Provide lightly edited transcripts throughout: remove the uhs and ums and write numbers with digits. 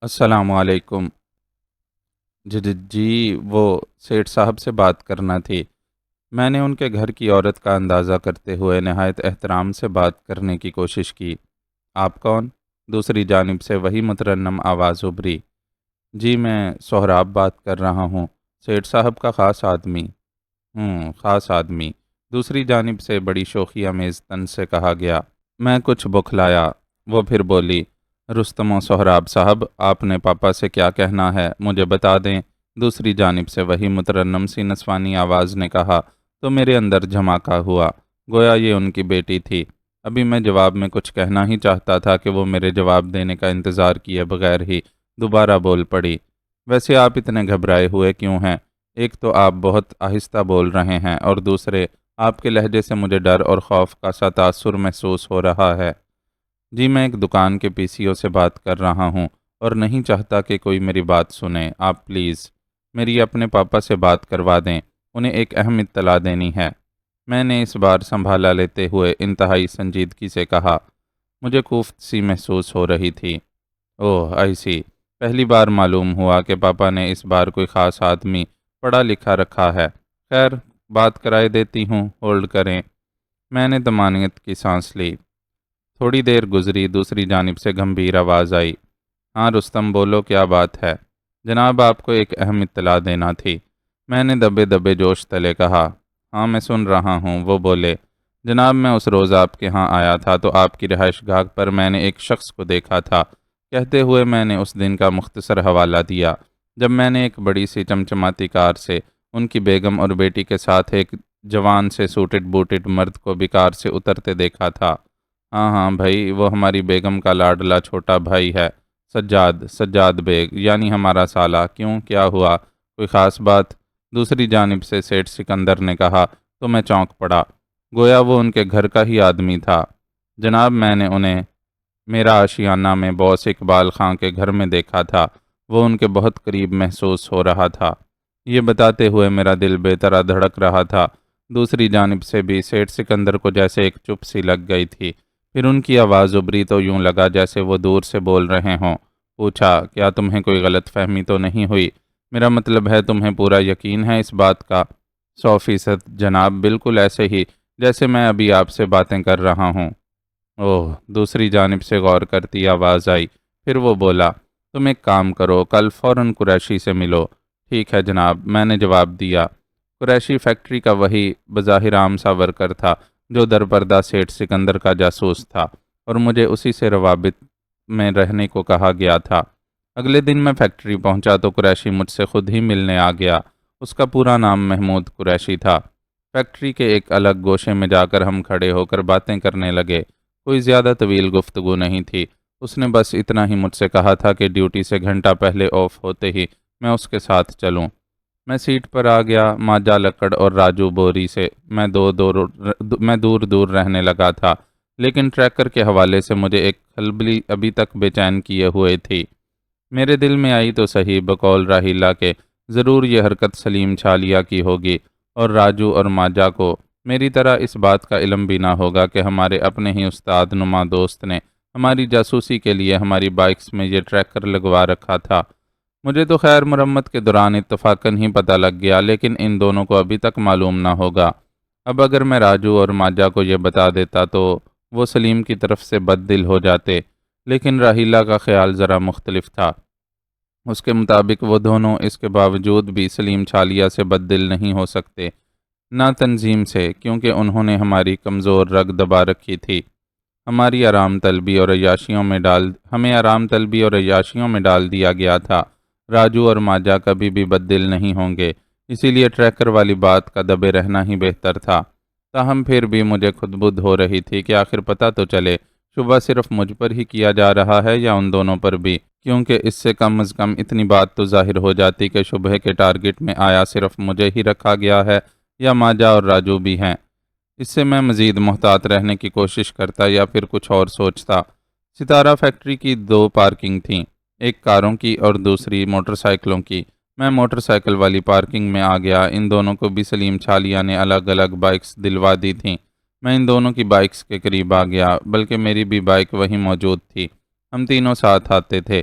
السلام علیکم۔ جی وہ سیٹھ صاحب سے بات کرنا تھی۔ میں نے ان کے گھر کی عورت کا اندازہ کرتے ہوئے نہایت احترام سے بات کرنے کی کوشش کی۔ آپ کون؟ دوسری جانب سے وہی مترنم آواز ابھری۔ جی میں سہراب بات کر رہا ہوں، سیٹھ صاحب کا خاص آدمی۔ خاص آدمی، دوسری جانب سے بڑی شوخی آمیز طنز سے کہا گیا۔ میں کچھ بکھلایا۔ وہ پھر بولی، رستم و سہراب صاحب، آپ نے پاپا سے کیا کہنا ہے مجھے بتا دیں۔ دوسری جانب سے وہی مترنم سی نسوانی آواز نے کہا تو میرے اندر جھماکا ہوا، گویا یہ ان کی بیٹی تھی۔ ابھی میں جواب میں کچھ کہنا ہی چاہتا تھا کہ وہ میرے جواب دینے کا انتظار کیے بغیر ہی دوبارہ بول پڑی۔ ویسے آپ اتنے گھبرائے ہوئے کیوں ہیں؟ ایک تو آپ بہت آہستہ بول رہے ہیں اور دوسرے آپ کے لہجے سے مجھے ڈر اور خوف کا سا تاثر محسوس ہو رہا ہے۔ جی میں ایک دکان کے پی سی او سے بات کر رہا ہوں اور نہیں چاہتا کہ کوئی میری بات سنے۔ آپ پلیز میری اپنے پاپا سے بات کروا دیں، انہیں ایک اہم اطلاع دینی ہے۔ میں نے اس بار سنبھالا لیتے ہوئے انتہائی سنجیدگی سے کہا۔ مجھے کوفت سی محسوس ہو رہی تھی۔ اوہ ایسی، پہلی بار معلوم ہوا کہ پاپا نے اس بار کوئی خاص آدمی پڑھا لکھا رکھا ہے۔ خیر بات کرائے دیتی ہوں، ہولڈ کریں۔ میں نے طمانینت کی سانس لی۔ تھوڑی دیر گزری، دوسری جانب سے گمبھیر آواز آئی۔ ہاں رستم بولو، کیا بات ہے؟ جناب آپ کو ایک اہم اطلاع دینا تھی، میں نے دبے دبے جوش تلے کہا۔ ہاں میں سن رہا ہوں، وہ بولے۔ جناب میں اس روز آپ کے ہاں آیا تھا تو آپ کی رہائش گاہ پر میں نے ایک شخص کو دیکھا تھا۔ کہتے ہوئے میں نے اس دن کا مختصر حوالہ دیا جب میں نے ایک بڑی سی چمچماتی کار سے ان کی بیگم اور بیٹی کے ساتھ ایک جوان سے سوٹڈ بوٹڈ مرد کو بھی کار سے اترتے دیکھا تھا۔ ہاں بھائی، وہ ہماری بیگم کا لاڈلا چھوٹا بھائی ہے، سجاد بیگ، یعنی ہمارا سالہ۔ کیوں، کیا ہوا؟ کوئی خاص بات؟ دوسری جانب سے سیٹھ سکندر نے کہا تو میں چونک پڑا، گویا وہ ان کے گھر کا ہی آدمی تھا۔ جناب میں نے انہیں میرا آشیانہ میں باس اقبال خاں کے گھر میں دیکھا تھا، وہ ان کے بہت قریب محسوس ہو رہا تھا۔ یہ بتاتے ہوئے میرا دل بے طرح دھڑک رہا تھا۔ دوسری جانب سے بھی سیٹھ سکندر کو جیسے ایک چپ سی لگ گئی تھی، پھر ان کی آواز ابری تو یوں لگا جیسے وہ دور سے بول رہے ہوں۔ پوچھا، کیا تمہیں کوئی غلط فہمی تو نہیں ہوئی؟ میرا مطلب ہے تمہیں پورا یقین ہے اس بات کا؟ 100% جناب، بالکل ایسے ہی جیسے میں ابھی آپ سے باتیں کر رہا ہوں۔ اوہ، دوسری جانب سے غور کرتی آواز آئی۔ پھر وہ بولا، تم ایک کام کرو، کل فوراً قریشی سے ملو۔ ٹھیک ہے جناب، میں نے جواب دیا۔ قریشی فیکٹری کا وہی بظاہر عام سا ورکر تھا جو درپردہ سیٹھ سکندر کا جاسوس تھا اور مجھے اسی سے روابط میں رہنے کو کہا گیا تھا۔ اگلے دن میں فیکٹری پہنچا تو قریشی مجھ سے خود ہی ملنے آ گیا۔ اس کا پورا نام محمود قریشی تھا۔ فیکٹری کے ایک الگ گوشے میں جا کر ہم کھڑے ہو کر باتیں کرنے لگے۔ کوئی زیادہ طویل گفتگو نہیں تھی۔ اس نے بس اتنا ہی مجھ سے کہا تھا کہ ڈیوٹی سے گھنٹہ پہلے آف ہوتے ہی میں اس کے ساتھ چلوں۔ میں سیٹ پر آ گیا۔ ماجا لکڑ اور راجو بوری سے میں دور دور رہنے لگا تھا، لیکن ٹریکر کے حوالے سے مجھے ایک خلبلی ابھی تک بے چین کیے ہوئے تھی۔ میرے دل میں آئی تو صحیح، بقول راہیلہ کے ضرور یہ حرکت سلیم چھالیا کی ہوگی اور راجو اور ماجا کو میری طرح اس بات کا علم بھی نہ ہوگا کہ ہمارے اپنے ہی استاد نما دوست نے ہماری جاسوسی کے لیے ہماری بائکس میں یہ ٹریکر لگوا رکھا تھا۔ مجھے تو خیر مرمت کے دوران اتفاقاً ہی پتہ لگ گیا، لیکن ان دونوں کو ابھی تک معلوم نہ ہوگا۔ اب اگر میں راجو اور ماجا کو یہ بتا دیتا تو وہ سلیم کی طرف سے بد دل ہو جاتے، لیکن راہیلہ کا خیال ذرا مختلف تھا۔ اس کے مطابق وہ دونوں اس کے باوجود بھی سلیم چھالیا سے بد دل نہیں ہو سکتے، نہ تنظیم سے، کیونکہ انہوں نے ہماری کمزور رگ دبا رکھی تھی۔ ہمیں آرام طلبی اور عیاشیوں میں ڈال دیا گیا تھا۔ راجو اور ماجا کبھی بھی بد دل نہیں ہوں گے، اسی لیے ٹریکر والی بات کا دبے رہنا ہی بہتر تھا۔ تاہم پھر بھی مجھے خود بدھ ہو رہی تھی کہ آخر پتہ تو چلے، شبہ صرف مجھ پر ہی کیا جا رہا ہے یا ان دونوں پر بھی، کیونکہ اس سے کم از کم اتنی بات تو ظاہر ہو جاتی کہ شبہ کے ٹارگٹ میں آیا صرف مجھے ہی رکھا گیا ہے یا ماجا اور راجو بھی ہیں۔ اس سے میں مزید محتاط رہنے کی کوشش کرتا یا پھر کچھ اور سوچتا۔ ستارہ فیکٹری کی 2 پارکنگ تھیں، ایک کاروں کی اور دوسری موٹر سائیکلوں کی۔ میں موٹر سائیکل والی پارکنگ میں آ گیا۔ ان دونوں کو بھی سلیم چھالیا نے الگ الگ بائکس دلوا دی تھیں۔ میں ان دونوں کی بائکس کے قریب آ گیا، بلکہ میری بھی بائک وہیں موجود تھی۔ ہم تینوں ساتھ آتے تھے۔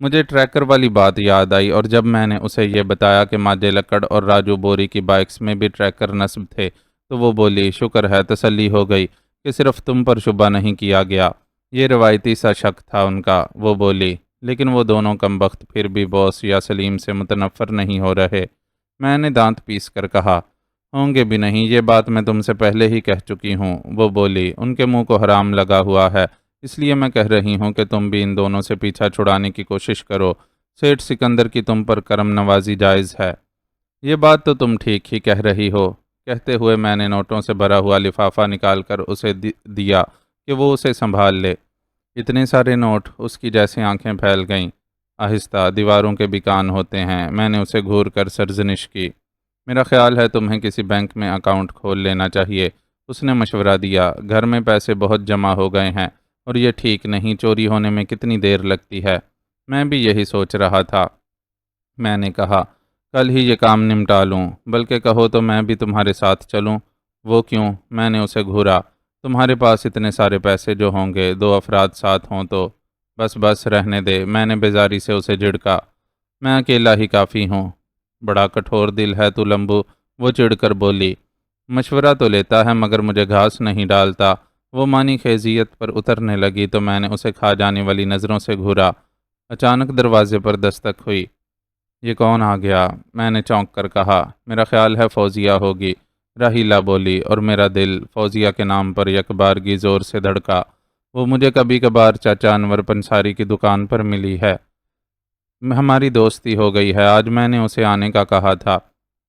مجھے ٹریکر والی بات یاد آئی، اور جب میں نے اسے یہ بتایا کہ ماجے لکڑ اور راجو بوری کی بائکس میں بھی ٹریکر نصب تھے، تو وہ بولی، شکر ہے، تسلی ہو گئی کہ صرف تم پر شبہ نہیں کیا گیا۔ یہ روایتی سا شک تھا ان کا، وہ بولی، لیکن وہ دونوں کمبخت پھر بھی باس یا سلیم سے متنفر نہیں ہو رہے۔ میں نے دانت پیس کر کہا، ہوں گے بھی نہیں، یہ بات میں تم سے پہلے ہی کہہ چکی ہوں۔ وہ بولی، ان کے منہ کو حرام لگا ہوا ہے، اس لیے میں کہہ رہی ہوں کہ تم بھی ان دونوں سے پیچھا چھڑانے کی کوشش کرو۔ سیٹھ سکندر کی تم پر کرم نوازی جائز ہے۔ یہ بات تو تم ٹھیک ہی کہہ رہی ہو۔ کہتے ہوئے میں نے نوٹوں سے بھرا ہوا لفافہ نکال کر اسے دیا کہ وہ اسے سنبھال لے۔ اتنے سارے نوٹ، اس کی جیسے آنکھیں پھیل گئیں۔ آہستہ، دیواروں کے بھی کان ہوتے ہیں، میں نے اسے گھور کر سرزنش کی۔ میرا خیال ہے تمہیں کسی بینک میں اکاؤنٹ کھول لینا چاہیے، اس نے مشورہ دیا۔ گھر میں پیسے بہت جمع ہو گئے ہیں، اور یہ ٹھیک نہیں، چوری ہونے میں کتنی دیر لگتی ہے۔ میں بھی یہی سوچ رہا تھا، میں نے کہا، کل ہی یہ کام نمٹا لوں، بلکہ کہو تو میں بھی تمہارے ساتھ چلوں۔ وہ کیوں؟ میں نے اسے گھورا۔ تمہارے پاس اتنے سارے پیسے جو ہوں گے، 2 افراد ساتھ ہوں تو۔ بس بس رہنے دے، میں نے بیزاری سے اسے جھڑکا۔ میں اکیلا ہی کافی ہوں۔ بڑا کٹھور دل ہے تو لمبو، وہ چڑھ کر بولی۔ مشورہ تو لیتا ہے مگر مجھے گھاس نہیں ڈالتا۔ وہ مانی خیزیت پر اترنے لگی تو میں نے اسے کھا جانے والی نظروں سے گھورا۔ اچانک دروازے پر دستک ہوئی۔ یہ کون آ گیا؟ میں نے چونک کر کہا، میرا خیال ہے فوزیہ ہوگی، راہیلہ بولی، اور میرا دل فوزیہ کے نام پر یک بارگی زور سے دھڑکا۔ وہ مجھے کبھی کبھار چاچا انور پنساری کی دکان پر ملی ہے، ہماری دوستی ہو گئی ہے، آج میں نے اسے آنے کا کہا تھا۔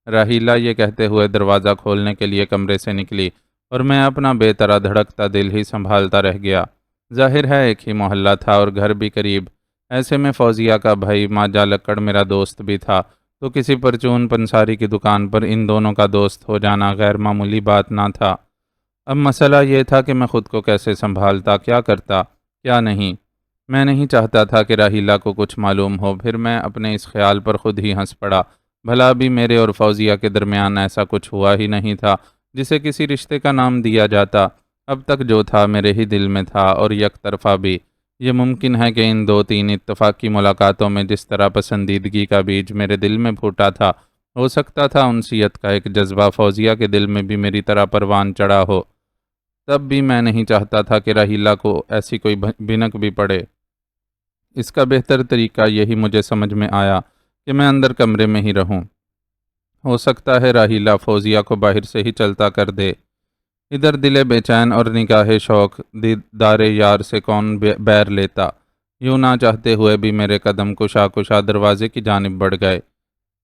راہیلہ یہ کہتے ہوئے دروازہ کھولنے کے لیے کمرے سے نکلی، اور میں اپنا بے طرح دھڑکتا دل ہی سنبھالتا رہ گیا۔ ظاہر ہے ایک ہی محلہ تھا اور گھر بھی قریب، ایسے میں فوزیہ کا بھائی ماجا لکڑ میرا دوست بھی تھا، تو کسی پرچون پنساری کی دکان پر ان دونوں کا دوست ہو جانا غیر معمولی بات نہ تھا۔ اب مسئلہ یہ تھا کہ میں خود کو کیسے سنبھالتا، کیا کرتا، کیا نہیں۔ میں نہیں چاہتا تھا کہ راہیلہ کو کچھ معلوم ہو، پھر میں اپنے اس خیال پر خود ہی ہنس پڑا۔ بھلا بھی میرے اور فوزیہ کے درمیان ایسا کچھ ہوا ہی نہیں تھا جسے کسی رشتے کا نام دیا جاتا۔ اب تک جو تھا میرے ہی دل میں تھا، اور یک طرفہ بھی۔ یہ ممکن ہے کہ ان 2-3 اتفاقی ملاقاتوں میں جس طرح پسندیدگی کا بیج میرے دل میں پھوٹا تھا، ہو سکتا تھا انسیت کا ایک جذبہ فوزیہ کے دل میں بھی میری طرح پروان چڑھا ہو۔ تب بھی میں نہیں چاہتا تھا کہ راہیلہ کو ایسی کوئی بھنک بھی پڑے۔ اس کا بہتر طریقہ یہی مجھے سمجھ میں آیا کہ میں اندر کمرے میں ہی رہوں۔ ہو سکتا ہے راہیلہ فوزیہ کو باہر سے ہی چلتا کر دے۔ ادھر دل بے چین اور نگاہ شوق دیدار یار سے کون بیر لیتا۔ یوں نہ چاہتے ہوئے بھی میرے قدم کشا کشا دروازے کی جانب بڑھ گئے۔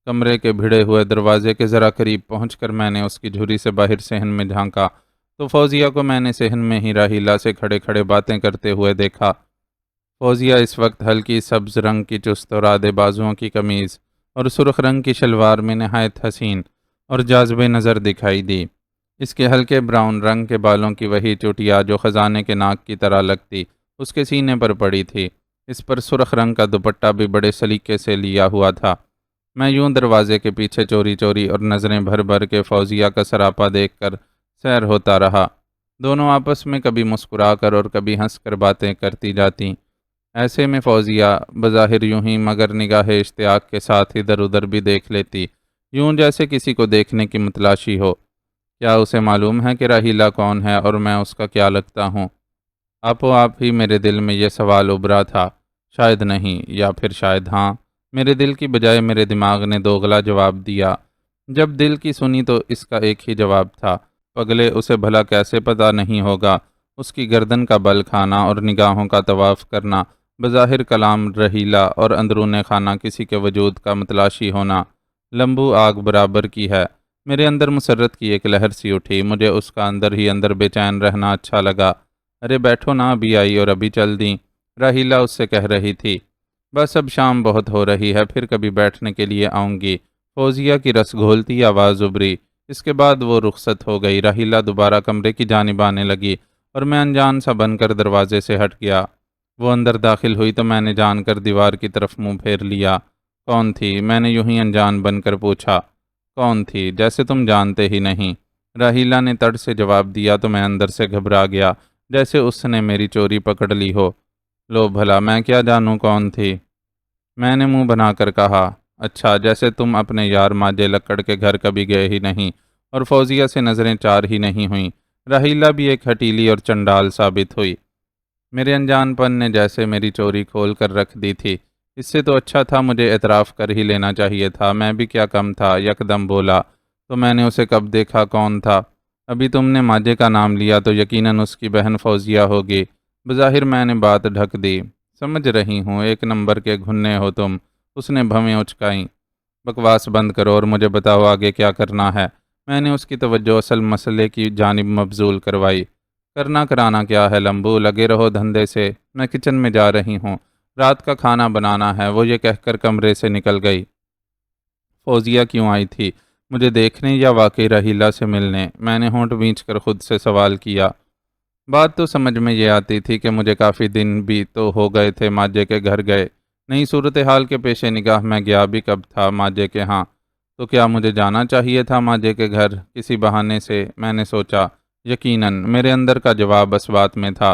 کمرے کے بھیڑے ہوئے دروازے کے ذرا قریب پہنچ کر میں نے اس کی جھری سے باہر صحن میں جھانکا تو فوزیہ کو میں نے صحن میں ہی راہیلہ سے کھڑے کھڑے باتیں کرتے ہوئے دیکھا۔ فوزیہ اس وقت ہلکی سبز رنگ کی چست اور آدھے بازوؤں کی قمیض اور سرخ رنگ کی شلوار میں نہایت حسین اور جاذب نظر دکھائی دی۔ اس کے ہلکے براؤن رنگ کے بالوں کی وہی چوٹیا جو خزانے کے ناک کی طرح لگتی اس کے سینے پر پڑی تھی۔ اس پر سرخ رنگ کا دوپٹہ بھی بڑے سلیقے سے لیا ہوا تھا۔ میں یوں دروازے کے پیچھے چوری چوری اور نظریں بھر بھر کے فوزیہ کا سراپا دیکھ کر سیر ہوتا رہا۔ دونوں آپس میں کبھی مسکرا کر اور کبھی ہنس کر باتیں کرتی جاتی۔ ایسے میں فوزیہ بظاہر یوں ہی مگر نگاہ اشتیاق کے ساتھ ادھر ادھر بھی دیکھ لیتی، یوں جیسے کسی کو دیکھنے کی متلاشی ہو۔ کیا اسے معلوم ہے کہ راہیلہ کون ہے اور میں اس کا کیا لگتا ہوں؟ آپ ہی میرے دل میں یہ سوال ابھرا تھا۔ شاید نہیں، یا پھر شاید ہاں۔ میرے دل کی بجائے میرے دماغ نے دوغلا جواب دیا۔ جب دل کی سنی تو اس کا ایک ہی جواب تھا، پگلے اسے بھلا کیسے پتہ نہیں ہوگا؟ اس کی گردن کا بل کھانا اور نگاہوں کا طواف کرنا، بظاہر کلام راہیلہ اور اندرون خانہ کسی کے وجود کا متلاشی ہونا، لمبو آگ برابر کی ہے۔ میرے اندر مسرت کی ایک لہر سی اٹھی، مجھے اس کا اندر ہی اندر بے چین رہنا اچھا لگا۔ ارے بیٹھو نا، ابھی آئی اور ابھی چل دیں، راہیلہ اس سے کہہ رہی تھی۔ بس اب شام بہت ہو رہی ہے، پھر کبھی بیٹھنے کے لیے آؤں گی، فوزیہ کی رس گھولتی آواز ابھری۔ اس کے بعد وہ رخصت ہو گئی۔ راہیلہ دوبارہ کمرے کی جانب آنے لگی اور میں انجان سا بن کر دروازے سے ہٹ گیا۔ وہ اندر داخل ہوئی تو میں نے جان کر دیوار کی طرف منہ پھیر لیا۔ کون تھی؟ میں نے یوں ہی انجان بن کر پوچھا۔ کون تھی؟ جیسے تم جانتے ہی نہیں، راہیلہ نے تڑ سے جواب دیا تو میں اندر سے گھبرا گیا، جیسے اس نے میری چوری پکڑ لی ہو۔ لو بھلا، میں کیا جانوں کون تھی؟ میں نے منہ بنا کر کہا، اچھا، جیسے تم اپنے یار ماجد لکڑ کے گھر کبھی گئے ہی نہیں اور فوزیہ سے نظریں چار ہی نہیں ہوئیں۔ راحیلہ بھی ایک ہٹیلی اور چنڈال ثابت ہوئی۔ میرے انجان پن نے جیسے میری چوری کھول کر رکھ دی تھی۔ اس سے تو اچھا تھا مجھے اعتراف کر ہی لینا چاہیے تھا۔ میں بھی کیا کم تھا، یکدم بولا، تو میں نے اسے کب دیکھا، کون تھا؟ ابھی تم نے ماجے کا نام لیا تو یقیناً اس کی بہن فوزیہ ہوگی۔ بظاہر میں نے بات ڈھک دی۔ سمجھ رہی ہوں، ایک نمبر کے گھنے ہو تم، اس نے بھویں اچکائیں۔ بکواس بند کرو اور مجھے بتاؤ آگے کیا کرنا ہے۔ میں نے اس کی توجہ اصل مسئلے کی جانب مبذول کروائی۔ کرنا کرانا کیا ہے لمبو، لگے رہو دھندے سے، میں کچن میں جا رہی ہوں، رات کا کھانا بنانا ہے۔ وہ یہ کہہ کر کمرے سے نکل گئی۔ فوزیہ کیوں آئی تھی؟ مجھے دیکھنے یا واقعی راحیلہ سے ملنے؟ میں نے ہونٹ بھینچ کر خود سے سوال کیا۔ بات تو سمجھ میں یہ آتی تھی کہ مجھے کافی دن بھی تو ہو گئے تھے ماجے کے گھر گئے۔ نئی صورتحال کے پیش نگاہ میں گیا بھی کب تھا ماجے کے ہاں؟ تو کیا مجھے جانا چاہیے تھا ماجے کے گھر کسی بہانے سے؟ میں نے سوچا۔ یقیناً میرے اندر کا جواب اس بات میں تھا۔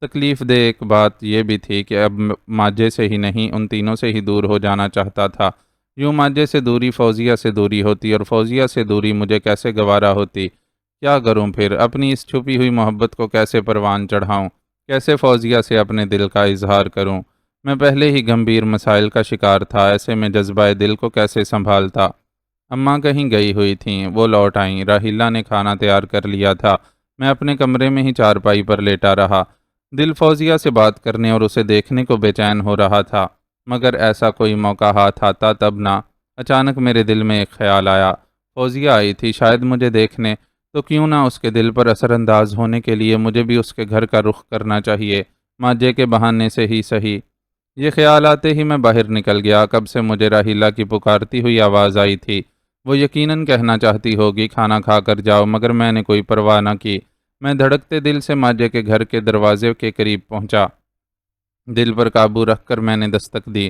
تکلیف دہ ایک بات یہ بھی تھی کہ اب ماجے سے ہی نہیں، ان تینوں سے ہی دور ہو جانا چاہتا تھا۔ یوں ماجے سے دوری فوزیہ سے دوری ہوتی اور فوزیہ سے دوری مجھے کیسے گوارا ہوتی۔ کیا کروں پھر؟ اپنی اس چھپی ہوئی محبت کو کیسے پروان چڑھاؤں؟ کیسے فوزیہ سے اپنے دل کا اظہار کروں؟ میں پہلے ہی گمبھیر مسائل کا شکار تھا، ایسے میں جذبہ دل کو کیسے سنبھالتا؟ اماں کہیں گئی ہوئی تھیں، وہ لوٹ آئیں۔ راحیلہ نے کھانا تیار کر لیا تھا۔ میں اپنے کمرے میں ہی چارپائی پر لیٹا رہا۔ دل فوزیہ سے بات کرنے اور اسے دیکھنے کو بے چین ہو رہا تھا، مگر ایسا کوئی موقع ہاتھ آتا تب نہ۔ اچانک میرے دل میں ایک خیال آیا۔ فوزیہ آئی تھی شاید مجھے دیکھنے، تو کیوں نہ اس کے دل پر اثر انداز ہونے کے لیے مجھے بھی اس کے گھر کا رخ کرنا چاہیے، ماجے کے بہانے سے ہی صحیح۔ یہ خیال آتے ہی میں باہر نکل گیا۔ کب سے مجھے راحیلہ کی پکارتی ہوئی آواز آئی تھی۔ وہ یقیناً کہنا چاہتی ہوگی کھانا کھا کر جاؤ، مگر میں نے کوئی پرواہ نہ کی۔ میں دھڑکتے دل سے ماجے کے گھر کے دروازے کے قریب پہنچا۔ دل پر قابو رکھ کر میں نے دستک دی۔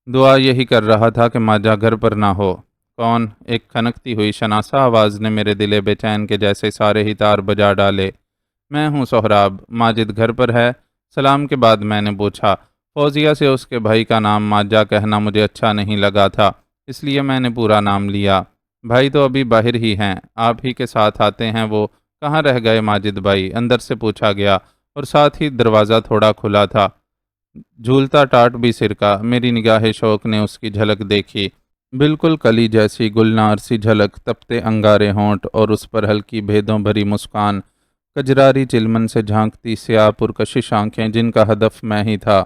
دعا یہی کر رہا تھا کہ ماجہ گھر پر نہ ہو۔ کون؟ ایک کھنکتی ہوئی شناسا آواز نے میرے دل بے چین کے جیسے سارے ہی تار بجا ڈالے۔ میں ہوں سہراب، ماجد گھر پر ہے؟ سلام کے بعد میں نے پوچھا۔ فوزیہ سے اس کے بھائی کا نام ماجہ کہنا مجھے اچھا نہیں لگا تھا، اس لیے میں نے پورا نام لیا۔ بھائی تو ابھی باہر ہی ہیں، آپ ہی کے ساتھ آتے ہیں وہ؟ کہاں رہ گئے ماجد بھائی؟ اندر سے پوچھا گیا، اور ساتھ ہی دروازہ تھوڑا کھلا تھا۔ جھولتا ٹاٹ بھی سرکا۔ میری نگاہ شوق نے اس کی جھلک دیکھی، بالکل کلی جیسی گلنار سی جھلک، تپتے انگارے ہونٹ اور اس پر ہلکی بھیدوں بھری مسکان، کجراری چلمن سے جھانکتی سیاہ پرکشش آنکھیں جن کا ہدف میں ہی تھا۔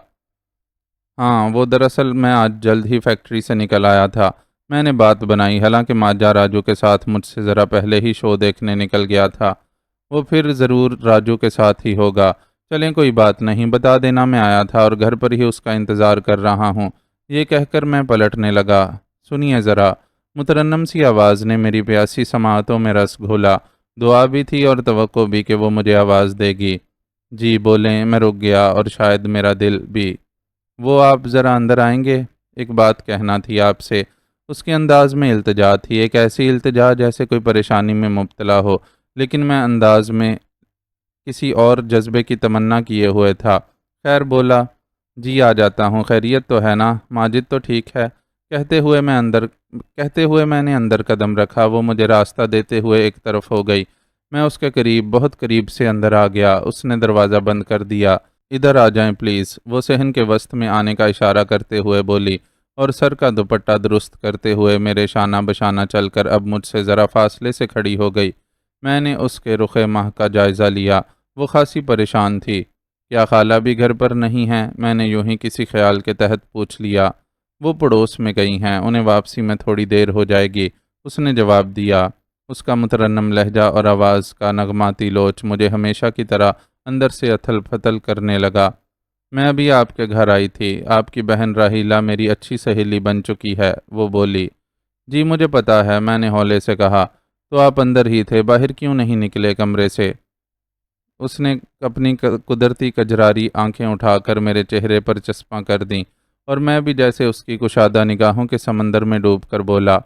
ہاں، وہ دراصل میں آج جلد ہی فیکٹری سے نکل آیا تھا۔ میں نے بات بنائی، حالانکہ ماجہ راجو کے ساتھ مجھ سے ذرا پہلے ہی شو دیکھنے نکل گیا تھا۔ وہ پھر ضرور راجو کے ساتھ ہی ہوگا۔ چلیں کوئی بات نہیں، بتا دینا میں آیا تھا اور گھر پر ہی اس کا انتظار کر رہا ہوں۔ یہ کہہ کر میں پلٹنے لگا۔ سنیے ذرا، مترنم سی آواز نے میری پیاسی سماعتوں میں رس گھولا۔ دعا بھی تھی اور توقع بھی کہ وہ مجھے آواز دے گی۔ جی بولیں۔ میں رک گیا، اور شاید میرا دل بھی۔ وہ آپ ذرا اندر آئیں گے؟ ایک بات کہنا تھی آپ سے۔ اس کے انداز میں التجا تھی، ایک ایسی التجا جیسے کوئی پریشانی میں مبتلا ہو، لیکن میں انداز میں کسی اور جذبے کی تمنا کیے ہوئے تھا۔ خیر بولا، جی آ جاتا ہوں، خیریت تو ہے نا؟ ماجد تو ٹھیک ہے؟ کہتے ہوئے میں نے اندر قدم رکھا۔ وہ مجھے راستہ دیتے ہوئے ایک طرف ہو گئی۔ میں اس کے قریب، بہت قریب سے اندر آ گیا۔ اس نے دروازہ بند کر دیا۔ ادھر آ جائیں پلیز، وہ صحن کے وسط میں آنے کا اشارہ کرتے ہوئے بولی، اور سر کا دوپٹہ درست کرتے ہوئے میرے شانہ بشانہ چل کر اب مجھ سے ذرا فاصلے سے کھڑی ہو گئی۔ میں نے اس کے رخ ماہ کا جائزہ لیا۔ وہ خاصی پریشان تھی۔ کیا خالہ بھی گھر پر نہیں ہیں؟ میں نے یوں ہی کسی خیال کے تحت پوچھ لیا۔ وہ پڑوس میں گئی ہیں، انہیں واپسی میں تھوڑی دیر ہو جائے گی، اس نے جواب دیا۔ اس کا مترنم لہجہ اور آواز کا نغماتی لوچ مجھے ہمیشہ کی طرح اندر سے اتھل پھتل کرنے لگا۔ میں ابھی آپ کے گھر آئی تھی، آپ کی بہن راحیلہ میری اچھی سہیلی بن چکی ہے، وہ بولی۔ جی مجھے پتا ہے، میں نے ہولے سے کہا۔ تو آپ اندر ہی تھے، باہر کیوں نہیں نکلے کمرے سے؟ اس نے اپنی قدرتی کجراری آنکھیں اٹھا کر میرے چہرے پر چسپاں کر دیں، اور میں بھی جیسے اس کی کشادہ نگاہوں کے سمندر میں ڈوب کر بولا،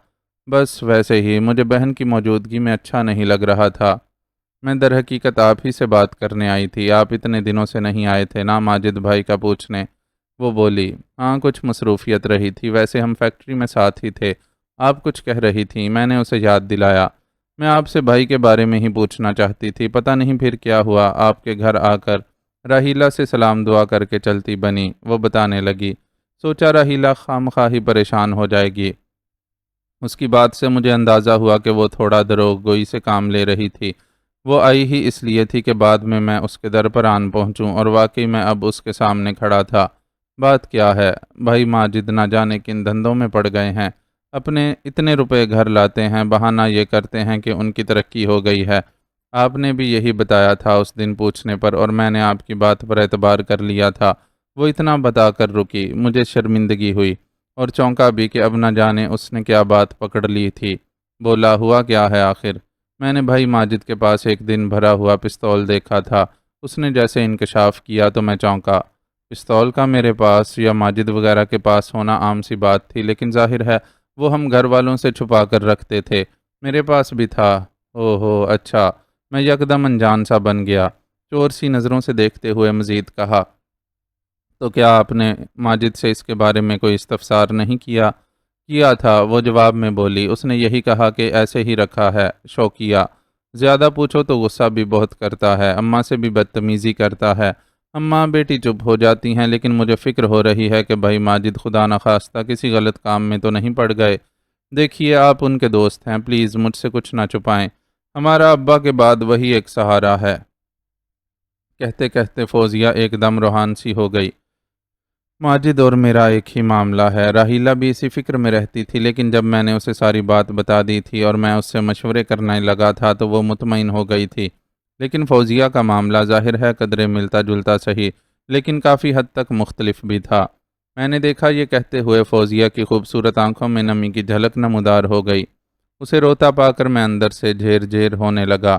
بس ویسے ہی، مجھے بہن کی موجودگی میں اچھا نہیں لگ رہا تھا۔ میں در حقیقت آپ ہی سے بات کرنے آئی تھی۔ آپ اتنے دنوں سے نہیں آئے تھے نا ماجد بھائی کا پوچھنے؟ وہ بولی، ہاں کچھ مصروفیت رہی تھی، ویسے ہم فیکٹری میں ساتھ ہی تھے۔ آپ کچھ کہہ رہی تھیں، میں نے اسے یاد دلایا۔ میں آپ سے بھائی کے بارے میں ہی پوچھنا چاہتی تھی، پتہ نہیں پھر کیا ہوا، آپ کے گھر آ کر راہیلہ سے سلام دعا کر کے چلتی بنی۔ وہ بتانے لگی، سوچا راہیلہ خواہ ہی پریشان ہو جائے گی۔ اس کی بات سے مجھے اندازہ ہوا کہ وہ تھوڑا دروغ گوئی سے کام لے رہی تھی۔ وہ آئی ہی اس لیے تھی کہ بعد میں اس کے در پر آن پہنچوں، اور واقعی میں اب اس کے سامنے کھڑا تھا۔ بات کیا ہے، بھائی ماجد نہ جانے کن دھندوں میں پڑ گئے ہیں، اپنے اتنے روپے گھر لاتے ہیں، بہانہ یہ کرتے ہیں کہ ان کی ترقی ہو گئی ہے۔ آپ نے بھی یہی بتایا تھا اس دن پوچھنے پر، اور میں نے آپ کی بات پر اعتبار کر لیا تھا۔ وہ اتنا بتا کر رکی، مجھے شرمندگی ہوئی اور چونکا بھی کہ اب نہ جانے اس نے کیا بات پکڑ لی تھی۔ بولا، ہوا کیا ہے آخر؟ میں نے بھائی ماجد کے پاس ایک دن بھرا ہوا پستول دیکھا تھا۔ اس نے جیسے انکشاف کیا تو میں چونکا۔ پستول کا میرے پاس یا ماجد وغیرہ کے پاس ہونا عام سی بات تھی، لیکن ظاہر ہے وہ ہم گھر والوں سے چھپا کر رکھتے تھے۔ میرے پاس بھی تھا۔ او ہو، اچھا۔ میں یکدم انجان سا بن گیا۔ چور سی نظروں سے دیکھتے ہوئے مزید کہا، تو کیا آپ نے ماجد سے اس کے بارے میں کوئی استفسار نہیں کیا؟ کیا تھا، وہ جواب میں بولی۔ اس نے یہی کہا کہ ایسے ہی رکھا ہے، شوقیہ۔ زیادہ پوچھو تو غصہ بھی بہت کرتا ہے، اماں سے بھی بدتمیزی کرتا ہے۔ اماں بیٹی چپ ہو جاتی ہیں، لیکن مجھے فکر ہو رہی ہے کہ بھائی ماجد خدا نخواستہ کسی غلط کام میں تو نہیں پڑ گئے۔ دیکھیے آپ ان کے دوست ہیں، پلیز مجھ سے کچھ نہ چھپائیں۔ ہمارا ابا کے بعد وہی ایک سہارا ہے۔ کہتے کہتے فوزیہ ایک دم روحان سی ہو گئی۔ ماجد اور میرا ایک ہی معاملہ ہے۔ راہیلہ بھی اسی فکر میں رہتی تھی، لیکن جب میں نے اسے ساری بات بتا دی تھی اور میں اس سے مشورے کرنے لگا تھا تو وہ مطمئن ہو گئی تھی۔ لیکن فوزیہ کا معاملہ ظاہر ہے قدرے ملتا جلتا صحیح، لیکن کافی حد تک مختلف بھی تھا۔ میں نے دیکھا یہ کہتے ہوئے فوزیہ کی خوبصورت آنکھوں میں نمی کی جھلک نمودار ہو گئی۔ اسے روتا پا کر میں اندر سے جھیر جھیر ہونے لگا۔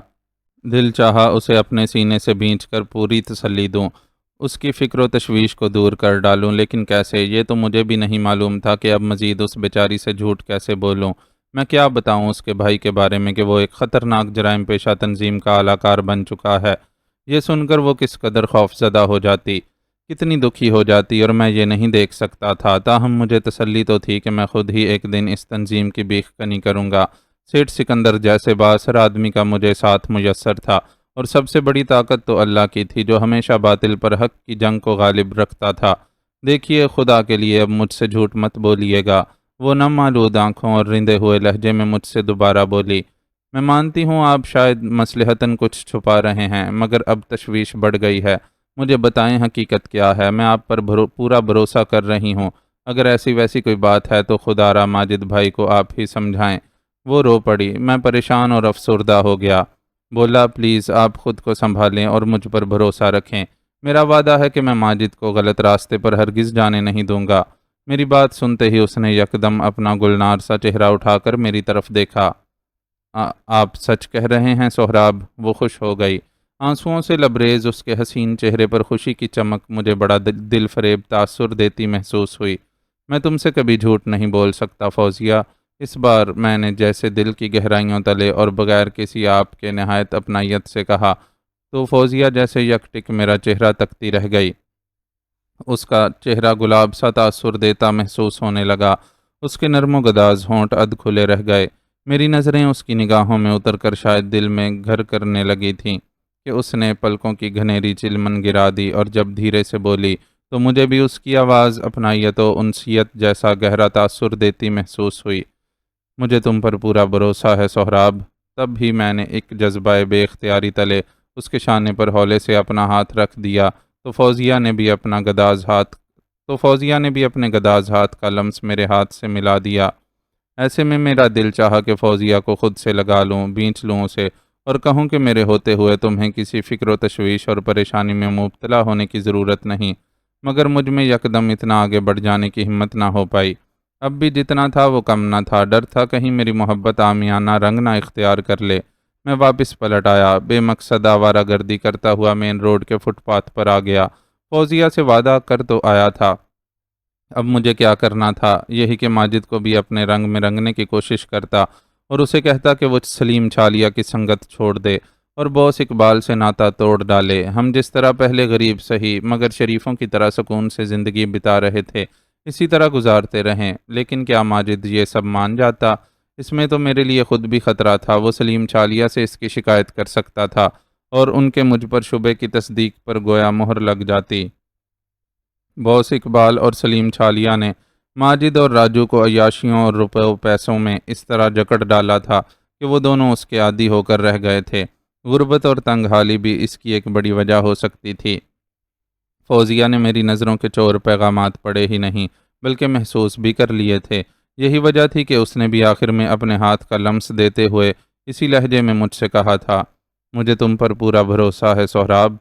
دل چاہا اسے اپنے سینے سے بھینچ کر پوری تسلی دوں، اس کی فکر و تشویش کو دور کر ڈالوں، لیکن کیسے؟ یہ تو مجھے بھی نہیں معلوم تھا کہ اب مزید اس بیچاری سے جھوٹ کیسے بولوں۔ میں کیا بتاؤں اس کے بھائی کے بارے میں کہ وہ ایک خطرناک جرائم پیشہ تنظیم کا اعلی کار بن چکا ہے؟ یہ سن کر وہ کس قدر خوف زدہ ہو جاتی، کتنی دکھی ہو جاتی، اور میں یہ نہیں دیکھ سکتا تھا۔ تاہم مجھے تسلی تو تھی کہ میں خود ہی ایک دن اس تنظیم کی بیخ کنی کروں گا۔ سیٹھ سکندر جیسے بااثر آدمی کا مجھے ساتھ میسر تھا، اور سب سے بڑی طاقت تو اللہ کی تھی جو ہمیشہ باطل پر حق کی جنگ کو غالب رکھتا تھا۔ دیکھیے خدا کے لیے اب مجھ سے جھوٹ مت بولیے گا۔ وہ نم آلود آنکھوں اور رندے ہوئے لہجے میں مجھ سے دوبارہ بولی، میں مانتی ہوں آپ شاید مصلحتاً کچھ چھپا رہے ہیں، مگر اب تشویش بڑھ گئی ہے۔ مجھے بتائیں حقیقت کیا ہے، میں آپ پر پورا بھروسہ کر رہی ہوں۔ اگر ایسی ویسی کوئی بات ہے تو خدا را ماجد بھائی کو آپ ہی سمجھائیں۔ وہ رو پڑی۔ میں پریشان اور افسردہ ہو گیا۔ بولا، پلیز آپ خود کو سنبھالیں اور مجھ پر بھروسہ رکھیں۔ میرا وعدہ ہے کہ میں ماجد کو غلط راستے پر ہرگز جانے نہیں دوں گا۔ میری بات سنتے ہی اس نے یکدم اپنا گلنار سا چہرہ اٹھا کر میری طرف دیکھا۔ آپ سچ کہہ رہے ہیں سہراب؟ وہ خوش ہو گئی۔ آنسوؤں سے لبریز اس کے حسین چہرے پر خوشی کی چمک مجھے بڑا دل فریب تاثر دیتی محسوس ہوئی۔ میں تم سے کبھی جھوٹ نہیں بول سکتا فوزیہ۔ اس بار میں نے جیسے دل کی گہرائیوں تلے اور بغیر کسی آپ کے نہایت اپنائیت سے کہا تو فوزیہ جیسے یک ٹک میرا چہرہ تکتی رہ گئی۔ اس کا چہرہ گلاب سا تاثر دیتا محسوس ہونے لگا۔ اس کے نرم و گداز ہونٹ اد کھلے رہ گئے۔ میری نظریں اس کی نگاہوں میں اتر کر شاید دل میں گھر کرنے لگی تھیں کہ اس نے پلکوں کی گھنیری چلمن گرا دی، اور جب دھیرے سے بولی تو مجھے بھی اس کی آواز اپنائیت و انسیت جیسا گہرا تاثر دیتی محسوس ہوئی۔ مجھے تم پر پورا بھروسہ ہے سہراب۔ تب بھی میں نے ایک جذبہ بے اختیاری تلے اس کے شانے پر ہولے سے اپنا ہاتھ رکھ دیا تو فوزیہ نے بھی اپنے گداز ہاتھ کا لمس میرے ہاتھ سے ملا دیا۔ ایسے میں میرا دل چاہا کہ فوزیہ کو خود سے لگا لوں، بینچ لوں اسے، اور کہوں کہ میرے ہوتے ہوئے تمہیں کسی فکر و تشویش اور پریشانی میں مبتلا ہونے کی ضرورت نہیں، مگر مجھ میں یکدم اتنا آگے بڑھ جانے کی ہمت نہ ہو پائی۔ اب بھی جتنا تھا وہ کم نہ تھا، ڈر تھا کہیں میری محبت عامیانہ رنگ نہ اختیار کر لے۔ میں واپس پلٹ آیا، بے مقصد آوارہ گردی کرتا ہوا مین روڈ کے فٹ پاتھ پر آ گیا۔ فوزیہ سے وعدہ کر تو آیا تھا، اب مجھے کیا کرنا تھا؟ یہی کہ ماجد کو بھی اپنے رنگ میں رنگنے کی کوشش کرتا اور اسے کہتا کہ وہ سلیم چھالیا کی سنگت چھوڑ دے اور بوس اقبال سے ناتا توڑ ڈالے۔ ہم جس طرح پہلے غریب سہی مگر شریفوں کی طرح سکون سے زندگی بتا رہے تھے، اسی طرح گزارتے رہیں۔ لیکن کیا ماجد یہ سب مان جاتا؟ اس میں تو میرے لیے خود بھی خطرہ تھا۔ وہ سلیم چھالیا سے اس کی شکایت کر سکتا تھا اور ان کے مجھ پر شبے کی تصدیق پر گویا مہر لگ جاتی۔ بوس اقبال اور سلیم چھالیا نے ماجد اور راجو کو عیاشیوں اور روپے و پیسوں میں اس طرح جکڑ ڈالا تھا کہ وہ دونوں اس کے عادی ہو کر رہ گئے تھے۔ غربت اور تنگ حالی بھی اس کی ایک بڑی وجہ ہو سکتی تھی۔ فوزیہ نے میری نظروں کے چور پیغامات پڑھے ہی نہیں بلکہ محسوس بھی کر لیے تھے۔ یہی وجہ تھی کہ اس نے بھی آخر میں اپنے ہاتھ کا لمس دیتے ہوئے اسی لہجے میں مجھ سے کہا تھا، مجھے تم پر پورا بھروسہ ہے سہراب۔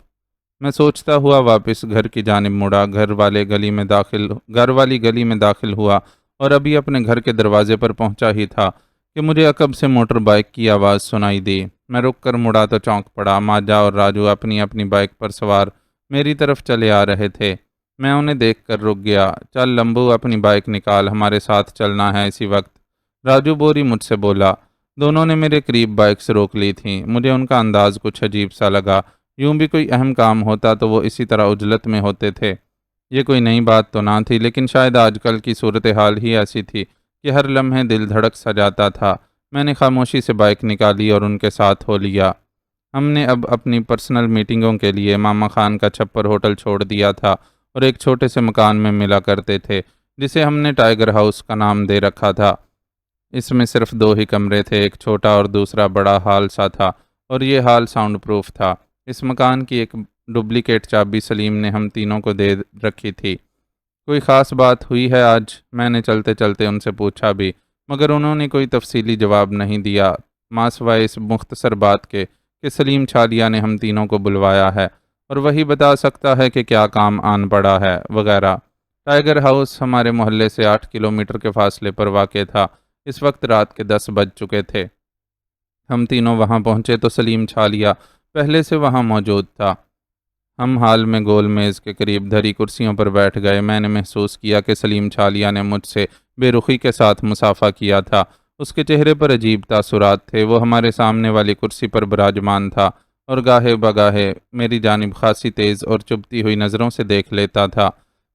میں سوچتا ہوا واپس گھر کی جانب مڑا، گھر والی گلی میں داخل ہوا اور ابھی اپنے گھر کے دروازے پر پہنچا ہی تھا کہ مجھے عقب سے موٹر بائک کی آواز سنائی دی۔ میں رک کر مڑا تو چونک پڑا۔ ماجا اور راجو اپنی اپنی بائک پر سوار میری طرف چلے آ رہے تھے۔ میں انہیں دیکھ کر رک گیا۔ چل لمبو، اپنی بائک نکال، ہمارے ساتھ چلنا ہے اسی وقت، راجو بوری مجھ سے بولا۔ دونوں نے میرے قریب بائکس روک لی تھیں۔ مجھے ان کا انداز کچھ عجیب سا لگا۔ یوں بھی کوئی اہم کام ہوتا تو وہ اسی طرح عجلت میں ہوتے تھے۔ یہ کوئی نئی بات تو نہ تھی، لیکن شاید آج کل کی صورتحال ہی ایسی تھی کہ ہر لمحے دل دھڑک سا جاتا تھا۔ میں نے خاموشی سے بائک نکالی اور ان کے ساتھ ہو لیا۔ ہم نے اب اپنی پرسنل میٹنگوں کے لیے ماما خان کا چھپر ہوٹل چھوڑ دیا تھا اور ایک چھوٹے سے مکان میں ملا کرتے تھے جسے ہم نے ٹائیگر ہاؤس کا نام دے رکھا تھا۔ اس میں صرف 2 ہی کمرے تھے، ایک چھوٹا اور دوسرا بڑا ہال سا تھا، اور یہ ہال ساؤنڈ پروف تھا۔ اس مکان کی ایک ڈپلیکیٹ چابی سلیم نے ہم تینوں کو دے رکھی تھی۔ کوئی خاص بات ہوئی ہے آج؟ میں نے چلتے چلتے ان سے پوچھا بھی، مگر انہوں نے کوئی تفصیلی جواب نہیں دیا، ماں سوائے اس مختصر بات کے کہ سلیم چھالیا نے ہم تینوں کو بلوایا ہے اور وہی بتا سکتا ہے کہ کیا کام آن پڑا ہے وغیرہ۔ ٹائیگر ہاؤس ہمارے محلے سے 8 کلومیٹر کے فاصلے پر واقع تھا۔ اس وقت رات کے 10 بج چکے تھے۔ ہم تینوں وہاں پہنچے تو سلیم چھالیا پہلے سے وہاں موجود تھا۔ ہم ہال میں گول میز کے قریب دھری کرسیوں پر بیٹھ گئے۔ میں نے محسوس کیا کہ سلیم چھالیا نے مجھ سے بے رخی کے ساتھ مصافحہ کیا تھا۔ اس کے چہرے پر عجیب تاثرات تھے۔ وہ ہمارے سامنے والی کرسی پر براجمان تھا اور گاہے بگاہے میری جانب خاصی تیز اور چبھتی ہوئی نظروں سے دیکھ لیتا تھا۔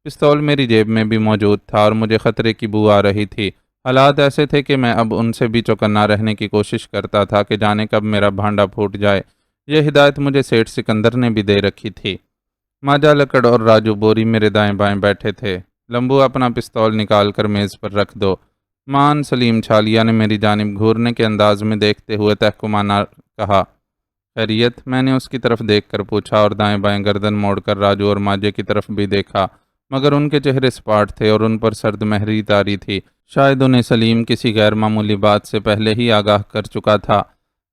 پستول میری جیب میں بھی موجود تھا اور مجھے خطرے کی بو آ رہی تھی۔ حالات ایسے تھے کہ میں اب ان سے بھی چوکنا رہنے کی کوشش کرتا تھا کہ جانے کب میرا بھانڈا پھوٹ جائے۔ یہ ہدایت مجھے سیٹھ سکندر نے بھی دے رکھی تھی۔ ماجا لکڑ اور راجو بوری میرے دائیں بائیں بیٹھے تھے۔ لمبو، اپنا پستول نکال کر میز پر رکھ دو۔ مان سلیم چھالیا نے میری جانب گھورنے کے انداز میں دیکھتے ہوئے تحکمانہ کہا۔ خیریت؟ میں نے اس کی طرف دیکھ کر پوچھا اور دائیں بائیں گردن موڑ کر راجو اور ماجے کی طرف بھی دیکھا، مگر ان کے چہرے سپاٹ تھے اور ان پر سرد مہری طاری تھی۔ شاید انہیں سلیم کسی غیر معمولی بات سے پہلے ہی آگاہ کر چکا تھا۔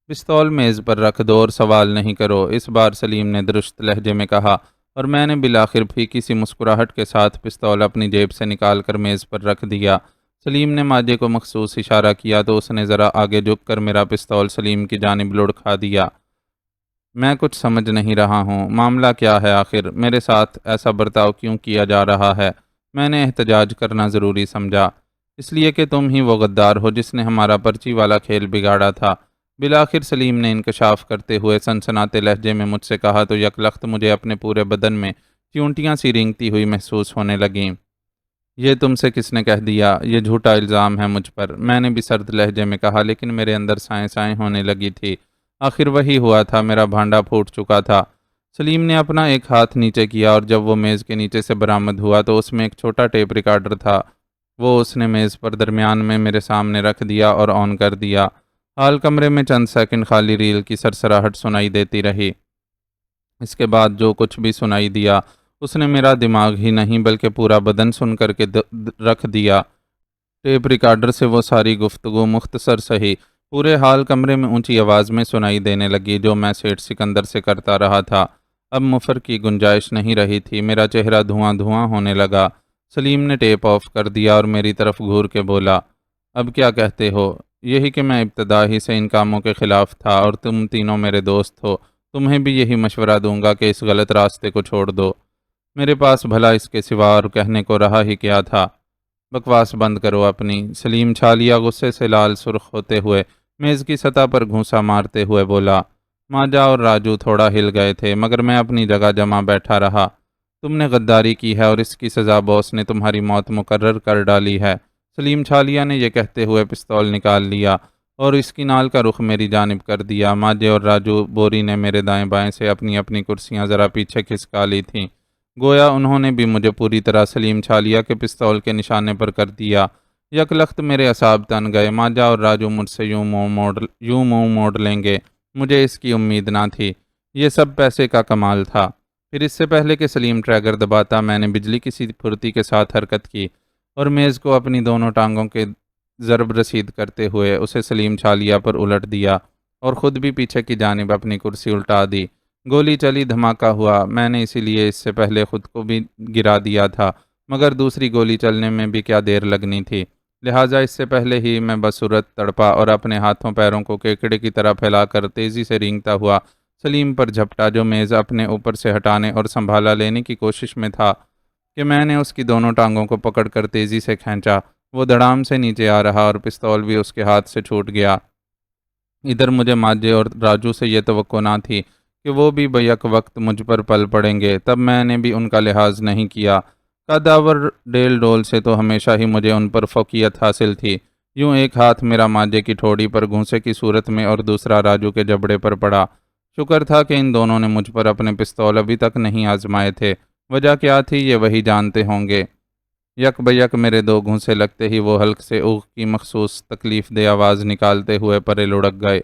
پستول میز پر رکھ دو اور سوال نہیں کرو، اس بار سلیم نے درست لہجے میں کہا، اور میں نے بالآخر پھیکی سی مسکراہٹ کے ساتھ پستول اپنی جیب سے نکال کر میز پر رکھ دیا۔ سلیم نے ماجے کو مخصوص اشارہ کیا تو اس نے ذرا آگے جھک کر میرا پستول سلیم کی جانب لڑکھا دیا۔ میں کچھ سمجھ نہیں رہا ہوں، معاملہ کیا ہے آخر؟ میرے ساتھ ایسا برتاؤ کیوں کیا جا رہا ہے؟ میں نے احتجاج کرنا ضروری سمجھا۔ اس لیے کہ تم ہی وہ غدار ہو جس نے ہمارا پرچی والا کھیل بگاڑا تھا۔ بالآخر سلیم نے انکشاف کرتے ہوئے سنسناتے لہجے میں مجھ سے کہا تو یک لخت مجھے اپنے پورے بدن میں چیونٹیاں سی رینگتی ہوئی محسوس ہونے لگیں۔ یہ تم سے کس نے کہہ دیا؟ یہ جھوٹا الزام ہے مجھ پر، میں نے بھی سرد لہجے میں کہا، لیکن میرے اندر سائیں سائیں ہونے لگی تھی۔ آخر وہی ہوا تھا، میرا بھانڈا پھوٹ چکا تھا۔ سلیم نے اپنا ایک ہاتھ نیچے کیا اور جب وہ میز کے نیچے سے برآمد ہوا تو اس میں ایک چھوٹا ٹیپ ریکارڈر تھا۔ وہ اس نے میز پر درمیان میں میرے سامنے رکھ دیا اور آن کر دیا۔ حال کمرے میں چند سیکنڈ خالی ریل کی سرسراہٹ سنائی دیتی رہی۔ اس کے بعد جو کچھ بھی سنائی دیا اس نے میرا دماغ ہی نہیں بلکہ پورا بدن سن کر کے رکھ دیا۔ ٹیپ ریکارڈر سے وہ ساری گفتگو مختصر سہی پورے حال کمرے میں اونچی آواز میں سنائی دینے لگی جو میں سیٹھ سکندر سے کرتا رہا تھا۔ اب مفر کی گنجائش نہیں رہی تھی۔ میرا چہرہ دھواں دھواں ہونے لگا۔ سلیم نے ٹیپ آف کر دیا اور میری طرف گھور کے بولا، اب کیا کہتے ہو؟ یہی کہ میں ابتدا ہی سے ان کاموں کے خلاف تھا اور تم تینوں میرے دوست ہو، تمہیں بھی یہی مشورہ دوں گا کہ اس غلط راستے کو چھوڑ دو۔ میرے پاس بھلا اس کے سوا اور کہنے کو رہا ہی کیا تھا؟ بکواس بند کرو اپنی۔ سلیم چھالیا غصے سے لال سرخ ہوتے ہوئے میز کی سطح پر گھونسا مارتے ہوئے بولا، ماجا اور راجو تھوڑا ہل گئے تھے، مگر میں اپنی جگہ جمع بیٹھا رہا۔ تم نے غداری کی ہے اور اس کی سزا باس نے تمہاری موت مقرر کر ڈالی ہے، سلیم چھالیا نے یہ کہتے ہوئے پستول نکال لیا اور اس کی نال کا رخ میری جانب کر دیا۔ ماجے اور راجو بوری نے میرے دائیں بائیں سے اپنی اپنی کرسیاں ذرا پیچھے کھسکا لی تھیں، گویا انہوں نے بھی مجھے پوری طرح سلیم چھالیا کے پستول کے نشانے پر کر دیا۔ یک لخت میرے اعصاب تن گئے۔ ماجا اور راجو مجھ سے یوں منہ موڑ لیں گے، مجھے اس کی امید نہ تھی۔ یہ سب پیسے کا کمال تھا۔ پھر اس سے پہلے کہ سلیم ٹریگر دباتا، میں نے بجلی کی سی پھرتی کے ساتھ حرکت کی اور میز کو اپنی دونوں ٹانگوں کے ضرب رسید کرتے ہوئے اسے سلیم چھالیا پر الٹ دیا اور خود بھی پیچھے کی جانب اپنی کرسی الٹا دی۔ گولی چلی، دھماکہ ہوا۔ میں نے اسی لیے اس سے پہلے خود کو بھی گرا دیا تھا، مگر دوسری گولی چلنے میں بھی کیا دیر لگنی تھی، لہٰذا اس سے پہلے ہی میں بصورت تڑپا اور اپنے ہاتھوں پیروں کو کیکڑے کی طرح پھیلا کر تیزی سے رینگتا ہوا سلیم پر جھپٹا، جو میز اپنے اوپر سے ہٹانے اور سنبھالا لینے کی کوشش میں تھا کہ میں نے اس کی دونوں ٹانگوں کو پکڑ کر تیزی سے کھینچا۔ وہ دڑام سے نیچے آ رہا اور پستول بھی اس کے ہاتھ سے چھوٹ گیا۔ ادھر مجھے ماجے اور راجو سے یہ توقع نہ تھی کہ وہ بھی بیک وقت مجھ پر پل پڑیں گے، تب میں نے بھی ان کا لحاظ نہیں کیا۔ قداور ڈیل ڈول سے تو ہمیشہ ہی مجھے ان پر فوقیت حاصل تھی۔ یوں ایک ہاتھ میرا ماجے کی ٹھوڑی پر گھونسے کی صورت میں اور دوسرا راجو کے جبڑے پر پڑا۔ شکر تھا کہ ان دونوں نے مجھ پر اپنے پستول ابھی تک نہیں آزمائے تھے۔ وجہ کیا تھی یہ وہی جانتے ہوں گے۔ یک بیک میرے دو گھونسے لگتے ہی وہ حلق سے اوق کی مخصوص تکلیف دہ آواز نکالتے ہوئے پرے لڑک گئے۔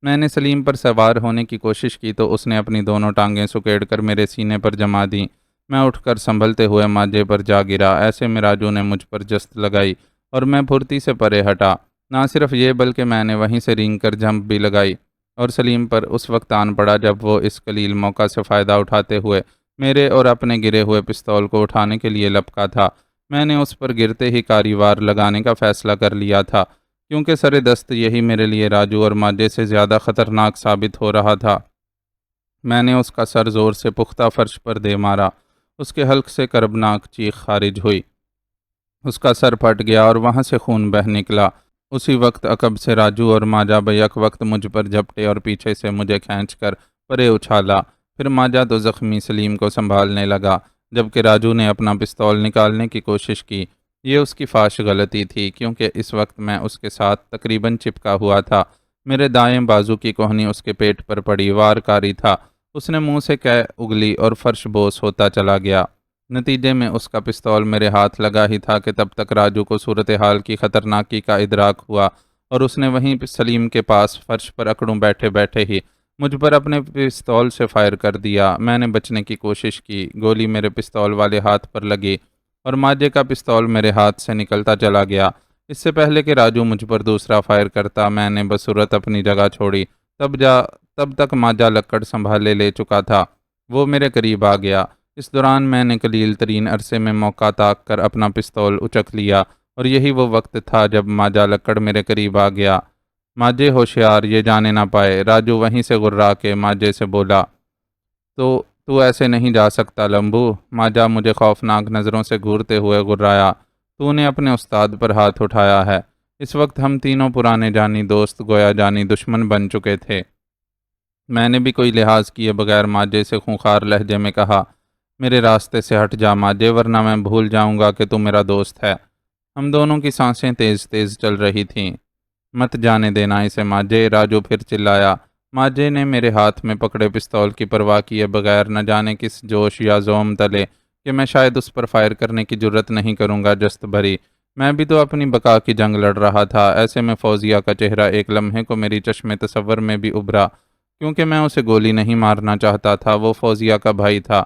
میں نے سلیم پر سوار ہونے کی کوشش کی تو اس نے اپنی دونوں ٹانگیں سکیڑ کر میرے سینے پر جما دیں۔ میں اٹھ کر سنبھلتے ہوئے ماجے پر جا گرا۔ ایسے میں راجو نے مجھ پر جست لگائی اور میں پھرتی سے پرے ہٹا۔ نہ صرف یہ بلکہ میں نے وہیں سے رینگ کر جمپ بھی لگائی اور سلیم پر اس وقت آن پڑا جب وہ اس قلیل موقع سے فائدہ اٹھاتے ہوئے میرے اور اپنے گرے ہوئے پستول کو اٹھانے کے لیے لپکا تھا۔ میں نے اس پر گرتے ہی کاری وار لگانے کا فیصلہ کر لیا تھا، کیونکہ سر دست یہی میرے لیے راجو اور ماجے سے زیادہ خطرناک ثابت ہو رہا تھا۔ میں نے اس کا سر زور سے پختہ فرش پر دے مارا۔ اس کے حلق سے کربناک چیخ خارج ہوئی۔ اس کا سر پھٹ گیا اور وہاں سے خون بہہ نکلا۔ اسی وقت عقب سے راجو اور ماجا بیک وقت مجھ پر جھپٹے اور پیچھے سے مجھے کھینچ کر پرے اچھالا۔ پھر ماجا تو زخمی سلیم کو سنبھالنے لگا، جبکہ راجو نے اپنا پستول نکالنے کی کوشش کی۔ یہ اس کی فاش غلطی تھی، کیونکہ اس وقت میں اس کے ساتھ تقریباً چپکا ہوا تھا۔ میرے دائیں بازو کی کوہنی اس کے پیٹ پر پڑی، وار کاری تھا۔ اس نے منہ سے کہہ اگلی اور فرش بوس ہوتا چلا گیا۔ نتیجے میں اس کا پستول میرے ہاتھ لگا ہی تھا کہ تب تک راجو کو صورتحال کی خطرناکی کا ادراک ہوا اور اس نے وہیں سلیم کے پاس فرش پر اکڑوں بیٹھے بیٹھے ہی مجھ پر اپنے پستول سے فائر کر دیا۔ میں نے بچنے کی کوشش کی، گولی میرے پستول والے ہاتھ پر لگی اور ماجے کا پستول میرے ہاتھ سے نکلتا چلا گیا۔ اس سے پہلے کہ راجو مجھ پر دوسرا فائر کرتا، میں نے بصورت اپنی جگہ چھوڑی۔ تب تک ماجا لکڑ سنبھالے لے چکا تھا۔ وہ میرے قریب آ گیا۔ اس دوران میں نے قلیل ترین عرصے میں موقع تاک کر اپنا پستول اچک لیا اور یہی وہ وقت تھا جب ماجا لکڑ میرے قریب آ گیا۔ ماجے ہوشیار، یہ جانے نہ پائے۔ راجو وہیں سے غرا کے ماجے سے بولا، تو ایسے نہیں جا سکتا لمبو۔ ماجا مجھے خوفناک نظروں سے گھورتے ہوئے غرایا، تو نے اپنے استاد پر ہاتھ اٹھایا ہے۔ اس وقت ہم تینوں پرانے جانی دوست گویا جانی دشمن بن چکے تھے۔ میں نے بھی کوئی لحاظ کیے بغیر ماجے سے خونخوار لہجے میں کہا، میرے راستے سے ہٹ جا ماجے، ورنہ میں بھول جاؤں گا کہ تو میرا دوست ہے۔ ہم دونوں کی سانسیں تیز تیز چل رہی تھیں۔ مت جانے دینا اسے ماجے، راجو پھر چلایا۔ ماجے نے میرے ہاتھ میں پکڑے پستول کی پرواہ کیے بغیر نہ جانے کس جوش یا زوم تلے کہ میں شاید اس پر فائر کرنے کی جرت نہیں کروں گا جست بھری۔ میں بھی تو اپنی بقا کی جنگ لڑ رہا تھا۔ ایسے میں فوزیہ کا چہرہ ایک لمحے کو میری چشم تصور میں بھی ابھرا، کیونکہ میں اسے گولی نہیں مارنا چاہتا تھا، وہ فوزیہ کا بھائی تھا۔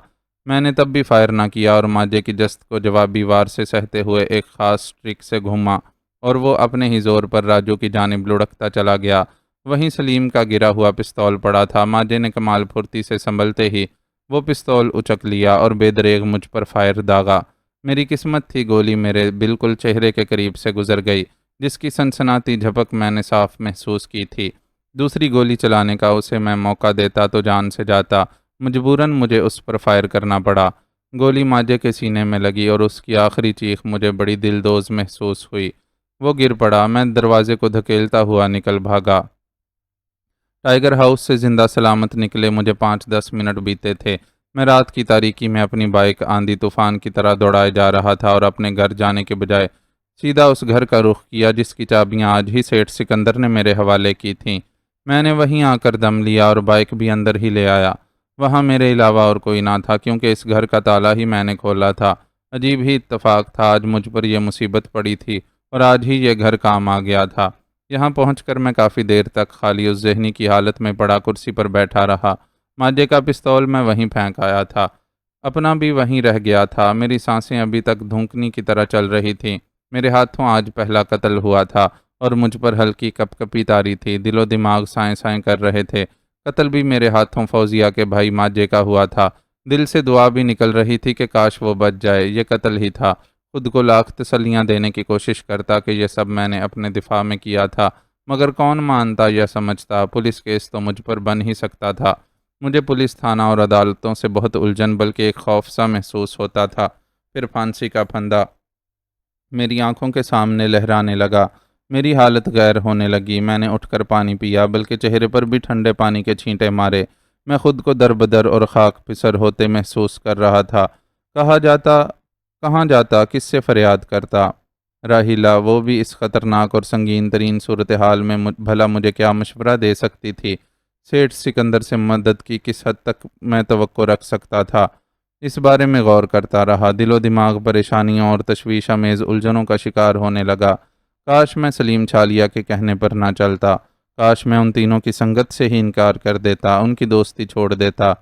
میں نے تب بھی فائر نہ کیا اور ماجے کی جست کو جوابی وار سے سہتے ہوئے ایک خاص ٹرک سے گھوما اور وہ اپنے ہی زور پر راجو کی جانب لڑکتا چلا گیا۔ وہیں سلیم کا گرا ہوا پستول پڑا تھا۔ ماجے نے کمال پھرتی سے سنبھلتے ہی وہ پستول اچک لیا اور بے دریغ مجھ پر فائر داغا۔ میری قسمت تھی گولی میرے بالکل چہرے کے قریب سے گزر گئی، جس کی سنسناتی جھپک میں نے صاف محسوس کی تھی۔ دوسری گولی چلانے کا اسے میں موقع دیتا تو جان سے جاتا، مجبوراً مجھے اس پر فائر کرنا پڑا۔ گولی ماجے کے سینے میں لگی اور اس کی آخری چیخ مجھے بڑی دلدوز محسوس ہوئی۔ وہ گر پڑا۔ میں دروازے کو دھکیلتا ہوا نکل بھاگا۔ ٹائیگر ہاؤس سے زندہ سلامت نکلے مجھے 5-10 منٹ بیتے تھے۔ میں رات کی تاریکی میں اپنی بائک آندھی طوفان کی طرح دوڑائے جا رہا تھا اور اپنے گھر جانے کے بجائے سیدھا اس گھر کا رخ کیا جس کی چابیاں آج ہی سیٹھ سکندر نے میرے حوالے کی تھیں۔ میں نے وہیں آ کر دم لیا اور بائک بھی اندر ہی لے آیا۔ وہاں میرے علاوہ اور کوئی نہ تھا کیونکہ اس گھر کا تالا ہی میں نے کھولا تھا۔ عجیب ہی اتفاق تھا، آج مجھ پر یہ مصیبت پڑی تھی اور آج ہی یہ گھر کام آ گیا تھا۔ یہاں پہنچ کر میں کافی دیر تک خالی اس ذہنی کی حالت میں پڑا کرسی پر بیٹھا رہا۔ ماجے کا پستول میں وہیں پھینک آیا تھا، اپنا بھی وہیں رہ گیا تھا۔ میری سانسیں ابھی تک دھونکنے کی طرح چل رہی تھیں۔ میرے ہاتھوں آج پہلا قتل ہوا تھا اور مجھ پر ہلکی کپ کپی تاری تھی، دل و دماغ سائیں سائیں کر رہے تھے۔ قتل بھی میرے ہاتھوں فوزیہ کے بھائی ماجے کا ہوا تھا۔ دل سے دعا بھی نکل رہی تھی کہ کاش وہ بچ جائے، یہ قتل ہی تھا۔ خود کو لاکھ تسلیاں دینے کی کوشش کرتا کہ یہ سب میں نے اپنے دفاع میں کیا تھا، مگر کون مانتا یا سمجھتا؟ پولیس کیس تو مجھ پر بن ہی سکتا تھا۔ مجھے پولیس تھانہ اور عدالتوں سے بہت الجھن بلکہ ایک خوف سا محسوس ہوتا تھا۔ پھر پھانسی کا پھندا میری آنکھوں کے سامنے لہرانے لگا، میری حالت غیر ہونے لگی۔ میں نے اٹھ کر پانی پیا بلکہ چہرے پر بھی ٹھنڈے پانی کے چھینٹے مارے۔ میں خود کو دربدر اور خاک پسر ہوتے محسوس کر رہا تھا۔ کہاں جاتا، کس سے فریاد کرتا؟ راہیلہ، وہ بھی اس خطرناک اور سنگین ترین صورتحال میں بھلا مجھے کیا مشورہ دے سکتی تھی؟ سیٹھ سکندر سے مدد کی کس حد تک میں توقع رکھ سکتا تھا؟ اس بارے میں غور کرتا رہا، دل و دماغ پریشانیوں اور تشویش آمیز الجھنوں کا شکار ہونے لگا۔ کاش میں سلیم چھالیا کے کہنے پر نہ چلتا، کاش میں ان تینوں کی سنگت سے ہی انکار کر دیتا، ان کی دوستی چھوڑ دیتا۔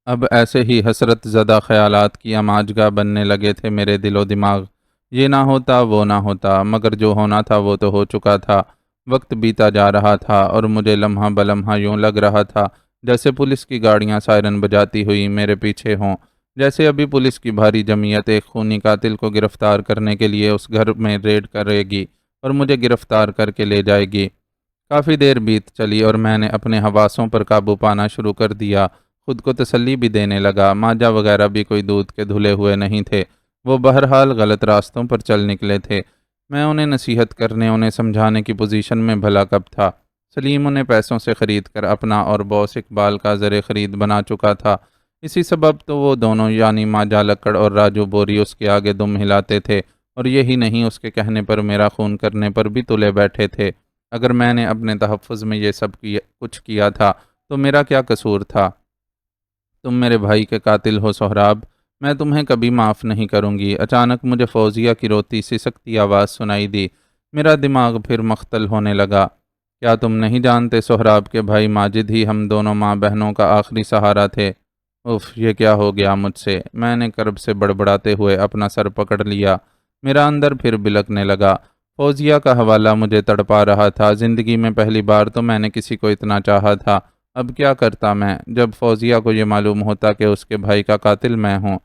اب ایسے ہی حسرت زدہ خیالات کی اماجگاہ بننے لگے تھے میرے دل و دماغ۔ یہ نہ ہوتا، وہ نہ ہوتا، مگر جو ہونا تھا وہ تو ہو چکا تھا۔ وقت بیتا جا رہا تھا اور مجھے لمحہ بلمحہ یوں لگ رہا تھا جیسے پولیس کی گاڑیاں سائرن بجاتی ہوئی میرے پیچھے ہوں، جیسے ابھی پولیس کی بھاری جمعیت ایک خونی قاتل کو گرفتار کرنے کے لیے اس گھر میں ریڈ کرے گی اور مجھے گرفتار کر کے لے جائے گی۔ کافی دیر بیت چلی اور میں نے اپنے حواسوں پر قابو پانا شروع کر دیا، خود کو تسلی بھی دینے لگا۔ ماجا وغیرہ بھی کوئی دودھ کے دھلے ہوئے نہیں تھے، وہ بہرحال غلط راستوں پر چل نکلے تھے۔ میں انہیں نصیحت کرنے، انہیں سمجھانے کی پوزیشن میں بھلا کب تھا؟ سلیم انہیں پیسوں سے خرید کر اپنا اور باس اقبال کا زر خرید بنا چکا تھا۔ اسی سبب تو وہ دونوں یعنی ماجا لکڑ اور راجو بوری اس کے آگے دم ہلاتے تھے، اور یہی نہیں اس کے کہنے پر میرا خون کرنے پر بھی تلے بیٹھے تھے۔ اگر میں نے اپنے تحفظ میں یہ سب کچھ کیا تھا تو میرا کیا قصور تھا؟ تم میرے بھائی کے قاتل ہو سہراب، میں تمہیں کبھی معاف نہیں کروں گی۔ اچانک مجھے فوزیہ کی روتی سسکتی آواز سنائی دی۔ میرا دماغ پھر مختل ہونے لگا۔ کیا تم نہیں جانتے سہراب کے بھائی ماجد ہی ہم دونوں ماں بہنوں کا آخری سہارا تھے؟ اف، یہ کیا ہو گیا مجھ سے؟ میں نے کرب سے بڑبڑاتے ہوئے اپنا سر پکڑ لیا۔ میرا اندر پھر بلکنے لگا۔ فوزیہ کا حوالہ مجھے تڑپا رہا تھا۔ زندگی میں پہلی بار تو میں نے کسی کو اتنا چاہا تھا۔ اب کیا کرتا میں، جب فوزیہ کو یہ معلوم ہوتا کہ اس کے بھائی کا قاتل میں ہوں؟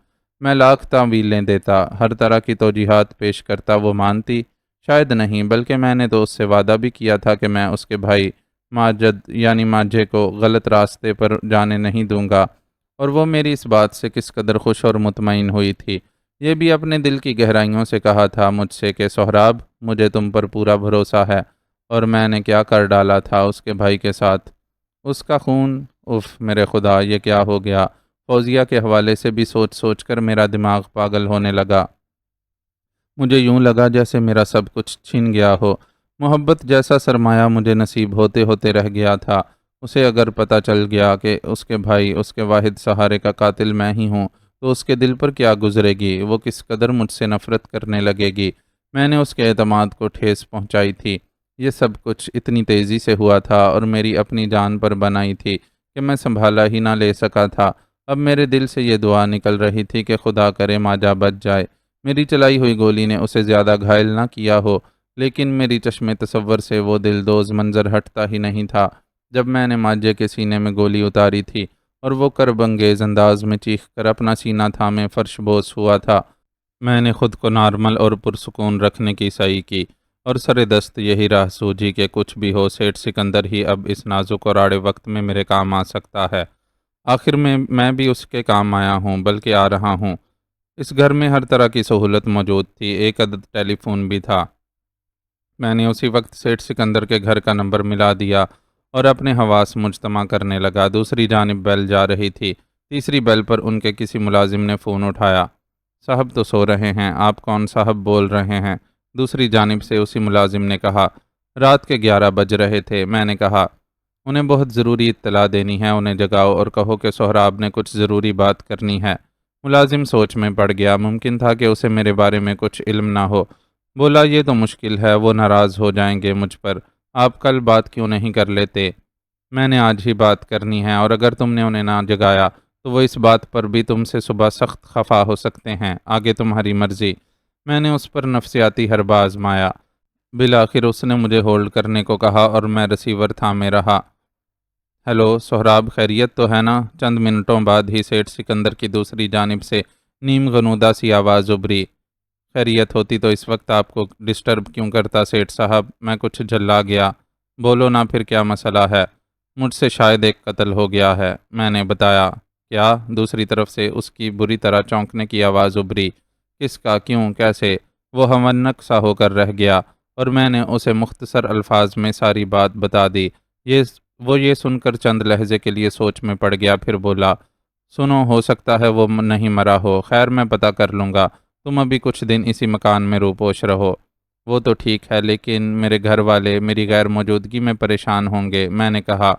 میں لاکھ تعویلیں دیتا، ہر طرح کی توجیہات پیش کرتا، وہ مانتی؟ شاید نہیں، بلکہ میں نے تو اس سے وعدہ بھی کیا تھا کہ میں اس کے بھائی ماجد یعنی ماجھے کو غلط راستے پر جانے نہیں دوں گا، اور وہ میری اس بات سے کس قدر خوش اور مطمئن ہوئی تھی۔ یہ بھی اپنے دل کی گہرائیوں سے کہا تھا مجھ سے کہ سہراب، مجھے تم پر پورا بھروسہ ہے، اور میں نے کیا کر ڈالا تھا اس کے بھائی کے ساتھ؟ اس کا خون! اف میرے خدا، یہ کیا ہو گیا؟ فوزیہ کے حوالے سے بھی سوچ سوچ کر میرا دماغ پاگل ہونے لگا۔ مجھے یوں لگا جیسے میرا سب کچھ چھن گیا ہو۔ محبت جیسا سرمایہ مجھے نصیب ہوتے ہوتے رہ گیا تھا، اسے اگر پتہ چل گیا کہ اس کے بھائی، اس کے واحد سہارے کا قاتل میں ہی ہوں، تو اس کے دل پر کیا گزرے گی؟ وہ کس قدر مجھ سے نفرت کرنے لگے گی۔ میں نے اس کے اعتماد کو ٹھیس پہنچائی تھی۔ یہ سب کچھ اتنی تیزی سے ہوا تھا اور میری اپنی جان پر بنائی تھی کہ میں سنبھالا ہی نہ لے سکا تھا۔ اب میرے دل سے یہ دعا نکل رہی تھی کہ خدا کرے ماجا بچ جائے، میری چلائی ہوئی گولی نے اسے زیادہ گھائل نہ کیا ہو، لیکن میری چشم تصور سے وہ دلدوز منظر ہٹتا ہی نہیں تھا جب میں نے ماجے کے سینے میں گولی اتاری تھی اور وہ کرب انگیز انداز میں چیخ کر اپنا سینہ تھامے فرش بوس ہوا تھا۔ میں نے خود کو نارمل اور پرسکون رکھنے کی سعی کی اور سر دست یہی راہ سوجھی کہ کچھ بھی ہو، سیٹھ سکندر ہی اب اس نازک اور آڑے وقت میں میرے کام آ سکتا ہے۔ آخر میں بھی اس کے کام آیا ہوں، بلکہ آ رہا ہوں۔ اس گھر میں ہر طرح کی سہولت موجود تھی، ایک عدد ٹیلی فون بھی تھا۔ میں نے اسی وقت سیٹھ سکندر کے گھر کا نمبر ملا دیا اور اپنے حواس مجتمع کرنے لگا۔ دوسری جانب بیل جا رہی تھی۔ تیسری بیل پر ان کے کسی ملازم نے فون اٹھایا۔ صاحب تو سو رہے ہیں، آپ کون صاحب بول رہے ہیں؟ دوسری جانب سے اسی ملازم نے کہا۔ رات کے 11 بج رہے تھے۔ میں نے کہا انہیں بہت ضروری اطلاع دینی ہے، انہیں جگاؤ اور کہو کہ سہراب نے کچھ ضروری بات کرنی ہے۔ ملازم سوچ میں پڑ گیا۔ ممکن تھا کہ اسے میرے بارے میں کچھ علم نہ ہو۔ بولا یہ تو مشکل ہے، وہ ناراض ہو جائیں گے مجھ پر۔ آپ کل بات کیوں نہیں کر لیتے؟ میں نے آج ہی بات کرنی ہے، اور اگر تم نے انہیں نہ جگایا تو وہ اس بات پر بھی تم سے صبح سخت خفا ہو سکتے ہیں۔ آگے تمہاری مرضی۔ میں نے اس پر نفسیاتی حربہ آزمایا۔ بالآخر اس نے مجھے ہولڈ کرنے کو کہا اور میں ریسیور تھامے رہا۔ ہیلو سہراب، خیریت تو ہے نا؟ چند منٹوں بعد ہی سیٹھ سکندر کی دوسری جانب سے نیم غنودہ سی آواز ابھری۔ خیریت ہوتی تو اس وقت آپ کو ڈسٹرب کیوں کرتا سیٹھ صاحب؟ میں کچھ جھلا گیا۔ بولو نا پھر کیا مسئلہ ہے؟ مجھ سے شاید ایک قتل ہو گیا ہے، میں نے بتایا۔ کیا؟ دوسری طرف سے اس کی بری طرح چونکنے کی آواز ابھری۔ کس کا؟ کیوں؟ کیسے؟ وہ ہونک سا ہو کر رہ گیا اور میں نے اسے مختصر الفاظ میں ساری بات بتا دی۔ وہ یہ سن کر چند لہجے کے لیے سوچ میں پڑ گیا، پھر بولا سنو، ہو سکتا ہے وہ نہیں مرا ہو، خیر میں پتہ کر لوں گا، تم ابھی کچھ دن اسی مکان میں روپوش رہو۔ وہ تو ٹھیک ہے، لیکن میرے گھر والے میری غیر موجودگی میں پریشان ہوں گے۔ میں نے کہا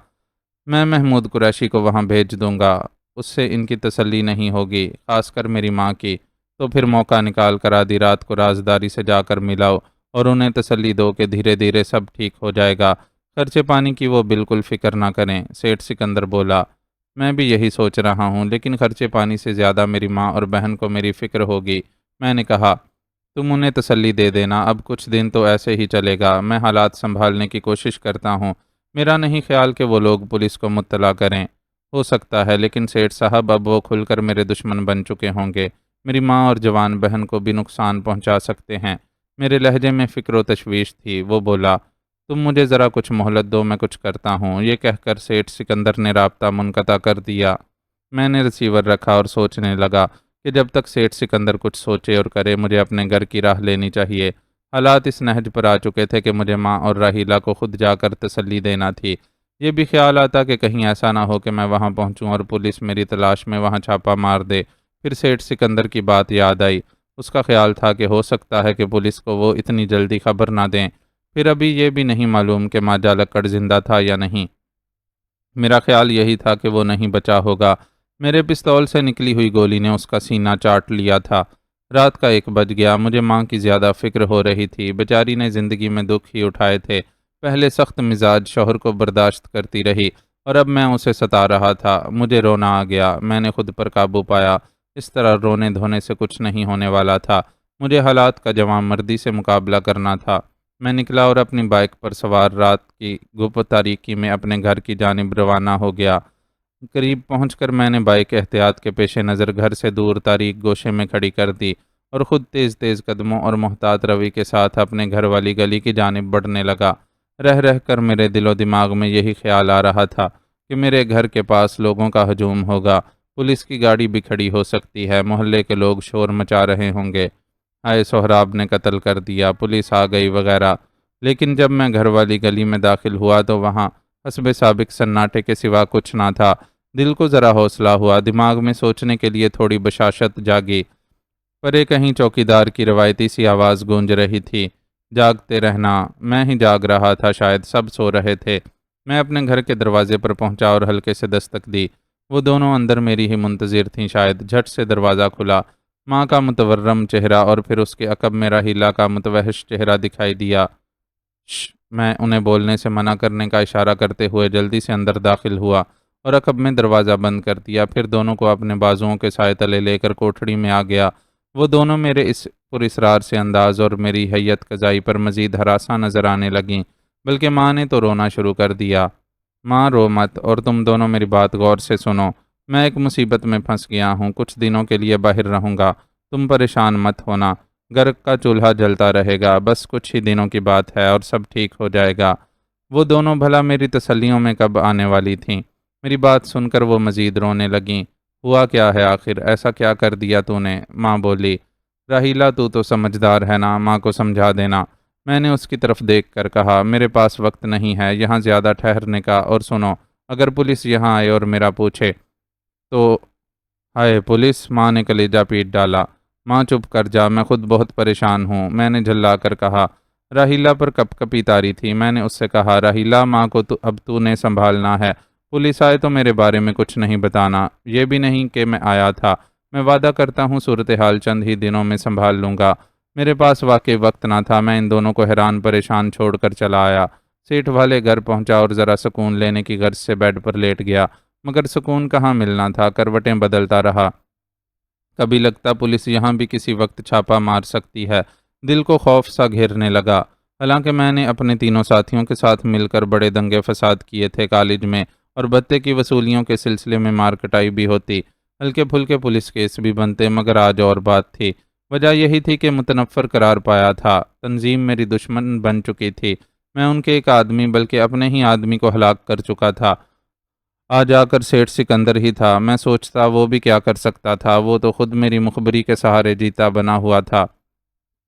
میں محمود قریشی کو وہاں بھیج دوں گا، اس سے ان کی تسلی نہیں ہوگی، خاص کر میری ماں کی۔ تو پھر موقع نکال کر آدھی رات کو رازداری سے جا کر ملاؤ اور انہیں تسلی دو کہ دھیرے دھیرے سب ٹھیک ہو جائے گا، خرچے پانی کی وہ بالکل فکر نہ کریں۔ سیٹھ سکندر بولا میں بھی یہی سوچ رہا ہوں، لیکن خرچے پانی سے زیادہ میری ماں اور بہن کو میری فکر ہوگی۔ میں نے کہا تم انہیں تسلی دے دینا، اب کچھ دن تو ایسے ہی چلے گا، میں حالات سنبھالنے کی کوشش کرتا ہوں۔ میرا نہیں خیال کہ وہ لوگ پولیس کو مطلع کریں۔ ہو سکتا ہے، لیکن سیٹھ صاحب اب وہ کھل کر میرے دشمن بن چکے ہوں گے، میری ماں اور جوان بہن کو بھی نقصان پہنچا سکتے ہیں۔ میرے لہجے میں فکر و تشویش تھی۔ وہ بولا تم مجھے ذرا کچھ مہلت دو، میں کچھ کرتا ہوں۔ یہ کہہ کر سیٹھ سکندر نے رابطہ منقطع کر دیا۔ میں نے ریسیور رکھا اور سوچنے لگا کہ جب تک سیٹھ سکندر کچھ سوچے اور کرے مجھے اپنے گھر کی راہ لینی چاہیے۔ حالات اس نہج پر آ چکے تھے کہ مجھے ماں اور راحیلہ کو خود جا کر تسلی دینا تھی۔ یہ بھی خیال آتا کہ کہیں ایسا نہ ہو کہ میں وہاں پہنچوں اور پولیس میری تلاش میں وہاں چھاپا مار دے۔ پھر سیٹھ سکندر کی بات یاد آئی۔ اس کا خیال تھا کہ ہو سکتا ہے کہ پولیس کو وہ اتنی جلدی خبر نہ دیں۔ پھر ابھی یہ بھی نہیں معلوم کہ ماجا لکڑ زندہ تھا یا نہیں۔ میرا خیال یہی تھا کہ وہ نہیں بچا ہوگا۔ میرے پستول سے نکلی ہوئی گولی نے اس کا سینہ چاٹ لیا تھا۔ رات کا 1 بج گیا۔ مجھے ماں کی زیادہ فکر ہو رہی تھی۔ بیچاری نے زندگی میں دکھ ہی اٹھائے تھے۔ پہلے سخت مزاج شوہر کو برداشت کرتی رہی اور اب میں اسے ستا رہا تھا۔ مجھے رونا آ گیا۔ میں نے خود پر قابو پایا۔ اس طرح رونے دھونے سے کچھ نہیں ہونے والا تھا۔ مجھے حالات کا جوان مردی سے مقابلہ کرنا تھا۔ میں نکلا اور اپنی بائک پر سوار رات کی گپ تاریکی میں اپنے گھر کی جانب روانہ ہو گیا۔ قریب پہنچ کر میں نے بائک احتیاط کے پیش نظر گھر سے دور تاریک گوشے میں کھڑی کر دی اور خود تیز تیز قدموں اور محتاط روی کے ساتھ اپنے گھر والی گلی کی جانب بڑھنے لگا۔ رہ رہ کر میرے دل و دماغ میں یہی خیال آ رہا تھا کہ میرے گھر کے پاس لوگوں کا ہجوم ہوگا، پولیس کی گاڑی بھی کھڑی ہو سکتی ہے، محلے کے لوگ شور مچا رہے ہوں گے، ہائے سہراب نے قتل کر دیا، پولیس آ گئی وغیرہ۔ لیکن جب میں گھر والی گلی میں داخل ہوا تو وہاں حسب سابق سناٹے کے سوا کچھ نہ تھا۔ دل کو ذرا حوصلہ ہوا، دماغ میں سوچنے کے لیے تھوڑی بشاشت جاگی۔ پرے کہیں چوکیدار کی روایتی سی آواز گونج رہی تھی، جاگتے رہنا۔ میں ہی جاگ رہا تھا، شاید سب سو رہے تھے۔ میں اپنے گھر کے دروازے پر پہنچا اور ہلکے سے دستک دی۔ وہ دونوں اندر میری ہی منتظر تھیں۔ شاید جھٹ سے دروازہ کھلا۔ ماں کا متورم چہرہ اور پھر اس کے عقب میں راحیلہ کا متوحش چہرہ دکھائی دیا۔ میں انہیں بولنے سے منع کرنے کا اشارہ کرتے ہوئے جلدی سے اندر داخل ہوا اور عقب میں دروازہ بند کر دیا، پھر دونوں کو اپنے بازوؤں کے سائے تلے لے کر کوٹھڑی میں آ گیا۔ وہ دونوں میرے اس پراسرار سے انداز اور میری حیت قضائی پر مزید ہراساں نظر آنے لگیں، بلکہ ماں نے تو رونا شروع کر دیا۔ ماں رو مت، اور تم دونوں میری بات غور سے سنو، میں ایک مصیبت میں پھنس گیا ہوں، کچھ دنوں کے لیے باہر رہوں گا، تم پریشان مت ہونا، گھر کا چولہا جلتا رہے گا، بس کچھ ہی دنوں کی بات ہے اور سب ٹھیک ہو جائے گا۔ وہ دونوں بھلا میری تسلیوں میں کب آنے والی تھیں؟ میری بات سن کر وہ مزید رونے لگیں۔ ہوا کیا ہے آخر؟ ایسا کیا کر دیا تو نے؟ ماں بولی۔ راحیلہ تو سمجھدار ہے نا، ماں کو سمجھا دینا۔ میں نے اس کی طرف دیکھ کر کہا، میرے پاس وقت نہیں ہے یہاں زیادہ ٹھہرنے کا، اور سنو، اگر پولیس یہاں آئے اور میرا پوچھے تو؟ ہائے پولیس! ماں نے کلیجہ پیٹ ڈالا۔ ماں چپ کر جا، میں خود بہت پریشان ہوں، میں نے جھلا کر کہا۔ راہیلہ پر کپ کپی تاری تھی۔ میں نے اس سے کہا، راہیلہ، ماں کو اب تو نے سنبھالنا ہے، پولیس آئے تو میرے بارے میں کچھ نہیں بتانا، یہ بھی نہیں کہ میں آیا تھا، میں وعدہ کرتا ہوں صورتحال چند ہی دنوں میں سنبھال لوں گا۔ میرے پاس واقعی وقت نہ تھا، میں ان دونوں کو حیران پریشان چھوڑ کر چلا آیا، سیٹھ والے گھر پہنچا اور ذرا سکون لینے کی غرض سے بیڈ پر لیٹ گیا، مگر سکون کہاں ملنا تھا، کروٹیں بدلتا رہا۔ کبھی لگتا پولیس یہاں بھی کسی وقت چھاپا مار سکتی ہے، دل کو خوف سا گھیرنے لگا۔ حالانکہ میں نے اپنے تینوں ساتھیوں کے ساتھ مل کر بڑے دنگے فساد کیے تھے کالج میں، اور بتے کی وصولیوں کے سلسلے میں مار کٹائی بھی ہوتی، ہلکے پھلکے پولیس کیس بھی بنتے، مگر آج اور بات تھی۔ وجہ یہی تھی کہ متنفر قرار پایا تھا، تنظیم میری دشمن بن چکی تھی، میں ان کے ایک آدمی بلکہ اپنے ہی آدمی کو ہلاک کر چکا تھا۔ آج آ کر سیٹھ سکندر ہی تھا، میں سوچتا وہ بھی کیا کر سکتا تھا، وہ تو خود میری مخبری کے سہارے جیتا بنا ہوا تھا۔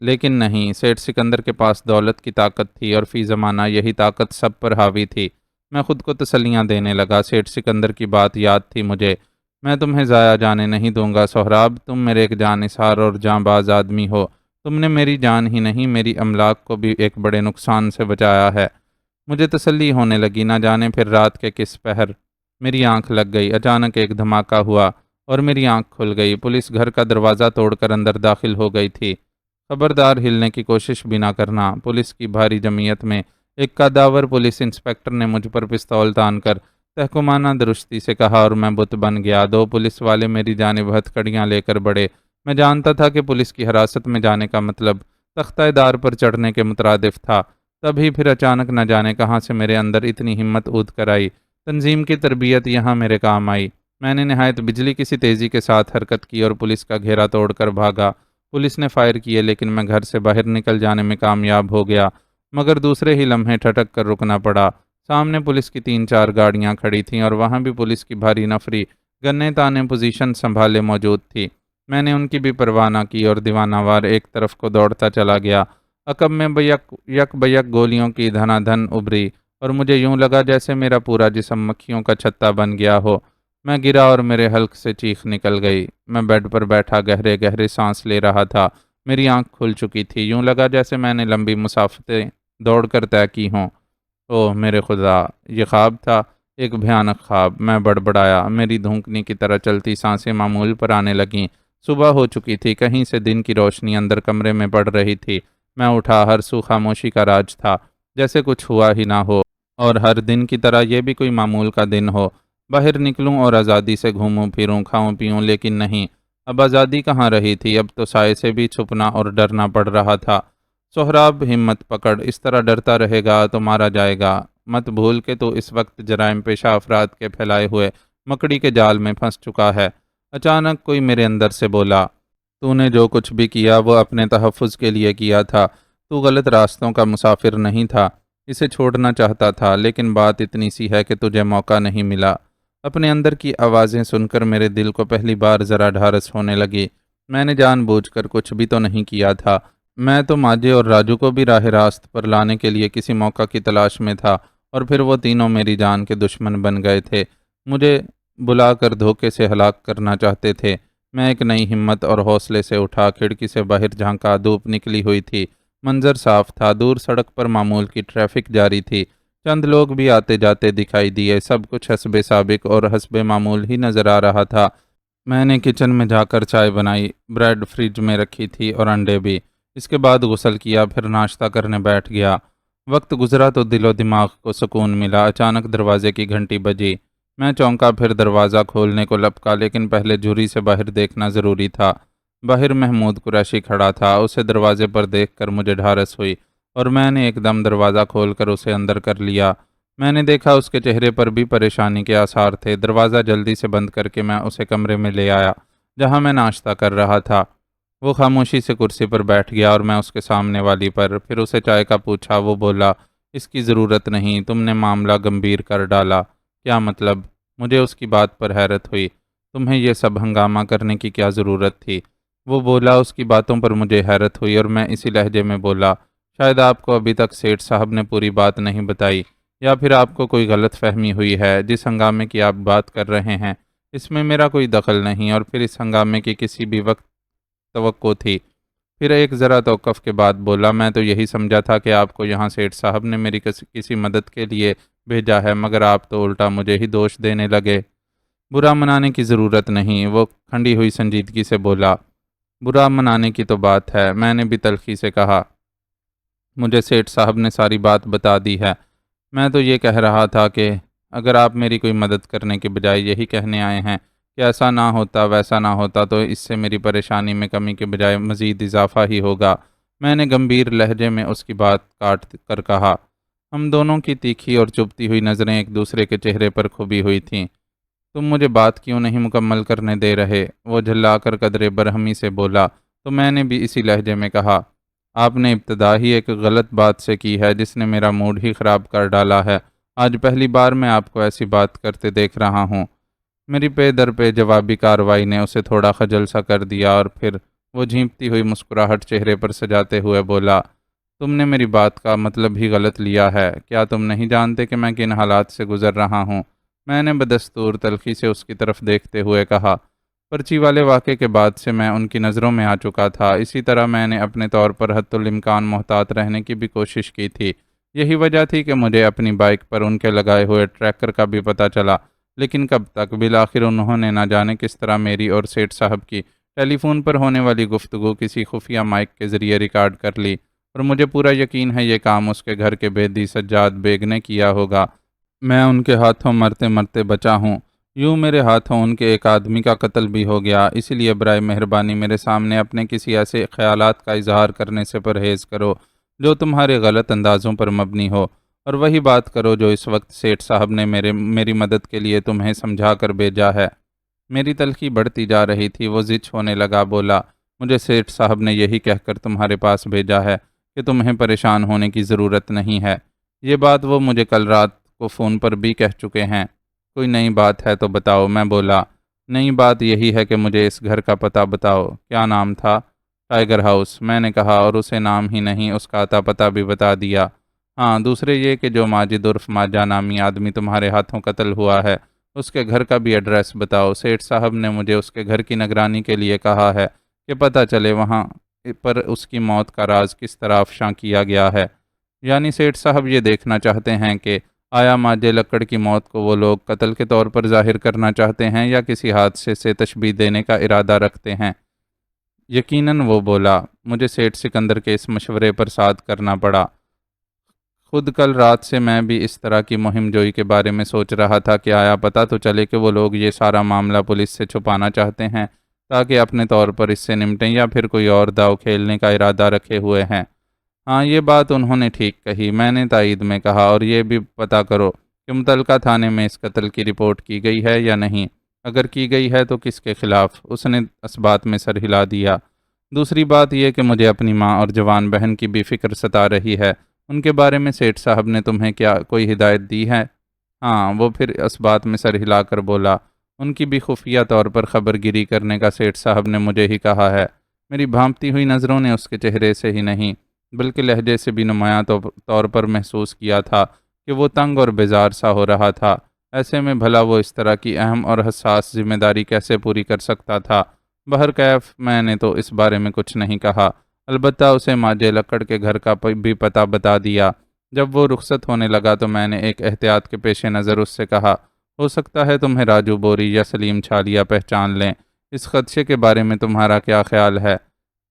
لیکن نہیں، سیٹھ سکندر کے پاس دولت کی طاقت تھی، اور فی زمانہ یہی طاقت سب پر حاوی تھی۔ میں خود کو تسلیاں دینے لگا، سیٹھ سکندر کی بات یاد تھی مجھے، میں تمہیں ضائع جانے نہیں دوں گا سہراب، تم میرے ایک جاں نثار اور جاں باز آدمی ہو، تم نے میری جان ہی نہیں میری املاک کو بھی ایک بڑے نقصان سے بچایا ہے۔ مجھے تسلی ہونے لگی، نہ جانے پھر رات کے کس پہر میری آنکھ لگ گئی، اچانک ایک دھماکہ ہوا اور میری آنکھ کھل گئی، پولیس گھر کا دروازہ توڑ کر اندر داخل ہو گئی تھی۔ خبردار ہلنے کی کوشش بھی نہ کرنا۔ پولیس کی بھاری جمعیت میں ایک قداور پولیس انسپکٹر نے مجھ پر پستول تان کر تحکمانہ درستی سے کہا، اور میں بت بن گیا۔ دو پولیس والے میری جانب ہتھکڑیاں لے کر بڑھے، میں جانتا تھا کہ پولیس کی حراست میں جانے کا مطلب تختہ دار پر چڑھنے کے مترادف تھا۔ تبھی پھر اچانک نہ جانے کہاں سے میرے اندر اتنی ہمت اود کر آئی، تنظیم کی تربیت یہاں میرے کام آئی۔ میں نے نہایت بجلی کی سی تیزی کے ساتھ حرکت کی اور پولیس کا گھیرا توڑ کر بھاگا۔ پولیس نے فائر کیے، لیکن میں گھر سے باہر نکل جانے میں کامیاب ہو گیا، مگر دوسرے ہی لمحے ٹھٹک کر رکنا پڑا۔ سامنے پولیس کی 3-4 گاڑیاں کھڑی تھیں، اور وہاں بھی پولیس کی بھاری نفری گنے تانے پوزیشن سنبھالے موجود تھی۔ میں نے ان کی بھی پرواہ نہ کی اور دیوانہ وار ایک طرف کو دوڑتا چلا گیا۔ عقب میں یک بیک گولیوں کی دھنا دھن ابری، اور مجھے یوں لگا جیسے میرا پورا جسم مکھیوں کا چھتا بن گیا ہو۔ میں گرا اور میرے حلق سے چیخ نکل گئی۔ میں بیڈ پر بیٹھا گہرے گہرے سانس لے رہا تھا، میری آنکھ کھل چکی تھی، یوں لگا جیسے میں نے لمبی مسافتیں دوڑ کر طے کی ہوں۔ اوہ میرے خدا، یہ خواب تھا، ایک بھیانک خواب۔ میں بڑبڑایا، میری دھونکنی کی طرح چلتی سانسیں معمول پر آنے لگیں۔ صبح ہو چکی تھی، کہیں سے دن کی روشنی اندر کمرے میں پڑ رہی تھی۔ میں اٹھا، ہر سو خاموشی کا راج تھا، جیسے کچھ ہوا ہی نہ ہو، اور ہر دن کی طرح یہ بھی کوئی معمول کا دن ہو۔ باہر نکلوں اور آزادی سے گھوموں پھروں، کھاؤں پیوں، لیکن نہیں، اب آزادی کہاں رہی تھی، اب تو سائے سے بھی چھپنا اور ڈرنا پڑ رہا تھا۔ سہراب، ہمت پکڑ، اس طرح ڈرتا رہے گا تو مارا جائے گا، مت بھول کہ تو اس وقت جرائم پیشہ افراد کے پھیلائے ہوئے مکڑی کے جال میں پھنس چکا ہے۔ اچانک کوئی میرے اندر سے بولا، تو نے جو کچھ بھی کیا وہ اپنے تحفظ کے لیے کیا تھا، تو غلط راستوں کا مسافر نہیں تھا، اسے چھوڑنا چاہتا تھا، لیکن بات اتنی سی ہے کہ تجھے موقع نہیں ملا۔ اپنے اندر کی آوازیں سن کر میرے دل کو پہلی بار ذرا ڈھارس ہونے لگی۔ میں نے جان بوجھ کر کچھ بھی تو نہیں کیا تھا، میں تو ماجے اور راجو کو بھی راہ راست پر لانے کے لیے کسی موقع کی تلاش میں تھا، اور پھر وہ تینوں میری جان کے دشمن بن گئے تھے، مجھے بلا کر دھوکے سے ہلاک کرنا چاہتے تھے۔ میں ایک نئی ہمت اور حوصلے سے اٹھا، کھڑکی سے باہر جھانکا، دھوپ نکلی ہوئی تھی، منظر صاف تھا، دور سڑک پر معمول کی ٹریفک جاری تھی، چند لوگ بھی آتے جاتے دکھائی دیے، سب کچھ حسب سابق اور حسب معمول ہی نظر آ رہا تھا۔ میں نے کچن میں جا کر چائے بنائی، بریڈ فریج میں رکھی تھی اور انڈے بھی، اس کے بعد غسل کیا، پھر ناشتہ کرنے بیٹھ گیا۔ وقت گزرا تو دل و دماغ کو سکون ملا۔ اچانک دروازے کی گھنٹی بجی، میں چونکا، پھر دروازہ کھولنے کو لپکا، لیکن پہلے جھری سے باہر دیکھنا ضروری تھا۔ باہر محمود قریشی کھڑا تھا، اسے دروازے پر دیکھ کر مجھے ڈھارس ہوئی، اور میں نے ایک دم دروازہ کھول کر اسے اندر کر لیا۔ میں نے دیکھا اس کے چہرے پر بھی پریشانی کے آثار تھے۔ دروازہ جلدی سے بند کر کے میں اسے کمرے میں لے آیا جہاں میں ناشتہ کر رہا تھا۔ وہ خاموشی سے کرسی پر بیٹھ گیا اور میں اس کے سامنے والی پر، پھر اسے چائے کا پوچھا۔ وہ بولا، اس کی ضرورت نہیں، تم نے معاملہ گمبھیر کر ڈالا۔ کیا مطلب؟ مجھے اس کی بات پر حیرت ہوئی۔ تمہیں یہ سب ہنگامہ کرنے کی کیا ضرورت تھی؟ وہ بولا۔ اس کی باتوں پر مجھے حیرت ہوئی اور میں اسی لہجے میں بولا، شاید آپ کو ابھی تک سیٹھ صاحب نے پوری بات نہیں بتائی، یا پھر آپ کو کوئی غلط فہمی ہوئی ہے۔ جس ہنگامے کی آپ بات کر رہے ہیں اس میں میرا کوئی دخل نہیں، اور پھر اس ہنگامے کی کسی بھی وقت توقع تھی۔ پھر ایک ذرا توقف کے بعد بولا، میں تو یہی سمجھا تھا کہ آپ کو یہاں سیٹھ صاحب نے میری کسی مدد کے لیے بھیجا ہے، مگر آپ تو الٹا مجھے ہی دوش دینے لگے۔ برا منانے کی ضرورت نہیں، وہ کھنڈی ہوئی سنجیدگی سے بولا۔ برا منانے کی تو بات ہے، میں نے بھی تلخی سے کہا۔ مجھے سیٹھ صاحب نے ساری بات بتا دی ہے۔ میں تو یہ کہہ رہا تھا کہ اگر آپ میری کوئی مدد کرنے کے بجائے یہی کہنے آئے ہیں کہ ایسا نہ ہوتا ویسا نہ ہوتا، تو اس سے میری پریشانی میں کمی کے بجائے مزید اضافہ ہی ہوگا۔ میں نے گمبھیر لہجے میں اس کی بات کاٹ کر کہا۔ ہم دونوں کی تیکھی اور چبھتی ہوئی نظریں ایک دوسرے کے چہرے پر کھبی ہوئی تھیں۔ تم مجھے بات کیوں نہیں مکمل کرنے دے رہے؟ وہ جھلا کر قدرے برہمی سے بولا۔ تو میں نے بھی اسی لہجے میں کہا، آپ نے ابتدا ہی ایک غلط بات سے کی ہے جس نے میرا موڈ ہی خراب کر ڈالا ہے۔ آج پہلی بار میں آپ کو ایسی بات کرتے دیکھ رہا ہوں۔ میری پے در پہ جوابی کارروائی نے اسے تھوڑا خجل سا کر دیا، اور پھر وہ جھیمتی ہوئی مسکراہٹ چہرے پر سجاتے ہوئے بولا، تم نے میری بات کا مطلب ہی غلط لیا ہے۔ کیا تم نہیں جانتے کہ میں کن حالات سے گزر رہا ہوں؟ میں نے بدستور تلخی سے اس کی طرف دیکھتے ہوئے کہا۔ پرچی والے واقعے کے بعد سے میں ان کی نظروں میں آ چکا تھا۔ اسی طرح میں نے اپنے طور پر حتی الامکان محتاط رہنے کی بھی کوشش کی تھی۔ یہی وجہ تھی کہ مجھے اپنی بائک پر ان کے لگائے ہوئے ٹریکر کا بھی پتہ چلا، لیکن کب تک؟ بالآخر انہوں نے نہ جانے کس طرح میری اور سیٹھ صاحب کی ٹیلی فون پر ہونے والی گفتگو کسی خفیہ مائک کے ذریعے ریکارڈ کر لی، اور مجھے پورا یقین ہے یہ کام اس کے گھر کے بھیدی سجاد بیگ نے کیا ہوگا۔ میں ان کے ہاتھوں مرتے مرتے بچا ہوں۔ یوں میرے ہاتھوں ان کے ایک آدمی کا قتل بھی ہو گیا۔ اسی لیے برائے مہربانی میرے سامنے اپنے کسی ایسے خیالات کا اظہار کرنے سے پرہیز کرو جو تمہارے غلط اندازوں پر مبنی ہو، اور وہی بات کرو جو اس وقت سیٹھ صاحب نے میری مدد کے لیے تمہیں سمجھا کر بھیجا ہے۔ میری تلخی بڑھتی جا رہی تھی۔ وہ زچ ہونے لگا، بولا، مجھے سیٹھ صاحب نے یہی کہہ کر تمہارے پاس بھیجا ہے کہ تمہیں پریشان ہونے کی ضرورت نہیں ہے۔ یہ بات وہ مجھے کل رات کو فون پر بھی کہہ چکے ہیں۔ کوئی نئی بات ہے تو بتاؤ، میں بولا۔ نئی بات یہی ہے کہ مجھے اس گھر کا پتہ بتاؤ۔ کیا نام تھا؟ ٹائیگر ہاؤس، میں نے کہا، اور اسے نام ہی نہیں اس کا اتا پتہ بھی بتا دیا۔ ہاں، دوسرے یہ کہ جو ماجد عرف ماجہ نامی آدمی تمہارے ہاتھوں قتل ہوا ہے اس کے گھر کا بھی ایڈریس بتاؤ۔ سیٹھ صاحب نے مجھے اس کے گھر کی نگرانی کے لیے کہا ہے کہ پتہ چلے وہاں پر اس کی موت کا راز کس طرح افشاں کیا گیا ہے۔ یعنی سیٹھ صاحب یہ دیکھنا چاہتے ہیں کہ آیا ماجے لکڑ کی موت کو وہ لوگ قتل کے طور پر ظاہر کرنا چاہتے ہیں یا کسی حادثے سے تشبیہ دینے کا ارادہ رکھتے ہیں؟ یقیناً، وہ بولا۔ مجھے سیٹھ سکندر کے اس مشورے پر ساتھ کرنا پڑا۔ خود کل رات سے میں بھی اس طرح کی مہم جوئی کے بارے میں سوچ رہا تھا کہ آیا پتہ تو چلے کہ وہ لوگ یہ سارا معاملہ پولیس سے چھپانا چاہتے ہیں تاکہ اپنے طور پر اس سے نمٹیں، یا پھر کوئی اور داؤ کھیلنے کا ارادہ رکھے ہوئے ہیں۔ ہاں، یہ بات انہوں نے ٹھیک کہی، میں نے تائید میں کہا، اور یہ بھی پتہ کرو کہ متعلقہ تھانے میں اس قتل کی رپورٹ کی گئی ہے یا نہیں۔ اگر کی گئی ہے تو کس کے خلاف؟ اس نے اس بات میں سر ہلا دیا۔ دوسری بات یہ کہ مجھے اپنی ماں اور جوان بہن کی بھی فکر ستا رہی ہے۔ ان کے بارے میں سیٹھ صاحب نے تمہیں کیا کوئی ہدایت دی ہے؟ ہاں، وہ پھر اس بات میں سر ہلا کر بولا، ان کی بھی خفیہ طور پر خبر گیری کرنے کا سیٹھ صاحب نے مجھے ہی کہا ہے۔ میری بھانپتی ہوئی نظروں نے اس کے چہرے سے ہی نہیں بلکہ لہجے سے بھی نمایاں طور پر محسوس کیا تھا کہ وہ تنگ اور بیزار سا ہو رہا تھا۔ ایسے میں بھلا وہ اس طرح کی اہم اور حساس ذمہ داری کیسے پوری کر سکتا تھا؟ بہرکیف میں نے تو اس بارے میں کچھ نہیں کہا، البتہ اسے ماجے لکڑ کے گھر کا بھی پتہ بتا دیا۔ جب وہ رخصت ہونے لگا تو میں نے ایک احتیاط کے پیش نظر اس سے کہا، ہو سکتا ہے تمہیں راجو بوری یا سلیم چھالیا پہچان لیں۔ اس خدشے کے بارے میں تمہارا کیا خیال ہے؟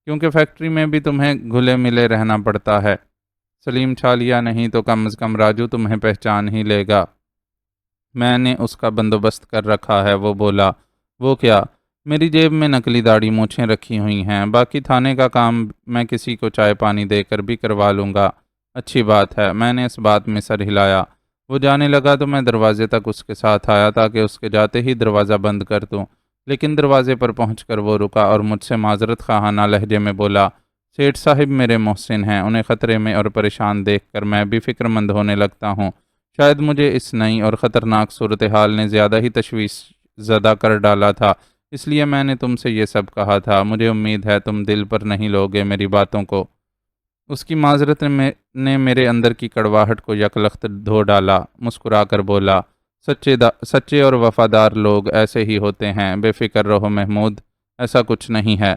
کیونکہ فیکٹری میں بھی تمہیں گھلے ملے رہنا پڑتا ہے۔ سلیم چھالیا نہیں تو کم از کم راجو تمہیں پہچان ہی لے گا۔ میں نے اس کا بندوبست کر رکھا ہے، وہ بولا۔ وہ کیا؟ میری جیب میں نکلی داڑھی مونچھیں رکھی ہوئی ہیں، باقی تھانے کا کام میں کسی کو چائے پانی دے کر بھی کروا لوں گا۔ اچھی بات ہے، میں نے اس بات میں سر ہلایا۔ وہ جانے لگا تو میں دروازے تک اس کے ساتھ آیا تاکہ اس کے جاتے ہی دروازہ بند کر دوں، لیکن دروازے پر پہنچ کر وہ رکا اور مجھ سے معذرت خواہانہ لہجے میں بولا، سیٹھ صاحب میرے محسن ہیں، انہیں خطرے میں اور پریشان دیکھ کر میں بھی فکر مند ہونے لگتا ہوں۔ شاید مجھے اس نئی اور خطرناک صورتحال نے زیادہ ہی تشویش زدہ کر ڈالا تھا، اس لیے میں نے تم سے یہ سب کہا تھا۔ مجھے امید ہے تم دل پر نہیں لوگے میری باتوں کو۔ اس کی معذرت نے میرے اندر کی کڑواہٹ کو یکلخت دھو ڈالا۔ مسکرا کر بولا، سچے اور وفادار لوگ ایسے ہی ہوتے ہیں، بے فکر رہو محمود، ایسا کچھ نہیں ہے۔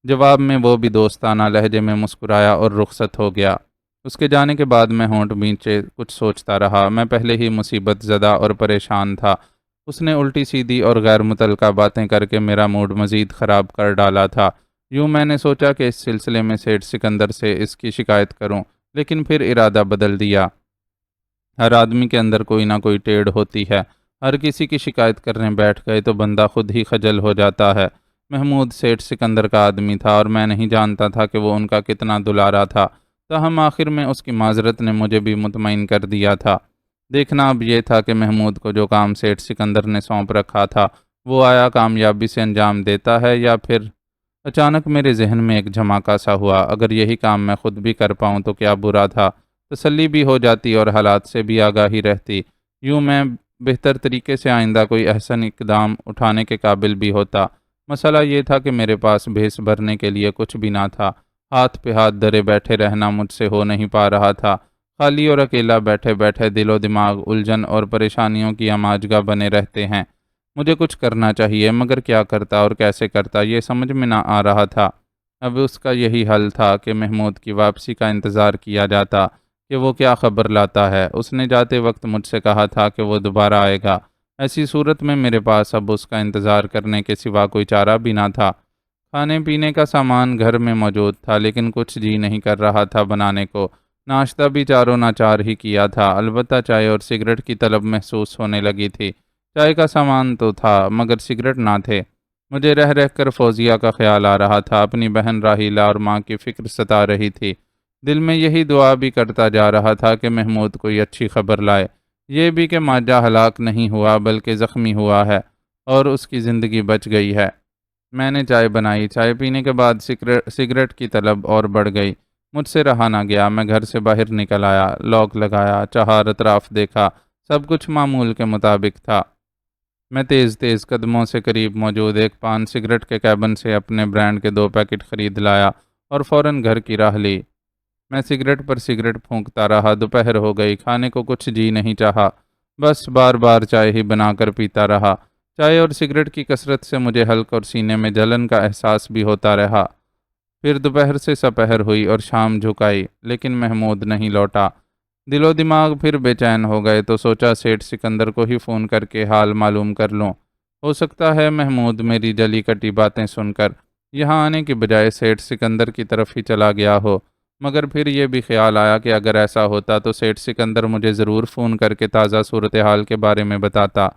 جواب میں وہ بھی دوستانہ لہجے میں مسکرایا اور رخصت ہو گیا۔ اس کے جانے کے بعد میں ہونٹ بھینچے کچھ سوچتا رہا۔ میں پہلے ہی مصیبت زدہ اور پریشان تھا۔ اس نے الٹی سیدھی اور غیر متعلقہ باتیں کر کے میرا موڈ مزید خراب کر ڈالا تھا۔ یوں میں نے سوچا کہ اس سلسلے میں سیٹھ سکندر سے اس کی شکایت کروں، لیکن پھر ارادہ بدل دیا۔ ہر آدمی کے اندر کوئی نہ کوئی ٹیڑھ ہوتی ہے، ہر کسی کی شکایت کرنے بیٹھ گئے تو بندہ خود ہی خجل ہو جاتا ہے۔ محمود سیٹھ سکندر کا آدمی تھا اور میں نہیں جانتا تھا کہ وہ ان کا کتنا دلارا تھا، تاہم آخر میں اس کی معذرت نے مجھے بھی مطمئن کر دیا تھا۔ دیکھنا اب یہ تھا کہ محمود کو جو کام سیٹھ سکندر نے سونپ رکھا تھا وہ آیا کامیابی سے انجام دیتا ہے یا پھر۔ اچانک میرے ذہن میں ایک جھماکا سا ہوا، اگر یہی کام میں خود بھی کر پاؤں تو کیا برا تھا، تسلی بھی ہو جاتی اور حالات سے بھی آگاہی رہتی، یوں میں بہتر طریقے سے آئندہ کوئی احسن اقدام اٹھانے کے قابل بھی ہوتا۔ مسئلہ یہ تھا کہ میرے پاس بھیس بھرنے کے لیے کچھ بھی نہ تھا، ہاتھ پہ ہاتھ دھرے بیٹھے رہنا مجھ سے ہو نہیں پا رہا تھا۔ خالی اور اکیلا بیٹھے بیٹھے دل و دماغ الجھن اور پریشانیوں کی اماجگاہ بنے رہتے ہیں۔ مجھے کچھ کرنا چاہیے، مگر کیا کرتا اور کیسے کرتا یہ سمجھ میں نہ آ رہا تھا۔ اب اس کا یہی حل تھا کہ محمود کی واپسی کا انتظار کیا جاتا کہ وہ کیا خبر لاتا ہے۔ اس نے جاتے وقت مجھ سے کہا تھا کہ وہ دوبارہ آئے گا۔ ایسی صورت میں میرے پاس اب اس کا انتظار کرنے کے سوا کوئی چارہ بھی نہ تھا۔ کھانے پینے کا سامان گھر میں موجود تھا، لیکن کچھ جی نہیں کر رہا تھا بنانے کو۔ ناشتہ بھی چاروں ناچار ہی کیا تھا، البتہ چائے اور سگریٹ کی طلب محسوس ہونے لگی تھی۔ چائے کا سامان تو تھا مگر سگریٹ نہ تھے۔ مجھے رہ رہ کر فوزیہ کا خیال آ رہا تھا، اپنی بہن راحیلہ اور ماں کی فکر ستا رہی تھی۔ دل میں یہی دعا بھی کرتا جا رہا تھا کہ محمود کوئی اچھی خبر لائے، یہ بھی کہ ماجہ ہلاک نہیں ہوا بلکہ زخمی ہوا ہے اور اس کی زندگی بچ گئی ہے۔ میں نے چائے بنائی، چائے پینے کے بعد سگریٹ کی طلب اور بڑھ گئی۔ مجھ سے رہا نہ گیا، میں گھر سے باہر نکل آیا، لاک لگایا، چہار اطراف دیکھا، سب کچھ معمول کے مطابق تھا۔ میں تیز تیز قدموں سے قریب موجود ایک پان سگریٹ کے کیبن سے اپنے برانڈ کے 2 پیکٹ خرید لایا اور فوراً گھر کی راہ لی۔ میں سگریٹ پر سگریٹ پھونکتا رہا، دوپہر ہو گئی، کھانے کو کچھ جی نہیں چاہا، بس بار بار چائے ہی بنا کر پیتا رہا۔ چائے اور سگریٹ کی کثرت سے مجھے حلق اور سینے میں جلن کا احساس بھی ہوتا رہا۔ پھر دوپہر سے سپہر ہوئی اور شام جھک آئی، لیکن محمود نہیں لوٹا۔ دل و دماغ پھر بے چین ہو گئے تو سوچا سیٹھ سکندر کو ہی فون کر کے حال معلوم کر لوں۔ ہو سکتا ہے محمود میری جلی کٹی باتیں سن کر یہاں آنے کی بجائے سیٹھ سکندر کی طرف ہی چلا گیا ہو، مگر پھر یہ بھی خیال آیا کہ اگر ایسا ہوتا تو سیٹھ سکندر مجھے ضرور فون کر کے تازہ صورتحال کے بارے میں بتاتا۔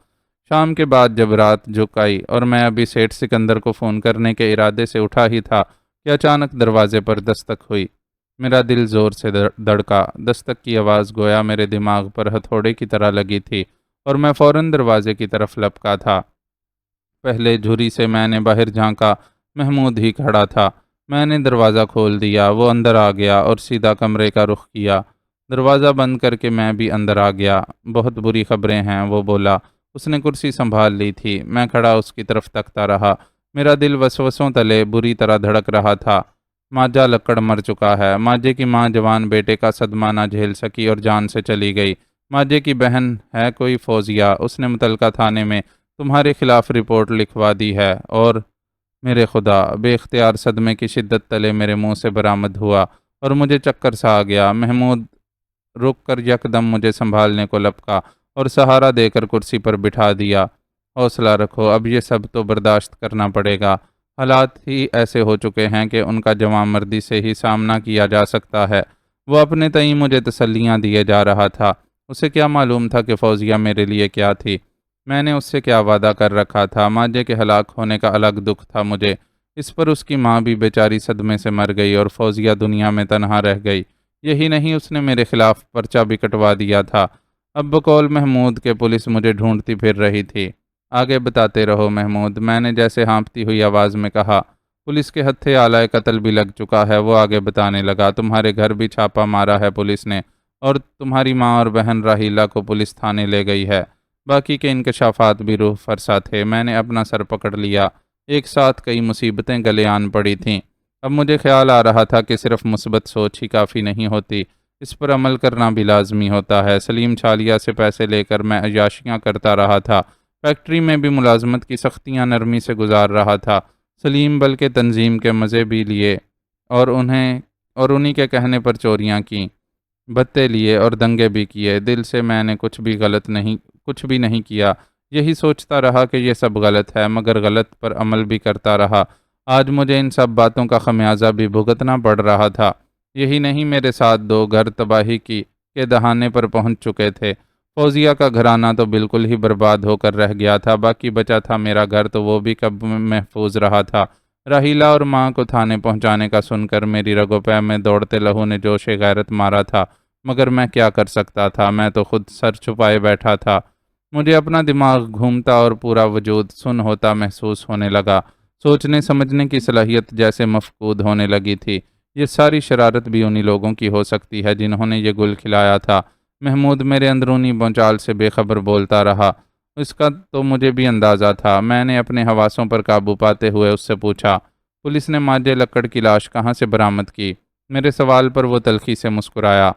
شام کے بعد جب رات جھک آئی اور میں ابھی سیٹھ سکندر کو فون کرنے کے ارادے سے اٹھا ہی تھا کہ اچانک دروازے پر دستک ہوئی۔ میرا دل زور سے دھڑکا، دستک کی آواز گویا میرے دماغ پر ہتھوڑے کی طرح لگی تھی اور میں فوراً دروازے کی طرف لپکا تھا۔ پہلے جھری سے میں نے باہر جھانکا، محمود ہی کھڑا تھا۔ میں نے دروازہ کھول دیا، وہ اندر آ گیا اور سیدھا کمرے کا رخ کیا۔ دروازہ بند کر کے میں بھی اندر آ گیا۔ بہت بری خبریں ہیں، وہ بولا۔ اس نے کرسی سنبھال لی تھی، میں کھڑا اس کی طرف تکتا رہا۔ میرا دل وسوسوں تلے بری طرح دھڑک رہا تھا۔ ماجہ لکڑ مر چکا ہے۔ ماجے کی ماں جوان بیٹے کا صدمہ نہ جھیل سکی اور جان سے چلی گئی۔ ماجے کی بہن ہے کوئی فوزیہ، اس نے متعلقہ تھانے میں تمہارے خلاف رپورٹ لکھوا دی ہے اور میرے خدا، بے اختیار صدمے کی شدت تلے میرے منہ سے برآمد ہوا اور مجھے چکر سا آ گیا۔ محمود رک کر یکدم مجھے سنبھالنے کو لپکا اور سہارا دے کر کرسی پر بٹھا دیا۔ حوصلہ رکھو، اب یہ سب تو برداشت کرنا پڑے گا۔ حالات ہی ایسے ہو چکے ہیں کہ ان کا جوان مردی سے ہی سامنا کیا جا سکتا ہے۔ وہ اپنے تئیں مجھے تسلیاں دیے جا رہا تھا۔ اسے کیا معلوم تھا کہ فوزیہ میرے لیے کیا تھی؟ میں نے اس سے کیا وعدہ کر رکھا تھا؟ ماجے کے ہلاک ہونے کا الگ دکھ تھا مجھے، اس پر اس کی ماں بھی بیچاری صدمے سے مر گئی اور فوزیہ دنیا میں تنہا رہ گئی۔ یہی نہیں، اس نے میرے خلاف پرچہ بھی کٹوا دیا تھا۔ اب بقول محمود کے پولیس مجھے ڈھونڈتی پھر رہی تھی۔ آگے بتاتے رہو محمود، میں نے جیسے ہانپتی ہوئی آواز میں کہا۔ پولیس کے ہتھے آلائے قتل بھی لگ چکا ہے، وہ آگے بتانے لگا۔ تمہارے گھر بھی چھاپا مارا ہے پولیس نے اور تمہاری ماں اور بہن راحیلہ کو پولیس تھانے لے گئی ہے۔ باقی کے انکشافات بھی روح فرسا تھے۔ میں نے اپنا سر پکڑ لیا، ایک ساتھ کئی مصیبتیں گلے آن پڑی تھیں۔ اب مجھے خیال آ رہا تھا کہ صرف مثبت سوچ ہی کافی نہیں ہوتی، اس پر عمل کرنا بھی لازمی ہوتا ہے۔ سلیم چھالیا سے پیسے لے کر میں عیاشیاں کرتا رہا تھا، فیکٹری میں بھی ملازمت کی سختیاں نرمی سے گزار رہا تھا۔ سلیم بلکہ تنظیم کے مزے بھی لیے اور انہی کے کہنے پر چوریاں کیں، بتے لیے اور دنگے بھی کیے۔ دل سے میں نے کچھ بھی نہیں کیا، یہی سوچتا رہا کہ یہ سب غلط ہے، مگر غلط پر عمل بھی کرتا رہا۔ آج مجھے ان سب باتوں کا خمیازہ بھی بھگتنا پڑ رہا تھا۔ یہی نہیں، میرے ساتھ 2 گھر تباہی کے دہانے پر پہنچ چکے تھے۔ فوزیہ کا گھرانہ تو بالکل ہی برباد ہو کر رہ گیا تھا، باقی بچا تھا میرا گھر، تو وہ بھی کب محفوظ رہا تھا۔ راحیلہ اور ماں کو تھانے پہنچانے کا سن کر میری رگوں پہ میں دوڑتے لہو نے جوش غیرت مارا تھا، مگر میں کیا کر سکتا تھا؟ میں تو خود سر چھپائے بیٹھا تھا۔ مجھے اپنا دماغ گھومتا اور پورا وجود سن ہوتا محسوس ہونے لگا۔ سوچنے سمجھنے کی صلاحیت جیسے مفقود ہونے لگی تھی۔ یہ ساری شرارت بھی انہی لوگوں کی ہو سکتی ہے جنہوں نے یہ گل کھلایا تھا۔ محمود میرے اندرونی بونچال سے بے خبر بولتا رہا۔ اس کا تو مجھے بھی اندازہ تھا۔ میں نے اپنے حواسوں پر قابو پاتے ہوئے اس سے پوچھا، پولیس نے ماجد لکڑ کی لاش کہاں سے برآمد کی؟ میرے سوال پر وہ تلخی سے مسکرایا۔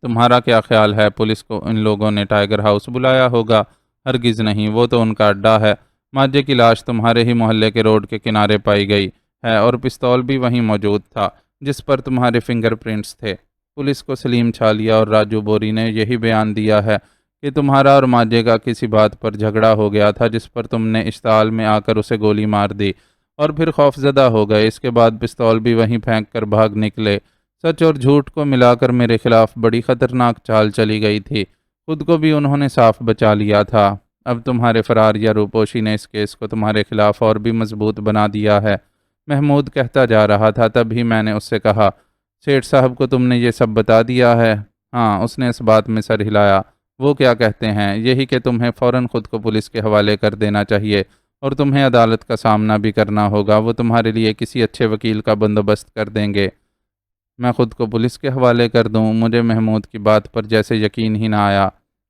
تمہارا کیا خیال ہے پولیس کو ان لوگوں نے ٹائیگر ہاؤس بلایا ہوگا؟ ہرگز نہیں، وہ تو ان کا اڈا ہے۔ ماجد کی لاش تمہارے ہی محلے کے روڈ کے کنارے پائی گئی ہے اور پستول بھی وہیں موجود تھا جس پر تمہارے فنگر پرنٹس تھے۔ پولیس کو سلیم چھالیا اور راجو بوری نے یہی بیان دیا ہے کہ تمہارا اور ماجد کا کسی بات پر جھگڑا ہو گیا تھا جس پر تم نے اشتعال میں آ کر اسے گولی مار دی اور پھر خوف زدہ ہو گئے۔ اس کے بعد پستول بھی وہیں پھینک کر بھاگ نکلے۔ سچ اور جھوٹ کو ملا کر میرے خلاف بڑی خطرناک چال چلی گئی تھی۔ خود کو بھی انہوں نے صاف بچا لیا تھا۔ اب تمہارے فرار یا روپوشی نے اس کیس کو تمہارے خلاف اور بھی مضبوط بنا دیا ہے۔ محمود کہتا جا رہا تھا، تب ہی میں نے اس سے کہا، سیٹھ صاحب کو تم نے یہ سب بتا دیا ہے؟ ہاں، اس نے اس بات میں سر ہلایا۔ وہ کیا کہتے ہیں؟ یہی کہ تمہیں فوراً خود کو پولیس کے حوالے کر دینا چاہیے اور تمہیں عدالت کا سامنا بھی کرنا ہوگا۔ وہ تمہارے لیے کسی اچھے وکیل کا بندوبست کر دیں گے۔ میں خود کو پولیس کے حوالے کر دوں؟ مجھے محمود کی بات پر جیسے یقین ہی نہ آیا۔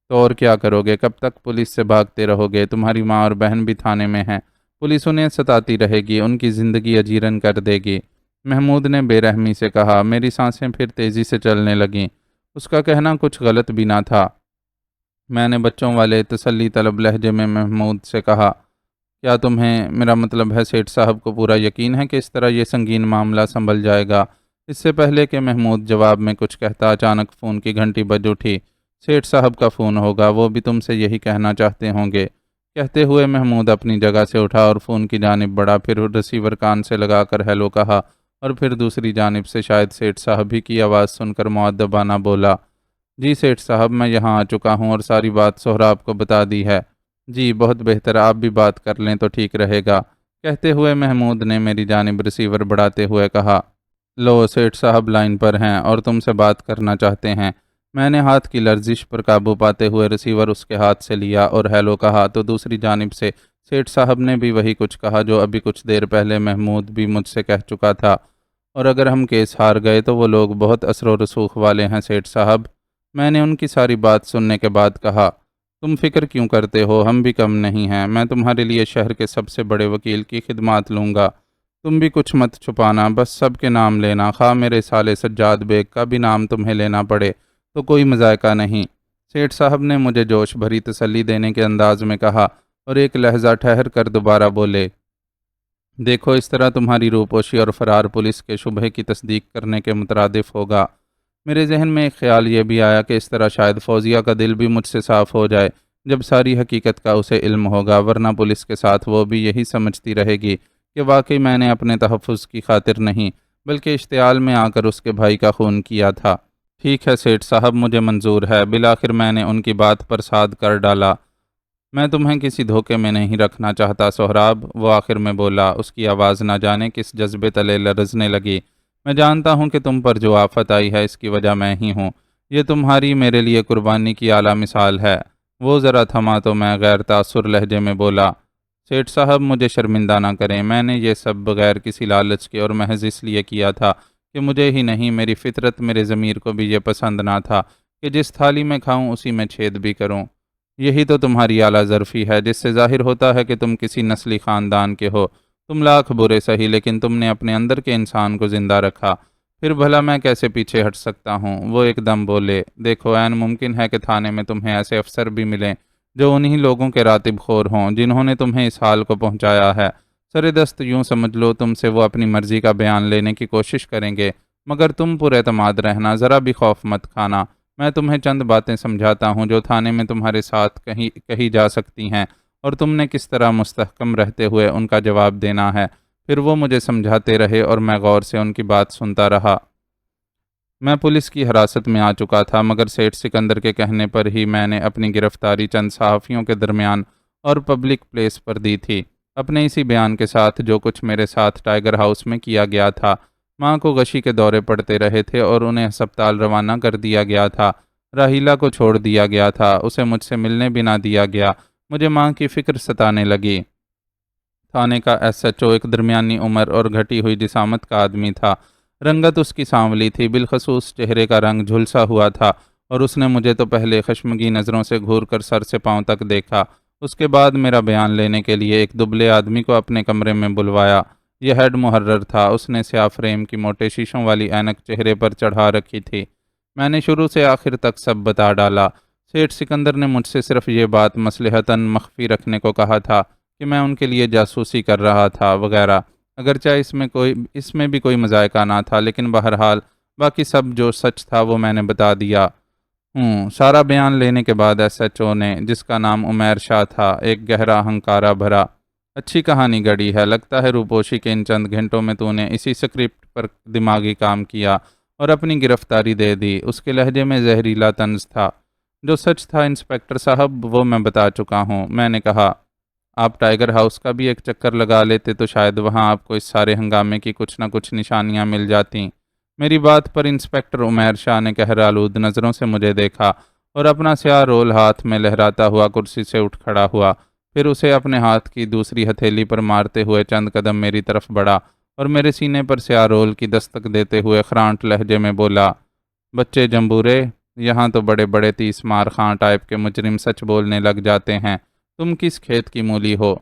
تو اور کیا کرو گے؟ کب تک پولیس سے بھاگتے رہو گے؟ تمہاری ماں اور بہن بھی تھانے میں ہیں، پولیس انہیں ستاتی رہے گی، ان کی زندگی اجیرن کر دے گی۔ محمود نے بے رحمی سے کہا۔ میری سانسیں پھر تیزی سے چلنے لگیں۔ اس کا کہنا کچھ غلط بھی نہ تھا۔ میں نے بچوں والے تسلی طلب لہجے میں محمود سے کہا، کیا تمہیں، میرا مطلب ہے سیٹھ صاحب کو پورا یقین ہے کہ اس طرح یہ سنگین معاملہ سنبھل جائے گا؟ اس سے پہلے کہ محمود جواب میں کچھ کہتا، اچانک فون کی گھنٹی بج اٹھی۔ سیٹھ صاحب کا فون ہوگا، وہ بھی تم سے یہی کہنا چاہتے ہوں گے۔ کہتے ہوئے محمود اپنی جگہ سے اٹھا اور فون کی جانب بڑھا، پھر ریسیور کان سے لگا کر ہیلو کہا اور پھر دوسری جانب سے شاید سیٹھ صاحب ہی کی آواز سن کر مؤدبانہ بولا، جی سیٹھ صاحب، میں یہاں آ چکا ہوں اور ساری بات سہراب کو بتا دی ہے۔ جی بہت بہتر، آپ بھی بات کر لیں تو ٹھیک رہے گا۔ کہتے ہوئے محمود نے میری جانب ریسیور بڑھاتے ہوئے کہا، لو، سیٹھ صاحب لائن پر ہیں اور تم سے بات کرنا چاہتے ہیں۔ میں نے ہاتھ کی لرزش پر قابو پاتے ہوئے ریسیور اس کے ہاتھ سے لیا اور ہیلو کہا تو دوسری جانب سے سیٹھ صاحب نے بھی وہی کچھ کہا جو ابھی کچھ دیر پہلے محمود بھی مجھ سے کہہ چکا تھا، اور اگر ہم کیس ہار گئے تو وہ لوگ بہت اثر و رسوخ والے ہیں سیٹھ صاحب۔ میں نے ان کی ساری بات سننے کے بعد کہا، تم فکر کیوں کرتے ہو، ہم بھی کم نہیں ہیں۔ میں تمہارے لیے شہر کے سب سے بڑے وکیل کی خدمات لوں گا۔ تم بھی کچھ مت چھپانا، بس سب کے نام لینا، خواہ میرے سالے سجاد بیگ کا بھی نام تمہیں لینا پڑے تو کوئی مذائقہ نہیں۔ سیٹھ صاحب نے مجھے جوش بھری تسلی دینے کے انداز میں کہا اور ایک لہجہ ٹھہر کر دوبارہ بولے، دیکھو، اس طرح تمہاری روپوشی اور فرار پولیس کے شبہ کی تصدیق کرنے کے مترادف ہوگا۔ میرے ذہن میں ایک خیال یہ بھی آیا کہ اس طرح شاید فوزیہ کا دل بھی مجھ سے صاف ہو جائے جب ساری حقیقت کا اسے علم ہوگا، ورنہ پولیس کے ساتھ وہ بھی یہی سمجھتی رہے گی کہ واقعی میں نے اپنے تحفظ کی خاطر نہیں بلکہ اشتعال میں آ کر اس کے بھائی کا خون کیا تھا۔ ٹھیک ہے سیٹھ صاحب، مجھے منظور ہے۔ بالآخر میں نے ان کی بات پر صاد کر ڈالا، میں تمہیں کسی دھوکے میں نہیں رکھنا چاہتا سہراب، وہ آخر میں بولا۔ اس کی آواز نہ جانے کس جذبے تلے لرزنے لگی۔ میں جانتا ہوں کہ تم پر جو آفت آئی ہے اس کی وجہ میں ہی ہوں۔ یہ تمہاری میرے لیے قربانی کی اعلیٰ مثال ہے۔ وہ ذرا تھما تو میں غیر تاثر لہجے میں بولا، سیٹھ صاحب مجھے شرمندہ نہ کریں، میں نے یہ سب بغیر کسی لالچ کے اور محض اس لیے کیا تھا کہ مجھے ہی نہیں، میری فطرت، میرے ضمیر کو بھی یہ پسند نہ تھا کہ جس تھالی میں کھاؤں اسی میں چھید بھی کروں۔ یہی تو تمہاری اعلیٰ ظرفی ہے جس سے ظاہر ہوتا ہے کہ تم کسی نسلی خاندان کے ہو۔ تم لاکھ برے سہی لیکن تم نے اپنے اندر کے انسان کو زندہ رکھا، پھر بھلا میں کیسے پیچھے ہٹ سکتا ہوں؟ وہ ایک دم بولے، دیکھو عین ممکن ہے کہ تھانے میں تمہیں ایسے افسر بھی ملیں جو انہی لوگوں کے راتب خور ہوں جنہوں نے تمہیں اس حال کو پہنچایا ہے۔ سر دست یوں سمجھ لو تم سے وہ اپنی مرضی کا بیان لینے کی کوشش کریں گے، مگر تم پر اعتماد رہنا، ذرا بھی خوف مت کھانا۔ میں تمہیں چند باتیں سمجھاتا ہوں جو تھانے میں تمہارے ساتھ کہی جا سکتی ہیں، اور تم نے کس طرح مستحکم رہتے ہوئے ان کا جواب دینا ہے۔ پھر وہ مجھے سمجھاتے رہے اور میں غور سے ان کی بات سنتا رہا۔ میں پولیس کی حراست میں آ چکا تھا، مگر سیٹھ سکندر کے کہنے پر ہی میں نے اپنی گرفتاری چند صحافیوں کے درمیان اور پبلک پلیس پر دی تھی۔ اپنے اسی بیان کے ساتھ جو کچھ میرے ساتھ ٹائیگر ہاؤس میں کیا گیا تھا، ماں کو غشی کے دورے پڑتے رہے تھے اور انہیں ہسپتال روانہ کر دیا گیا تھا، راہیلہ کو چھوڑ دیا گیا تھا، اسے مجھ سے ملنے بھی نہ دیا گیا، مجھے ماں کی فکر ستانے لگی۔ تھانے کا ایس ایچ او ایک درمیانی عمر اور گھٹی ہوئی جسامت کا آدمی تھا۔ رنگت اس کی سانولی تھی، بالخصوص چہرے کا رنگ جھلسا ہوا تھا، اور اس نے مجھے تو پہلے خشمگین نظروں سے گھور کر سر سے پاؤں تک دیکھا۔ اس کے بعد میرا بیان لینے کے لیے ایک دبلے آدمی کو اپنے کمرے میں بلوایا۔ یہ ہیڈ محرر تھا، اس نے سیاہ فریم کی موٹے شیشوں والی اینک چہرے پر چڑھا رکھی تھی۔ میں نے شروع سے آخر تک سب بتا ڈالا۔ سیٹھ سکندر نے مجھ سے صرف یہ بات مصلحتاً مخفی رکھنے کو کہا تھا کہ میں ان کے لیے جاسوسی کر رہا تھا وغیرہ، اگرچہ اس میں بھی کوئی مذائقہ نہ تھا، لیکن بہرحال باقی سب جو سچ تھا وہ میں نے بتا دیا۔ سارا بیان لینے کے بعد ایس ایچ او نے، جس کا نام عمیر شاہ تھا، ایک گہرا ہنکارا بھرا، اچھی کہانی گڑی ہے، لگتا ہے روپوشی کے ان چند گھنٹوں میں تو نے اسی سکرپٹ پر دماغی کام کیا اور اپنی گرفتاری دے دی۔ اس کے لہجے میں زہریلا طنز تھا۔ جو سچ تھا انسپکٹر صاحب وہ میں بتا چکا ہوں، میں نے کہا۔ آپ ٹائیگر ہاؤس کا بھی ایک چکر لگا لیتے تو شاید وہاں آپ کو اس سارے ہنگامے کی کچھ نہ کچھ نشانیاں مل جاتیں۔ میری بات پر انسپکٹر عمیر شاہ نے قہرآلود نظروں سے مجھے دیکھا اور اپنا سیاہ رول ہاتھ میں لہراتا ہوا کرسی سے اٹھ کھڑا ہوا، پھر اسے اپنے ہاتھ کی دوسری ہتھیلی پر مارتے ہوئے چند قدم میری طرف بڑھا اور میرے سینے پر سیاہ رول کی دستک دیتے ہوئے خرانٹ لہجے میں بولا، بچے جمبورے، یہاں تو بڑے بڑے 30 مار خاں ٹائپ کے مجرم سچ بولنے لگ جاتے ہیں، تم کس کھیت کی مولی ہو؟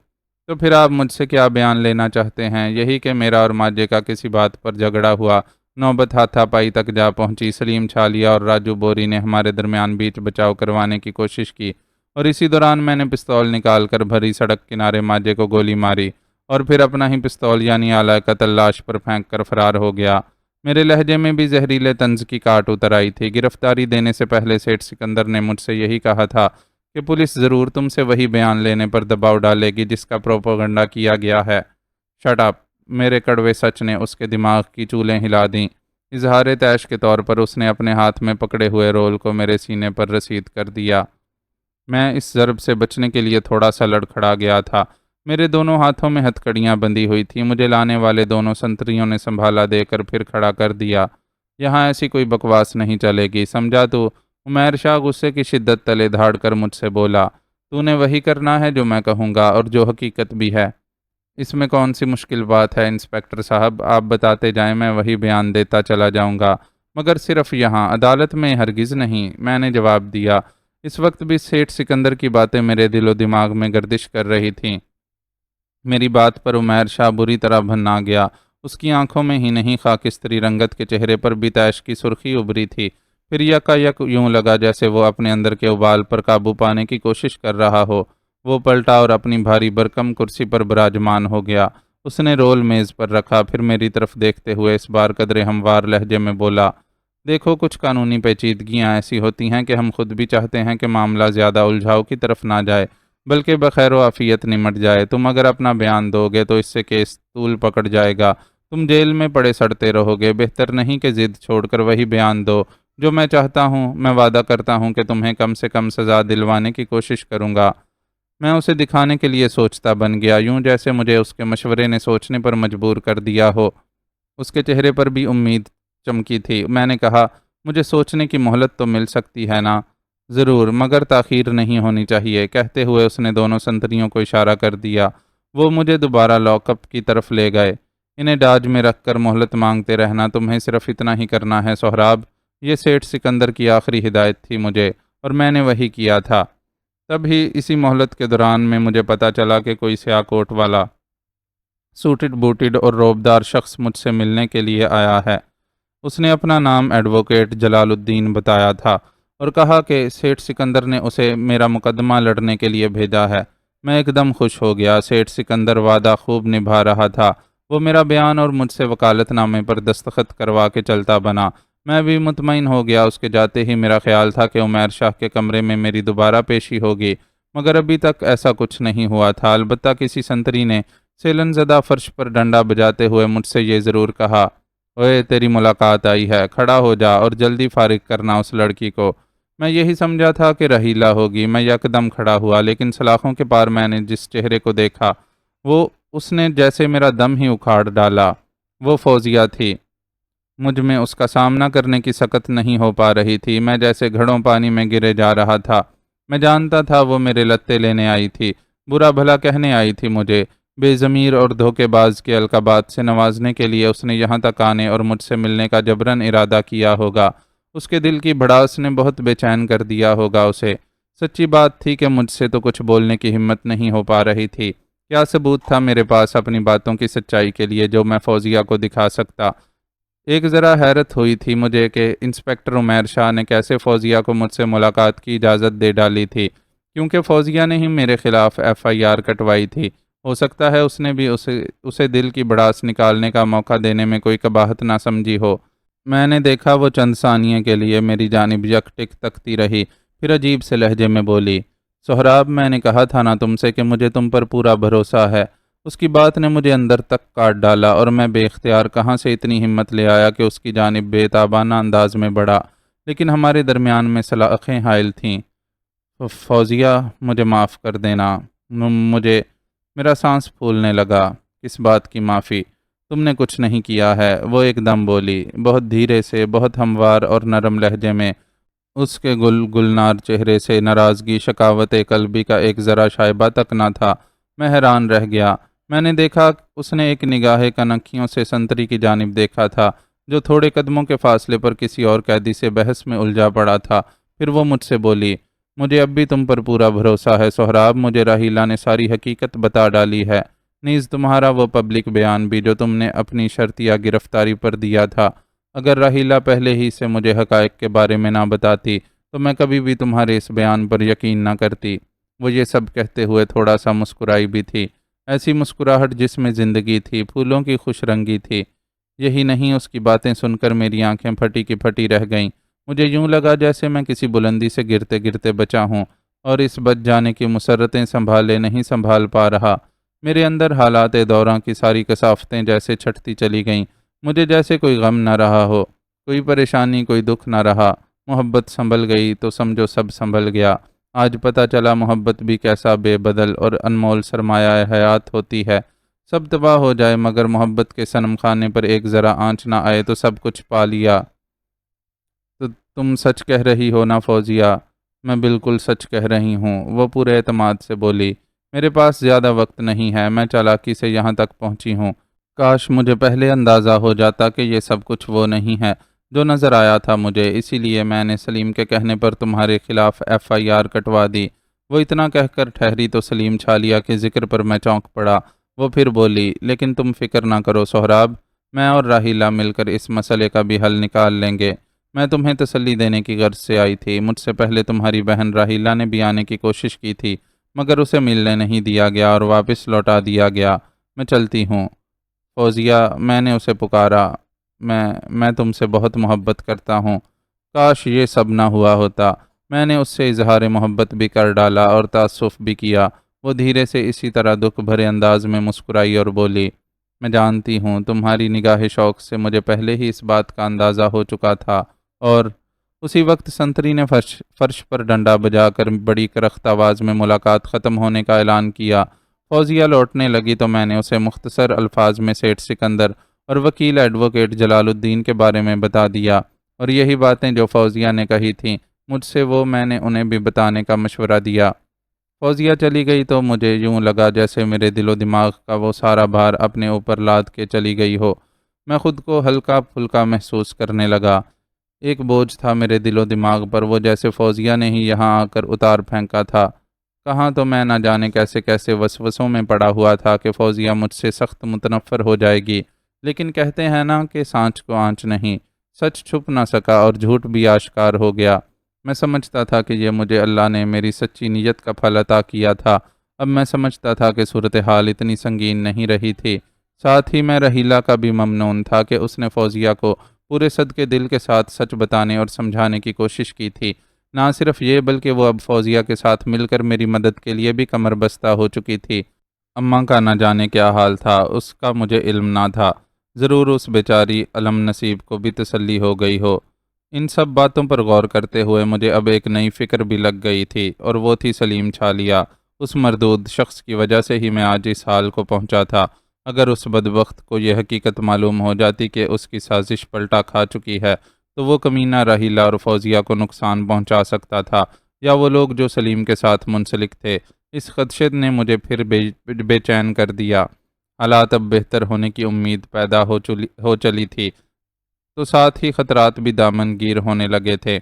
تو پھر آپ مجھ سے کیا بیان لینا چاہتے ہیں؟ یہی کہ میرا اور ماجے کا کسی بات پر جھگڑا ہوا، نوبت ہاتھا پائی تک جا پہنچی، سلیم چھالیا اور راجو بوری نے ہمارے درمیان بیچ بچاؤ کروانے کی کوشش کی، اور اسی دوران میں نے پستول نکال کر بھری سڑک کنارے ماجے کو گولی ماری اور پھر اپنا ہی پستول یعنی آلہ قتل لاش پر پھینک کر فرار ہو گیا۔ میرے لہجے میں بھی زہریلے طنز کی کاٹ اتر آئی تھی۔ گرفتاری دینے سے پہلے سیٹھ سکندر نے مجھ سے یہی کہا تھا کہ پولیس ضرور تم سے وہی بیان لینے پر دباؤ ڈالے گی جس کا پروپیگنڈا کیا گیا ہے۔ Shut up! میرے کڑوے سچ نے اس کے دماغ کی چولیں ہلا دیں۔ اظہار تیش کے طور پر اس نے اپنے ہاتھ میں پکڑے ہوئے رول کو میرے سینے پر رسید کر دیا۔ میں اس ضرب سے بچنے کے لیے تھوڑا سا لڑکھڑا گیا تھا۔ میرے دونوں ہاتھوں میں ہتھکڑیاں بندھی ہوئی تھیں۔ مجھے لانے والے دونوں سنتریوں نے سنبھالا دے کر پھر کھڑا کر دیا۔ یہاں ایسی کوئی بکواس نہیں چلے گی، سمجھا تو؟ عمیر شاہ غصے کی شدت تلے دھاڑ کر مجھ سے بولا، تو نے وہی کرنا ہے جو میں کہوں گا اور جو حقیقت بھی ہے۔ اس میں کون سی مشکل بات ہے انسپکٹر صاحب؟ آپ بتاتے جائیں، میں وہی بیان دیتا چلا جاؤں گا، مگر صرف یہاں، عدالت میں ہرگز نہیں، میں نے جواب دیا۔ اس وقت بھی سیٹھ سکندر کی باتیں میرے دل و دماغ میں گردش کر رہی تھیں۔ میری بات پر عمیر شاہ بری طرح بھنا گیا۔ اس کی آنکھوں میں ہی نہیں، خاکستری رنگت کے چہرے پر بھی طیش کی سرخی ابھری تھی۔ پھر یکا یوں لگا جیسے وہ اپنے اندر کے ابال پر قابو پانے کی کوشش کر رہا ہو۔ وہ پلٹا اور اپنی بھاری بھرکم کرسی پر براجمان ہو گیا۔ اس نے رول میز پر رکھا، پھر میری طرف دیکھتے ہوئے اس بار قدرے ہموار لہجے میں بولا، دیکھو کچھ قانونی پیچیدگیاں ایسی ہوتی ہیں کہ ہم خود بھی چاہتے ہیں کہ معاملہ زیادہ الجھاؤ کی طرف نہ جائے، بلکہ بخیر و عافیت نمٹ جائے۔ تم اگر اپنا بیان دو گے تو اس سے کیس طول پکڑ جائے گا، تم جیل میں پڑے سڑتے رہو گے۔ بہتر نہیں کہ ضد چھوڑ کر وہی بیان دو جو میں چاہتا ہوں۔ میں وعدہ کرتا ہوں کہ تمہیں کم سے کم سزا دلوانے کی کوشش کروں گا۔ میں اسے دکھانے کے لیے سوچتا بن گیا، یوں جیسے مجھے اس کے مشورے نے سوچنے پر مجبور کر دیا ہو۔ اس کے چہرے پر بھی امید چمکی تھی۔ میں نے کہا، مجھے سوچنے کی مہلت تو مل سکتی ہے نا؟ ضرور، مگر تاخیر نہیں ہونی چاہیے۔ کہتے ہوئے اس نے دونوں سنتریوں کو اشارہ کر دیا۔ وہ مجھے دوبارہ لاک اپ کی طرف لے گئے۔ انہیں ڈاج میں رکھ کر مہلت مانگتے رہنا، تمہیں صرف اتنا ہی کرنا ہے سہراب۔ یہ سیٹھ سکندر کی آخری ہدایت تھی مجھے، اور میں نے وہی کیا تھا۔ تب ہی اسی مہلت کے دوران میں مجھے پتا چلا کہ کوئی سیاہ کوٹ والا سوٹڈ بوٹڈ اور روبدار شخص مجھ سے ملنے کے لیے آیا ہے۔ اس نے اپنا نام ایڈوکیٹ جلال الدین بتایا تھا اور کہا کہ سیٹھ سکندر نے اسے میرا مقدمہ لڑنے کے لیے بھیجا ہے۔ میں ایک دم خوش ہو گیا۔ سیٹھ سکندر وعدہ خوب نبھا رہا تھا۔ وہ میرا بیان اور مجھ سے وکالت نامے پر دستخط کروا کے چلتا بنا۔ میں بھی مطمئن ہو گیا۔ اس کے جاتے ہی میرا خیال تھا کہ عمیر شاہ کے کمرے میں میری دوبارہ پیشی ہوگی، مگر ابھی تک ایسا کچھ نہیں ہوا تھا۔ البتہ کسی سنتری نے سیلن زدہ فرش پر ڈنڈا بجاتے ہوئے مجھ سے یہ ضرور کہا، اوئے تیری ملاقات آئی ہے، کھڑا ہو جا اور جلدی فارغ کرنا اس لڑکی کو۔ میں یہی سمجھا تھا کہ رحیلہ ہوگی۔ میں یکدم کھڑا ہوا، لیکن سلاخوں کے پار میں نے جس چہرے کو دیکھا اس نے جیسے میرا دم ہی اکھاڑ ڈالا۔ وہ فوزیہ تھی۔ مجھ میں اس کا سامنا کرنے کی سکت نہیں ہو پا رہی تھی۔ میں جیسے گھڑوں پانی میں گرے جا رہا تھا۔ میں جانتا تھا وہ میرے لتے لینے آئی تھی، برا بھلا کہنے آئی تھی مجھے۔ بے ضمیر اور دھوکے باز کے القابات سے نوازنے کے لیے اس نے یہاں تک آنے اور مجھ سے ملنے کا جبراً ارادہ کیا ہوگا۔ اس کے دل کی بھڑاس نے بہت بے چین کر دیا ہوگا اسے۔ سچی بات تھی کہ مجھ سے تو کچھ بولنے کی ہمت نہیں ہو پا رہی تھی۔ کیا ثبوت تھا میرے پاس اپنی باتوں کی سچائی کے لیے جو میں فوزیہ کو دکھا سکتا؟ ایک ذرا حیرت ہوئی تھی مجھے کہ انسپکٹر عمیر شاہ نے کیسے فوزیہ کو مجھ سے ملاقات کی اجازت دے ڈالی تھی، کیونکہ فوزیہ نے ہی میرے خلاف FIR کٹوائی تھی۔ ہو سکتا ہے اس نے بھی اسے دل کی بڑاس نکالنے کا موقع دینے میں کوئی قباحت نہ سمجھی ہو۔ میں نے دیکھا وہ چند ثانیے کے لیے میری جانب یک ٹک تکتی رہی، پھر عجیب سے لہجے میں بولی، سہراب، میں نے کہا تھا نا تم سے کہ مجھے تم پر پورا بھروسہ ہے۔ اس کی بات نے مجھے اندر تک کاٹ ڈالا اور میں بے اختیار کہاں سے اتنی ہمت لے آیا کہ اس کی جانب بے تابانہ انداز میں بڑھا، لیکن ہمارے درمیان میں سلاخیں حائل تھیں۔ فوزیہ، مجھے معاف کر دینا۔ میرا سانس پھولنے لگا۔ کس بات کی معافی؟ تم نے کچھ نہیں کیا ہے، وہ ایک دم بولی، بہت دھیرے سے، بہت ہموار اور نرم لہجے میں۔ اس کے گلنار چہرے سے ناراضگی، شکاوت قلبی کا ایک ذرا شائبہ تک نہ تھا۔ میں حیران رہ گیا۔ میں نے دیکھا اس نے ایک نگاہ کنکھیوں سے سنتری کی جانب دیکھا تھا جو تھوڑے قدموں کے فاصلے پر کسی اور قیدی سے بحث میں الجھا پڑا تھا۔ پھر وہ مجھ سے بولی، مجھے اب بھی تم پر پورا بھروسہ ہے سہراب۔ مجھے راحیلہ نے ساری حقیقت بتا ڈالی ہے، نیز تمہارا وہ پبلک بیان بھی جو تم نے اپنی شرطیہ گرفتاری پر دیا تھا۔ اگر راحیلہ پہلے ہی سے مجھے حقائق کے بارے میں نہ بتاتی تو میں کبھی بھی تمہارے اس بیان پر یقین نہ کرتی۔ وہ یہ سب کہتے ہوئے تھوڑا سا مسکرائی بھی تھی، ایسی مسکراہٹ جس میں زندگی تھی، پھولوں کی خوش رنگی تھی۔ یہی نہیں، اس کی باتیں سن کر میری آنکھیں پھٹی کی پھٹی رہ گئیں۔ مجھے یوں لگا جیسے میں کسی بلندی سے گرتے گرتے بچا ہوں اور اس بچ جانے کی مسرتیں سنبھالے نہیں سنبھال پا رہا۔ میرے اندر حالات دوراں کی ساری کثافتیں جیسے چھٹتی چلی گئیں۔ مجھے جیسے کوئی غم نہ رہا ہو، کوئی پریشانی، کوئی دکھ نہ رہا۔ محبت سنبھل گئی تو سمجھو سب سنبھل گیا۔ آج پتہ چلا محبت بھی کیسا بے بدل اور انمول سرمایہ حیات ہوتی ہے۔ سب تباہ ہو جائے مگر محبت کے صنم خانے پر ایک ذرا آنچ نہ آئے تو سب کچھ پا لیا۔ تو تم سچ کہہ رہی ہو نا فوزیہ؟ میں بالکل سچ کہہ رہی ہوں، وہ پورے اعتماد سے بولی۔ میرے پاس زیادہ وقت نہیں ہے، میں چالاکی سے یہاں تک پہنچی ہوں۔ کاش مجھے پہلے اندازہ ہو جاتا کہ یہ سب کچھ وہ نہیں ہے جو نظر آیا تھا مجھے، اسی لیے میں نے سلیم کے کہنے پر تمہارے خلاف FIR کٹوا دی۔ وہ اتنا کہہ کر ٹھہری تو سلیم چھالیا کے ذکر پر میں چونک پڑا۔ وہ پھر بولی، لیکن تم فکر نہ کرو سہراب، میں اور راحیلہ مل کر اس مسئلے کا بھی حل نکال لیں گے۔ میں تمہیں تسلی دینے کی غرض سے آئی تھی۔ مجھ سے پہلے تمہاری بہن راحیلہ نے بھی آنے کی کوشش کی تھی مگر اسے ملنے نہیں دیا گیا اور واپس لوٹا دیا گیا۔ میں چلتی ہوں فوزیہ، میں نے اسے پکارا، میں تم سے بہت محبت کرتا ہوں۔ کاش یہ سب نہ ہوا ہوتا۔ میں نے اس سے اظہار محبت بھی کر ڈالا اور تأسف بھی کیا۔ وہ دھیرے سے اسی طرح دکھ بھرے انداز میں مسکرائی اور بولی، میں جانتی ہوں تمہاری نگاہ شوق سے مجھے پہلے ہی اس بات کا اندازہ ہو چکا تھا۔ اور اسی وقت سنتری نے فرش پر ڈنڈا بجا کر بڑی کرخت آواز میں ملاقات ختم ہونے کا اعلان کیا۔ فوزیہ لوٹنے لگی تو میں نے اسے مختصر الفاظ میں سیٹھ سکندر اور وکیل ایڈوکیٹ جلال الدین کے بارے میں بتا دیا، اور یہی باتیں جو فوزیہ نے کہی تھیں مجھ سے میں نے انہیں بھی بتانے کا مشورہ دیا۔ فوزیہ چلی گئی تو مجھے یوں لگا جیسے میرے دل و دماغ کا وہ سارا بھار اپنے اوپر لاد کے چلی گئی ہو۔ میں خود کو ہلکا پھلکا محسوس کرنے لگا۔ ایک بوجھ تھا میرے دل و دماغ پر، وہ جیسے فوزیہ نے ہی یہاں آ کر اتار پھینکا تھا۔ کہاں تو میں نہ جانے کیسے کیسے وسوسوں میں پڑا ہوا تھا کہ فوزیہ مجھ سے سخت متنفر ہو جائے گی، لیکن کہتے ہیں نا کہ سانچ کو آنچ نہیں، سچ چھپ نہ سکا اور جھوٹ بھی آشکار ہو گیا۔ میں سمجھتا تھا کہ یہ مجھے اللہ نے میری سچی نیت کا پھل عطا کیا تھا، اب میں سمجھتا تھا کہ صورتحال اتنی سنگین نہیں رہی تھی۔ ساتھ ہی میں رحیلہ کا بھی ممنون تھا کہ اس نے فوزیہ کو پورے صدقے دل کے ساتھ سچ بتانے اور سمجھانے کی کوشش کی تھی۔ نہ صرف یہ بلکہ وہ اب فوزیہ کے ساتھ مل کر میری مدد کے لیے بھی کمر بستہ ہو چکی تھی۔ اماں کا نہ جانے کیا حال تھا، اس کا مجھے علم نہ تھا۔ ضرور اس بیچاری علم نصیب کو بھی تسلی ہو گئی ہو۔ ان سب باتوں پر غور کرتے ہوئے مجھے اب ایک نئی فکر بھی لگ گئی تھی، اور وہ تھی سلیم چھالیا۔ اس مردود شخص کی وجہ سے ہی میں آج اس حال کو پہنچا تھا۔ اگر اس بدبخت کو یہ حقیقت معلوم ہو جاتی کہ اس کی سازش پلٹا کھا چکی ہے، تو وہ کمینہ رحیلہ اور فوزیہ کو نقصان پہنچا سکتا تھا، یا وہ لوگ جو سلیم کے ساتھ منسلک تھے۔ اس خدشے نے مجھے پھر بے چین کر دیا۔ حالات اب بہتر ہونے کی امید پیدا ہو چلی تھی، تو ساتھ ہی خطرات بھی دامن گیر ہونے لگے تھے۔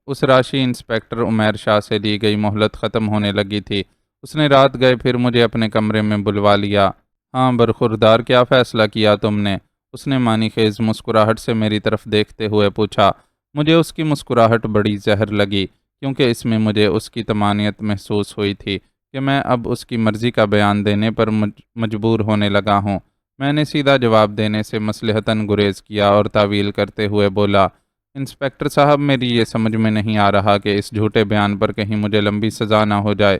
اس راشی انسپکٹر عمیر شاہ سے لی گئی مہلت ختم ہونے لگی تھی۔ اس نے رات گئے پھر مجھے اپنے کمرے میں بلوا لیا۔ ہاں برخوردار، کیا فیصلہ کیا تم نے؟ اس نے معنی خیز مسکراہٹ سے میری طرف دیکھتے ہوئے پوچھا۔ مجھے اس کی مسکراہٹ بڑی زہر لگی، کیونکہ اس میں مجھے اس کی طمانینت محسوس ہوئی تھی کہ میں اب اس کی مرضی کا بیان دینے پر مجبور ہونے لگا ہوں۔ میں نے سیدھا جواب دینے سے مصلحتاً گریز کیا اور تعویل کرتے ہوئے بولا، انسپکٹر صاحب، میری یہ سمجھ میں نہیں آ رہا کہ اس جھوٹے بیان پر کہیں مجھے لمبی سزا نہ ہو جائے۔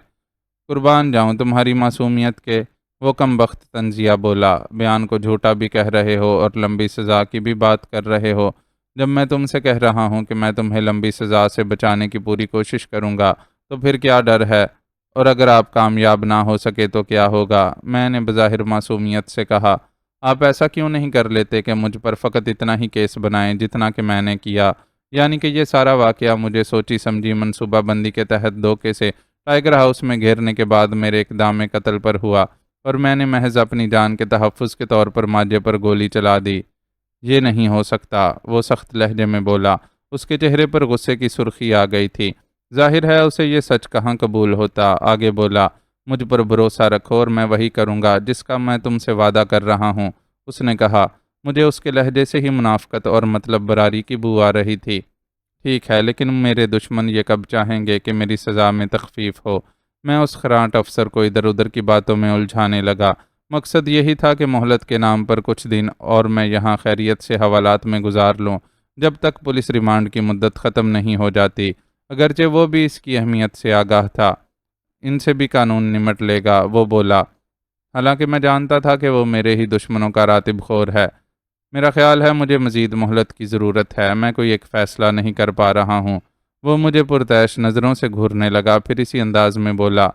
قربان جاؤں تمہاری معصومیت کے، وہ کم بخت طنزیہ بولا۔ بیان کو جھوٹا بھی کہہ رہے ہو اور لمبی سزا کی بھی بات کر رہے ہو۔ جب میں تم سے کہہ رہا ہوں کہ میں تمہیں لمبی سزا سے بچانے کی پوری کوشش کروں گا، تو پھر کیا ڈر ہے؟ اور اگر آپ کامیاب نہ ہو سکے تو کیا ہوگا؟ میں نے بظاہر معصومیت سے کہا، آپ ایسا کیوں نہیں کر لیتے کہ مجھ پر فقط اتنا ہی کیس بنائیں جتنا کہ میں نے کیا؟ یعنی کہ یہ سارا واقعہ مجھے سوچی سمجھی منصوبہ بندی کے تحت دھوکے سے ٹائیگر ہاؤس میں گھیرنے کے بعد میرے اقدام قتل پر ہوا، اور میں نے محض اپنی جان کے تحفظ کے طور پر ماجے پر گولی چلا دی۔ یہ نہیں ہو سکتا، وہ سخت لہجے میں بولا۔ اس کے چہرے پر غصے کی سرخی آ گئی تھی۔ ظاہر ہے اسے یہ سچ کہاں قبول ہوتا۔ آگے بولا، مجھ پر بھروسہ رکھو اور میں وہی کروں گا جس کا میں تم سے وعدہ کر رہا ہوں۔ اس نے کہا۔ مجھے اس کے لہجے سے ہی منافقت اور مطلب براری کی بو آ رہی تھی۔ ٹھیک ہے، لیکن میرے دشمن یہ کب چاہیں گے کہ میری سزا میں تخفیف ہو؟ میں اس خراٹ افسر کو ادھر ادھر کی باتوں میں الجھانے لگا۔ مقصد یہی تھا کہ مہلت کے نام پر کچھ دن اور میں یہاں خیریت سے حوالات میں گزار لوں، جب تک پولیس ریمانڈ کی مدت ختم نہیں ہو جاتی۔ اگرچہ وہ بھی اس کی اہمیت سے آگاہ تھا۔ ان سے بھی قانون نمٹ لے گا، وہ بولا۔ حالانکہ میں جانتا تھا کہ وہ میرے ہی دشمنوں کا راتب خور ہے۔ میرا خیال ہے مجھے مزید مہلت کی ضرورت ہے، میں کوئی ایک فیصلہ نہیں کر پا رہا ہوں۔ وہ مجھے پرتعش نظروں سے گھورنے لگا، پھر اسی انداز میں بولا،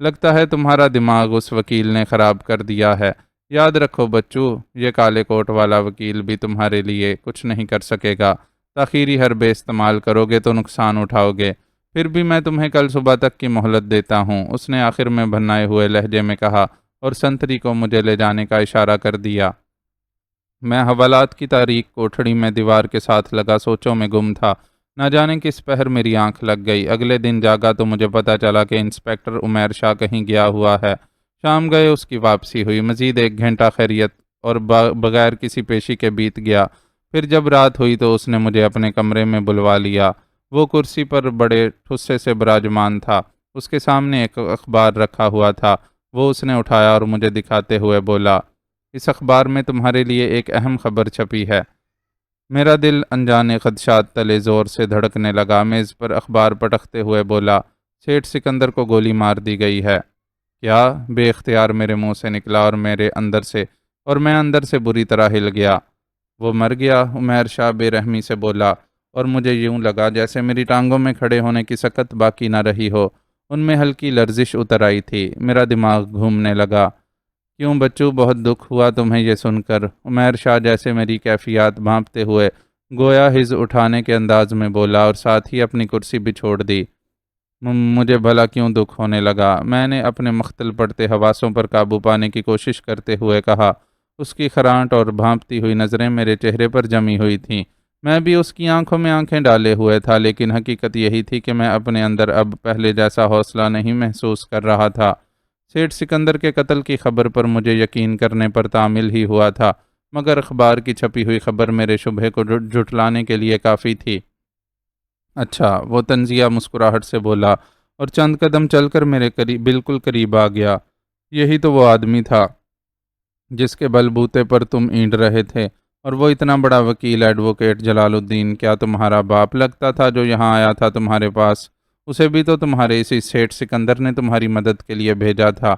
لگتا ہے تمہارا دماغ اس وکیل نے خراب کر دیا ہے۔ یاد رکھو بچو، یہ کالے کوٹ والا وکیل بھی تمہارے لیے کچھ نہیں کر سکے گا۔ تاخیری حربے استعمال کرو گے تو نقصان اٹھاؤ گے۔ پھر بھی میں تمہیں کل صبح تک کی مہلت دیتا ہوں، اس نے آخر میں بھنائے ہوئے لہجے میں کہا، اور سنتری کو مجھے لے جانے کا اشارہ کر دیا۔ میں حوالات کی تاریک کوٹھڑی میں دیوار کے ساتھ لگا سوچوں میں گم تھا۔ نہ جانے کس پہر میری آنکھ لگ گئی۔ اگلے دن جاگا تو مجھے پتا چلا کہ انسپکٹر عمیر شاہ کہیں گیا ہوا ہے۔ شام گئے اس کی واپسی ہوئی۔ مزید 1 گھنٹہ خیریت اور بغیر کسی پیشی کے بیت گیا۔ پھر جب رات ہوئی تو اس نے مجھے اپنے کمرے میں بلوا لیا۔ وہ کرسی پر بڑے ٹھسے سے براجمان تھا۔ اس کے سامنے ایک اخبار رکھا ہوا تھا۔ وہ اس نے اٹھایا اور مجھے دکھاتے ہوئے بولا، اس اخبار میں تمہارے لیے ایک اہم خبر چھپی ہے۔ میرا دل انجانے خدشات تلے زور سے دھڑکنے لگا۔ میز پر اخبار پٹکتے ہوئے بولا، سیٹھ سکندر کو گولی مار دی گئی ہے۔ کیا؟ بے اختیار میرے منہ سے نکلا اور میں اندر سے بری طرح ہل گیا۔ وہ مر گیا؟ عمیر شاہ بے رحمی سے بولا، اور مجھے یوں لگا جیسے میری ٹانگوں میں کھڑے ہونے کی سکت باقی نہ رہی ہو۔ ان میں ہلکی لرزش اتر آئی تھی۔ میرا دماغ گھومنے لگا۔ کیوں بچو، بہت دکھ ہوا تمہیں یہ سن کر؟ عمیر شاہ جیسے میری کیفیات بھانپتے ہوئے گویا ہز اٹھانے کے انداز میں بولا، اور ساتھ ہی اپنی کرسی بھی چھوڑ دی۔ مجھے بھلا کیوں دکھ ہونے لگا؟ میں نے اپنے مختل پڑتے حواسوں پر قابو پانے کی کوشش کرتے ہوئے کہا۔ اس کی خراٹ اور بھانپتی ہوئی نظریں میرے چہرے پر جمی ہوئی تھیں۔ میں بھی اس کی آنکھوں میں آنکھیں ڈالے ہوئے تھا، لیکن حقیقت یہی تھی کہ میں اپنے اندر اب پہلے جیسا حوصلہ نہیں محسوس کر رہا تھا۔ سیٹھ سکندر کے قتل کی خبر پر مجھے یقین کرنے پر تعمل ہی ہوا تھا، مگر اخبار کی چھپی ہوئی خبر میرے شبہ کو جھٹلانے کے لیے کافی تھی۔ اچھا، وہ طنزیہ مسکراہٹ سے بولا اور چند قدم چل کر میرے بالکل قریب آ گیا۔ یہی تو وہ آدمی تھا جس کے بل بوتے پر تم اینڈ رہے تھے، اور وہ اتنا بڑا وکیل ایڈوکیٹ جلال الدین کیا تمہارا باپ لگتا تھا جو یہاں آیا تھا تمہارے پاس؟ اسے بھی تو تمہارے اسی سیٹھ سکندر نے تمہاری مدد کے لیے بھیجا تھا۔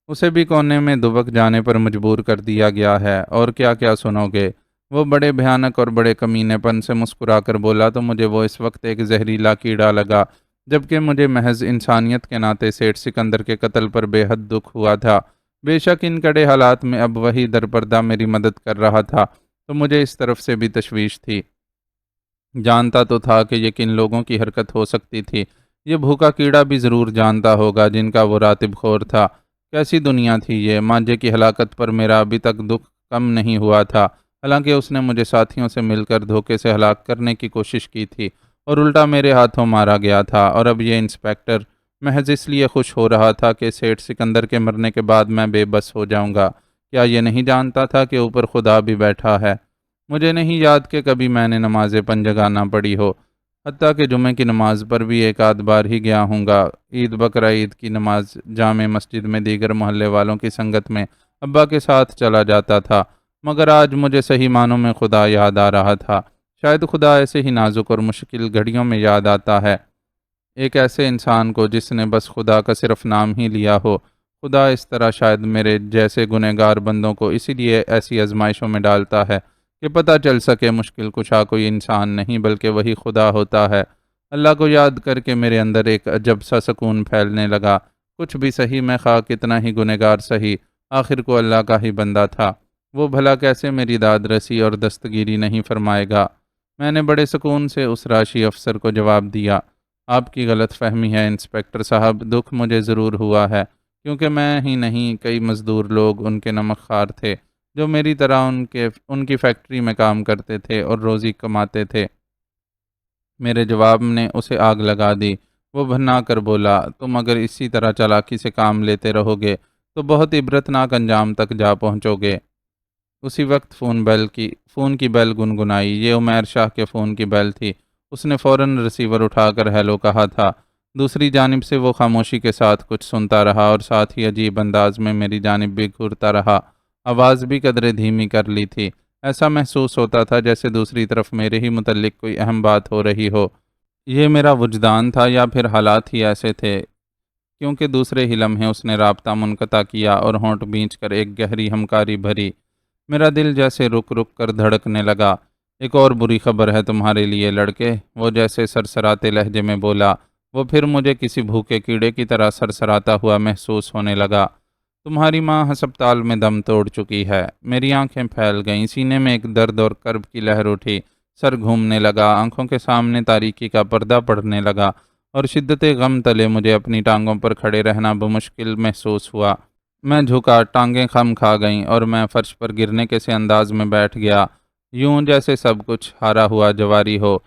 اسے بھی کونے میں دبک جانے پر مجبور کر دیا گیا ہے، اور کیا کیا سنو گے؟ وہ بڑے بھیانک اور بڑے کمینے پن سے مسکرا کر بولا تو مجھے وہ اس وقت ایک زہریلا کیڑا لگا، جبکہ مجھے محض انسانیت کے ناطے سیٹھ سکندر کے قتل پر بے حد دکھ ہوا تھا۔ بے شک ان کڑے حالات میں اب وہی درپردہ میری مدد کر رہا تھا، تو مجھے اس طرف سے بھی تشویش تھی۔ جانتا تو تھا کہ یہ کن لوگوں کی حرکت ہو سکتی تھی۔ یہ بھوکا کیڑا بھی ضرور جانتا ہوگا جن کا وہ راتب خور تھا۔ کیسی دنیا تھی یہ! مانجے کی ہلاکت پر میرا ابھی تک دکھ کم نہیں ہوا تھا، حالانکہ اس نے مجھے ساتھیوں سے مل کر دھوکے سے ہلاک کرنے کی کوشش کی تھی، اور الٹا میرے ہاتھوں مارا گیا تھا۔ اور اب یہ انسپیکٹر محض اس لیے خوش ہو رہا تھا کہ سیٹھ سکندر کے مرنے کے بعد میں بے بس ہو جاؤں گا۔ کیا یہ نہیں جانتا تھا کہ اوپر خدا بھی بیٹھا ہے؟ مجھے نہیں یاد کہ کبھی میں نے نماز پنجگاہ نہ پڑھی ہو، حتیٰ کہ جمعے کی نماز پر بھی ایک آدھ بار ہی گیا ہوں گا۔ عید بقرہ عید کی نماز جامع مسجد میں دیگر محلے والوں کی سنگت میں ابا کے ساتھ چلا جاتا تھا، مگر آج مجھے صحیح معنوں میں خدا یاد آ رہا تھا۔ شاید خدا ایسے ہی نازک اور مشکل گھڑیوں میں یاد آتا ہے ایک ایسے انسان کو جس نے بس خدا کا صرف نام ہی لیا ہو۔ خدا اس طرح شاید میرے جیسے گنہگار بندوں کو اسی لیے ایسی آزمائشوں میں ڈالتا ہے کہ پتہ چل سکے مشکل کشا کوئی انسان نہیں بلکہ وہی خدا ہوتا ہے۔ اللہ کو یاد کر کے میرے اندر ایک عجب سا سکون پھیلنے لگا۔ کچھ بھی سہی، میں خواہ کتنا ہی گنہگار سہی، آخر کو اللہ کا ہی بندہ تھا۔ وہ بھلا کیسے میری داد رسی اور دستگیری نہیں فرمائے گا؟ میں نے بڑے سکون سے اس راشی افسر کو جواب دیا، آپ کی غلط فہمی ہے انسپیکٹر صاحب، دکھ مجھے ضرور ہوا ہے، کیونکہ میں ہی نہیں کئی مزدور لوگ ان کے نمک خوار تھے جو میری طرح ان کی فیکٹری میں کام کرتے تھے اور روزی کماتے تھے۔ میرے جواب نے اسے آگ لگا دی۔ وہ بھنا کر بولا، تم اگر اسی طرح چالاکی سے کام لیتے رہو گے تو بہت عبرتناک انجام تک جا پہنچو گے۔ اسی وقت فون کی بیل گنگنائی۔ یہ عمیر شاہ کے فون کی بیل تھی۔ اس نے فوراً ریسیور اٹھا کر ہیلو کہا تھا۔ دوسری جانب سے وہ خاموشی کے ساتھ کچھ سنتا رہا اور ساتھ ہی عجیب انداز میں میری جانب بھی گھورتا رہا۔ آواز بھی قدرے دھیمی کر لی تھی۔ ایسا محسوس ہوتا تھا جیسے دوسری طرف میرے ہی متعلق کوئی اہم بات ہو رہی ہو۔ یہ میرا وجدان تھا یا پھر حالات ہی ایسے تھے؟ کیونکہ دوسرے ہی لمحے اس نے رابطہ منقطع کیا اور ہونٹ بھینچ کر ایک گہری ہمکاری بھری۔ میرا دل جیسے رک رک کر دھڑکنے لگا۔ ایک اور بری خبر ہے تمہارے لیے لڑکے، وہ جیسے سرسراتے لہجے میں بولا۔ وہ پھر مجھے کسی بھوکے کیڑے کی طرح سرسراتا ہوا محسوس ہونے لگا۔ تمہاری ماں ہسپتال میں دم توڑ چکی ہے۔ میری آنکھیں پھیل گئیں، سینے میں ایک درد اور کرب کی لہر اٹھی، سر گھومنے لگا، آنکھوں کے سامنے تاریکی کا پردہ پڑنے لگا، اور شدت غم تلے مجھے اپنی ٹانگوں پر کھڑے رہنا بمشکل محسوس ہوا۔ میں جھکا، ٹانگیں خم کھا گئیں اور میں فرش پر گرنے کے سے انداز میں بیٹھ گیا، یوں جیسے سب کچھ ہارا ہوا جواری ہو۔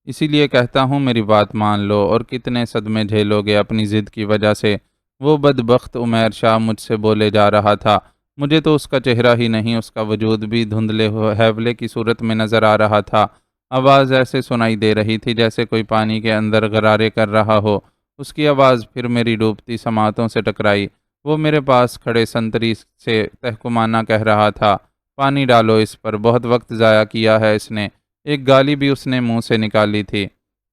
اسی لیے کہتا ہوں میری بات مان لو، اور کتنے صدمے جھیلو گے اپنی ضد کی وجہ سے۔ وہ بدبخت عمیر شاہ مجھ سے بولے جا رہا تھا۔ مجھے تو اس کا چہرہ ہی نہیں، اس کا وجود بھی دھندلے ہیولے کی صورت میں نظر آ رہا تھا۔ آواز ایسے سنائی دے رہی تھی جیسے کوئی پانی کے اندر غرارے کر رہا ہو۔ اس کی آواز پھر میری ڈوبتی سماعتوں سے ٹکرائی۔ وہ میرے پاس کھڑے سنتری سے تحکمانہ کہہ رہا تھا، پانی ڈالو اس پر، بہت وقت ضائع کیا ہے اس نے۔ ایک گالی بھی اس نے منہ سے نکالی تھی۔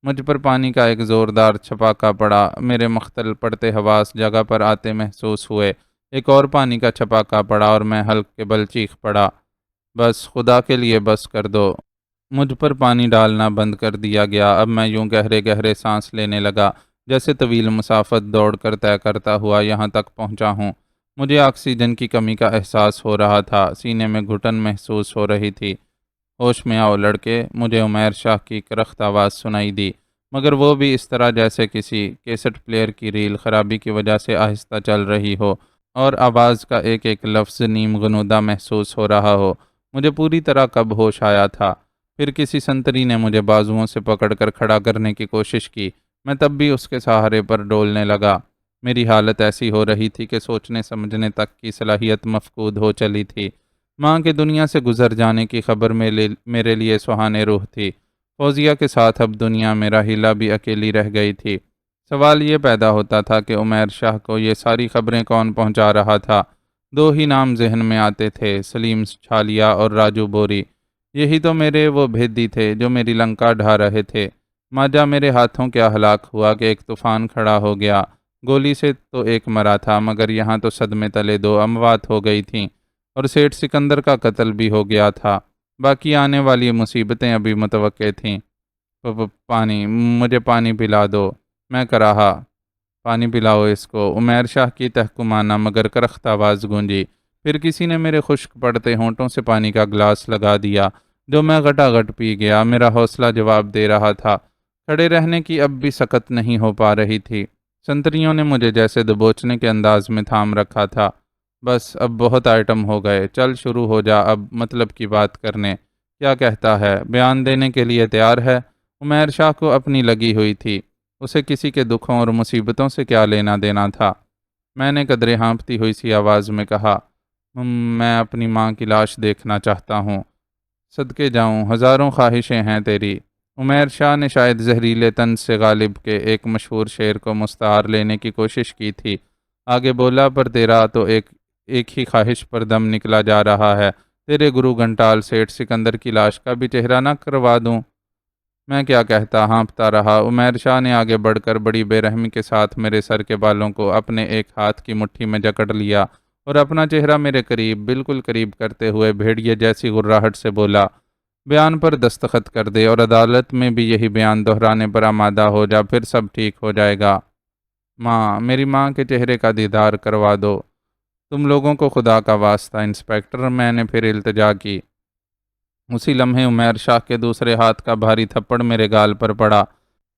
مجھ پر پانی کا ایک زوردار چھپاکا پڑا، میرے مختل پڑتے حواس جگہ پر آتے محسوس ہوئے۔ ایک اور پانی کا چھپاکا پڑا اور میں حلق کے بل چیخ پڑا، بس خدا کے لیے بس کر دو۔ مجھ پر پانی ڈالنا بند کر دیا گیا۔ اب میں یوں گہرے گہرے سانس لینے لگا جیسے طویل مسافت دوڑ کر طے کرتا ہوا یہاں تک پہنچا ہوں۔ مجھے آکسیجن کی کمی کا احساس ہو رہا تھا، سینے میں گھٹن محسوس ہو رہی تھی۔ ہوش میں آؤ لڑکے، مجھے عمیر شاہ کی کرخت آواز سنائی دی، مگر وہ بھی اس طرح جیسے کسی کیسٹ پلیئر کی ریل خرابی کی وجہ سے آہستہ چل رہی ہو، اور آواز کا ایک ایک لفظ نیم غنودہ محسوس ہو رہا ہو۔ مجھے پوری طرح کب ہوش آیا تھا؟ پھر کسی سنتری نے مجھے بازوؤں سے پکڑ کر کھڑا کرنے کی کوشش کی، میں تب بھی اس کے سہارے پر ڈولنے لگا۔ میری حالت ایسی ہو رہی تھی کہ سوچنے سمجھنے تک کی صلاحیت مفقود ہو چلی تھی۔ ماں کے دنیا سے گزر جانے کی خبر میرے لیے سہانے روح تھی۔ فوزیہ کے ساتھ اب دنیا میں راحیلہ بھی اکیلی رہ گئی تھی۔ سوال یہ پیدا ہوتا تھا کہ عمیر شاہ کو یہ ساری خبریں کون پہنچا رہا تھا؟ دو ہی نام ذہن میں آتے تھے، سلیم چھالیا اور راجو بوری۔ یہی تو میرے وہ بھیدی تھے جو میری لنکا ڈھا رہے تھے۔ ماجا میرے ہاتھوں کیا ہلاک ہوا کہ ایک طوفان کھڑا ہو گیا۔ گولی سے تو ایک مرا تھا، مگر یہاں تو صدمے تلے دو اموات ہو گئی تھیں، اور سیٹھ سکندر کا قتل بھی ہو گیا تھا۔ باقی آنے والی مصیبتیں ابھی متوقع تھیں۔ پانی، مجھے پانی پلا دو، میں کراہا۔ پانی پلاؤ اس کو، عمیر شاہ کی تحکمانہ مگر کرخت آواز گونجی۔ پھر کسی نے میرے خشک پڑتے ہونٹوں سے پانی کا گلاس لگا دیا، جو میں گھٹا گھٹ پی گیا۔ میرا حوصلہ جواب دے رہا تھا، کھڑے رہنے کی اب بھی سکت نہیں ہو پا رہی تھی۔ سنتریوں نے مجھے جیسے دبوچنے کے انداز میں تھام رکھا تھا۔ بس اب بہت آئٹم ہو گئے، چل شروع ہو جا اب مطلب کی بات کرنے۔ کیا کہتا ہے؟ بیان دینے کے لیے تیار ہے؟ عمیر شاہ کو اپنی لگی ہوئی تھی، اسے کسی کے دکھوں اور مصیبتوں سے کیا لینا دینا تھا۔ میں نے قدرے ہانپتی ہوئی سی آواز میں کہا، میں اپنی ماں کی لاش دیکھنا چاہتا ہوں۔ صدقے جاؤں، ہزاروں خواہشیں ہیں تیری۔ عمیر شاہ نے شاید زہریلے طنز سے غالب کے ایک مشہور شعر کو مستعار لینے کی کوشش کی تھی۔ آگے بولا، پر تیرا تو ایک ہی خواہش پر دم نکلا جا رہا ہے، تیرے گرو گھنٹال سیٹھ سکندر کی لاش کا بھی چہرہ نہ کروا دوں؟ میں کیا کہتا، ہانپتا رہا۔ عمیر شاہ نے آگے بڑھ کر بڑی بے رحمی کے ساتھ میرے سر کے بالوں کو اپنے ایک ہاتھ کی مٹھی میں جکڑ لیا اور اپنا چہرہ میرے قریب، بالکل قریب کرتے ہوئے بھیڑیے جیسی غراہٹ سے بولا، بیان پر دستخط کر دے اور عدالت میں بھی یہی بیان دہرانے پر آمادہ ہو جا، پھر سب ٹھیک ہو جائے گا۔ ماں، میری ماں کے چہرے کا دیدار کروا دو، تم لوگوں کو خدا کا واسطہ انسپکٹر، میں نے پھر التجا کی۔ اسی لمحے عمیر شاہ کے دوسرے ہاتھ کا بھاری تھپڑ میرے گال پر پڑا۔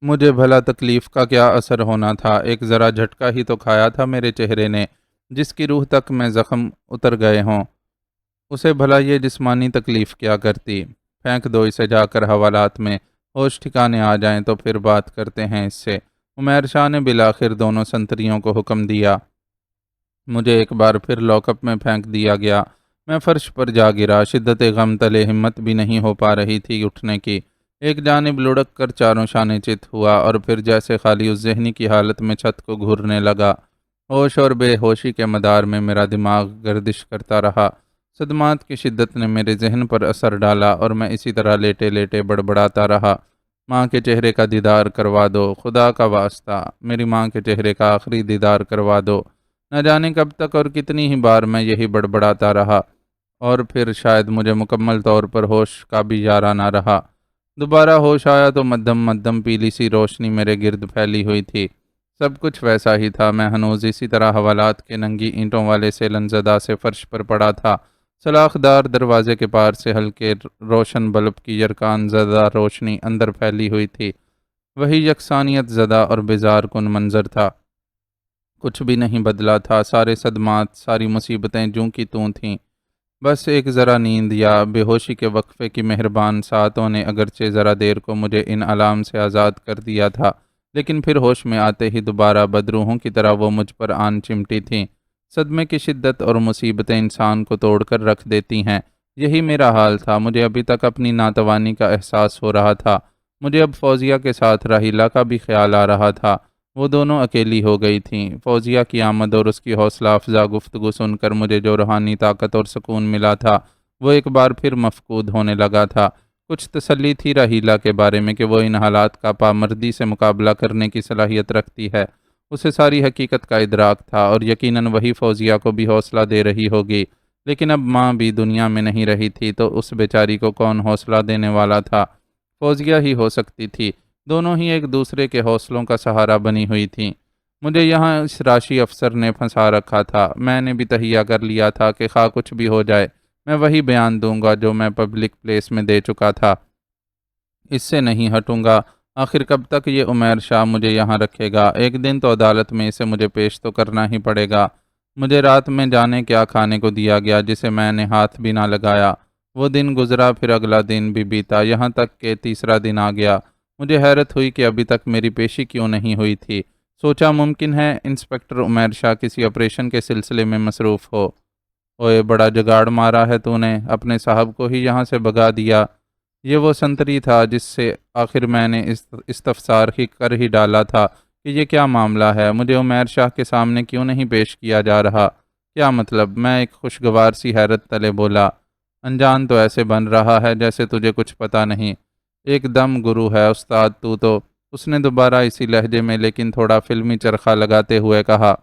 مجھے بھلا تکلیف کا کیا اثر ہونا تھا؟ ایک ذرا جھٹکا ہی تو کھایا تھا میرے چہرے نے، جس کی روح تک میں زخم اتر گئے ہوں۔ اسے بھلا یہ جسمانی تکلیف کیا کرتی؟ پھینک دو اسے جا کر حوالات میں، ہوش ٹھکانے آ جائیں تو پھر بات کرتے ہیں اس سے۔ عمیر شاہ نے بالآخر دونوں سنتریوں کو حکم دیا۔ مجھے ایک بار پھر لاک اپ میں پھینک دیا گیا۔ میں فرش پر جا گرا، شدت غم تلے ہمت بھی نہیں ہو پا رہی تھی اٹھنے کی۔ ایک جانب لڑک کر چاروں شانے چت ہوا اور پھر جیسے خالی اس ذہنی کی حالت میں چھت کو گھورنے لگا۔ ہوش اور بے ہوشی کے مدار میں میرا دماغ گردش کرتا رہا۔ صدمات کی شدت نے میرے ذہن پر اثر ڈالا اور میں اسی طرح لیٹے لیٹے بڑبڑاتا رہا، ماں کے چہرے کا دیدار کروا دو، خدا کا واسطہ میری ماں کے چہرے کا آخری دیدار کروا دو۔ نہ جانے کب تک اور کتنی ہی بار میں یہی بڑبڑاتا رہا، اور پھر شاید مجھے مکمل طور پر ہوش کا بھی یارہ نہ رہا۔ دوبارہ ہوش آیا تو مدھم مدھم پیلی سی روشنی میرے گرد پھیلی ہوئی تھی۔ سب کچھ ویسا ہی تھا، میں ہنوز اسی طرح حوالات کے ننگی اینٹوں والے سیلن زدہ سے فرش پر پڑا تھا۔ سلاخ دار دروازے کے پار سے ہلکے روشن بلب کی یرکان زدہ روشنی اندر پھیلی ہوئی تھی۔ وہی یکسانیت زدہ اور بیزار کن منظر تھا، کچھ بھی نہیں بدلا تھا۔ سارے صدمات، ساری مصیبتیں جوں کی توں تھیں۔ بس ایک ذرا نیند یا بے ہوشی کے وقفے کی مہربان ساعتوں نے اگرچہ ذرا دیر کو مجھے ان آلام سے آزاد کر دیا تھا، لیکن پھر ہوش میں آتے ہی دوبارہ بدروحوں کی طرح وہ مجھ پر آن چمٹی تھیں۔ صدمے کی شدت اور مصیبتیں انسان کو توڑ کر رکھ دیتی ہیں، یہی میرا حال تھا۔ مجھے ابھی تک اپنی ناتوانی کا احساس ہو رہا تھا، مجھے اب فوزیہ کے ساتھ راحیلہ کا بھی خیال آ رہا تھا۔ وہ دونوں اکیلی ہو گئی تھیں۔ فوزیہ کی آمد اور اس کی حوصلہ افزا گفتگو سن کر مجھے جو روحانی طاقت اور سکون ملا تھا، وہ ایک بار پھر مفقود ہونے لگا تھا۔ کچھ تسلی تھی راحیلہ کے بارے میں کہ وہ ان حالات کا پامردی سے مقابلہ کرنے کی صلاحیت رکھتی ہے۔ اسے ساری حقیقت کا ادراک تھا اور یقیناً وہی فوزیہ کو بھی حوصلہ دے رہی ہوگی۔ لیکن اب ماں بھی دنیا میں نہیں رہی تھی تو اس بیچاری کو کون حوصلہ دینے والا تھا؟ فوزیہ ہی ہو سکتی تھی۔ دونوں ہی ایک دوسرے کے حوصلوں کا سہارا بنی ہوئی تھیں۔ مجھے یہاں اس راشی افسر نے پھنسا رکھا تھا۔ میں نے بھی تہیہ کر لیا تھا کہ خواہ کچھ بھی ہو جائے، میں وہی بیان دوں گا جو میں پبلک پلیس میں دے چکا تھا۔ اس سے نہیں ہٹوں گا۔ آخر کب تک یہ عمیر شاہ مجھے یہاں رکھے گا؟ ایک دن تو عدالت میں اسے مجھے پیش تو کرنا ہی پڑے گا۔ مجھے رات میں جانے کیا کھانے کو دیا گیا جسے میں نے ہاتھ بھی نہ لگایا۔ وہ دن گزرا، پھر اگلا دن بھی بیتا، یہاں تک کہ تیسرا دن آ گیا۔ مجھے حیرت ہوئی کہ ابھی تک میری پیشی کیوں نہیں ہوئی تھی۔ سوچا ممکن ہے انسپکٹر عمیر شاہ کسی آپریشن کے سلسلے میں مصروف ہو۔ اوئے بڑا جگاڑ مارا ہے تو نے، اپنے صاحب کو ہی یہاں سے بھگا دیا۔ یہ وہ سنتری تھا جس سے آخر میں نے استفسار ہی کر ہی ڈالا تھا کہ یہ کیا معاملہ ہے، مجھے عمیر شاہ کے سامنے کیوں نہیں پیش کیا جا رہا؟ کیا مطلب؟ میں ایک خوشگوار سی حیرت تلے بولا۔ انجان تو ایسے بن رہا ہے جیسے تجھے کچھ پتہ نہیں۔ ایک دم گرو ہے استاد تو۔ اس نے دوبارہ اسی لہجے میں لیکن تھوڑا فلمی چرخا لگاتے ہوئے کہا،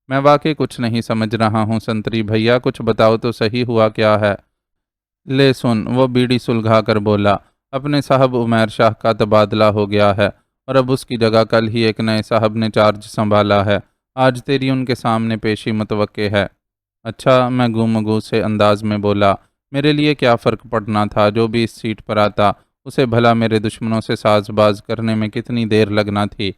میں واقعی کچھ نہیں سمجھ رہا ہوں سنتری بھیا، کچھ بتاؤ تو صحیح ہوا کیا ہے؟ لے سن، وہ بیڑی سلگھا کر بولا، اپنے صاحب عمیر شاہ کا تبادلہ ہو گیا ہے اور اب اس کی جگہ کل ہی ایک نئے صاحب نے چارج سنبھالا ہے۔ آج تیری ان کے سامنے پیشی متوقع ہے۔ اچھا، میں گو سے انداز میں بولا، میرے لیے کیا فرق پڑنا تھا؟ جو بھی اس سیٹ پر آتا اسے بھلا میرے دشمنوں سے ساز باز کرنے میں کتنی دیر لگنا تھی؟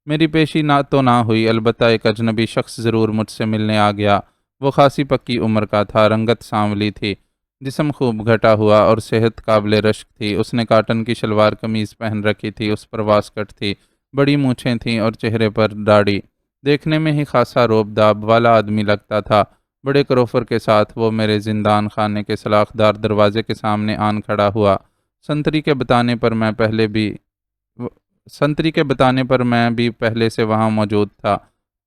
میری پیشی نہ ہوئی، البتہ ایک اجنبی شخص ضرور مجھ سے ملنے آ گیا۔ وہ خاصی پکی عمر کا تھا، رنگت سانولی تھی، جسم خوب گھٹا ہوا اور صحت قابل رشک تھی۔ اس نے کاٹن کی شلوار قمیض پہن رکھی تھی، اس پر واسکٹ تھی، بڑی مونچھیں تھیں اور چہرے پر داڑھی۔ دیکھنے میں ہی خاصا روب داب والا آدمی لگتا تھا۔ بڑے کروفر کے ساتھ وہ میرے زندان خانے کے سلاخدار دروازے کے سامنے آن کھڑا ہوا۔ سنتری کے بتانے پر میں بھی پہلے سے وہاں موجود تھا۔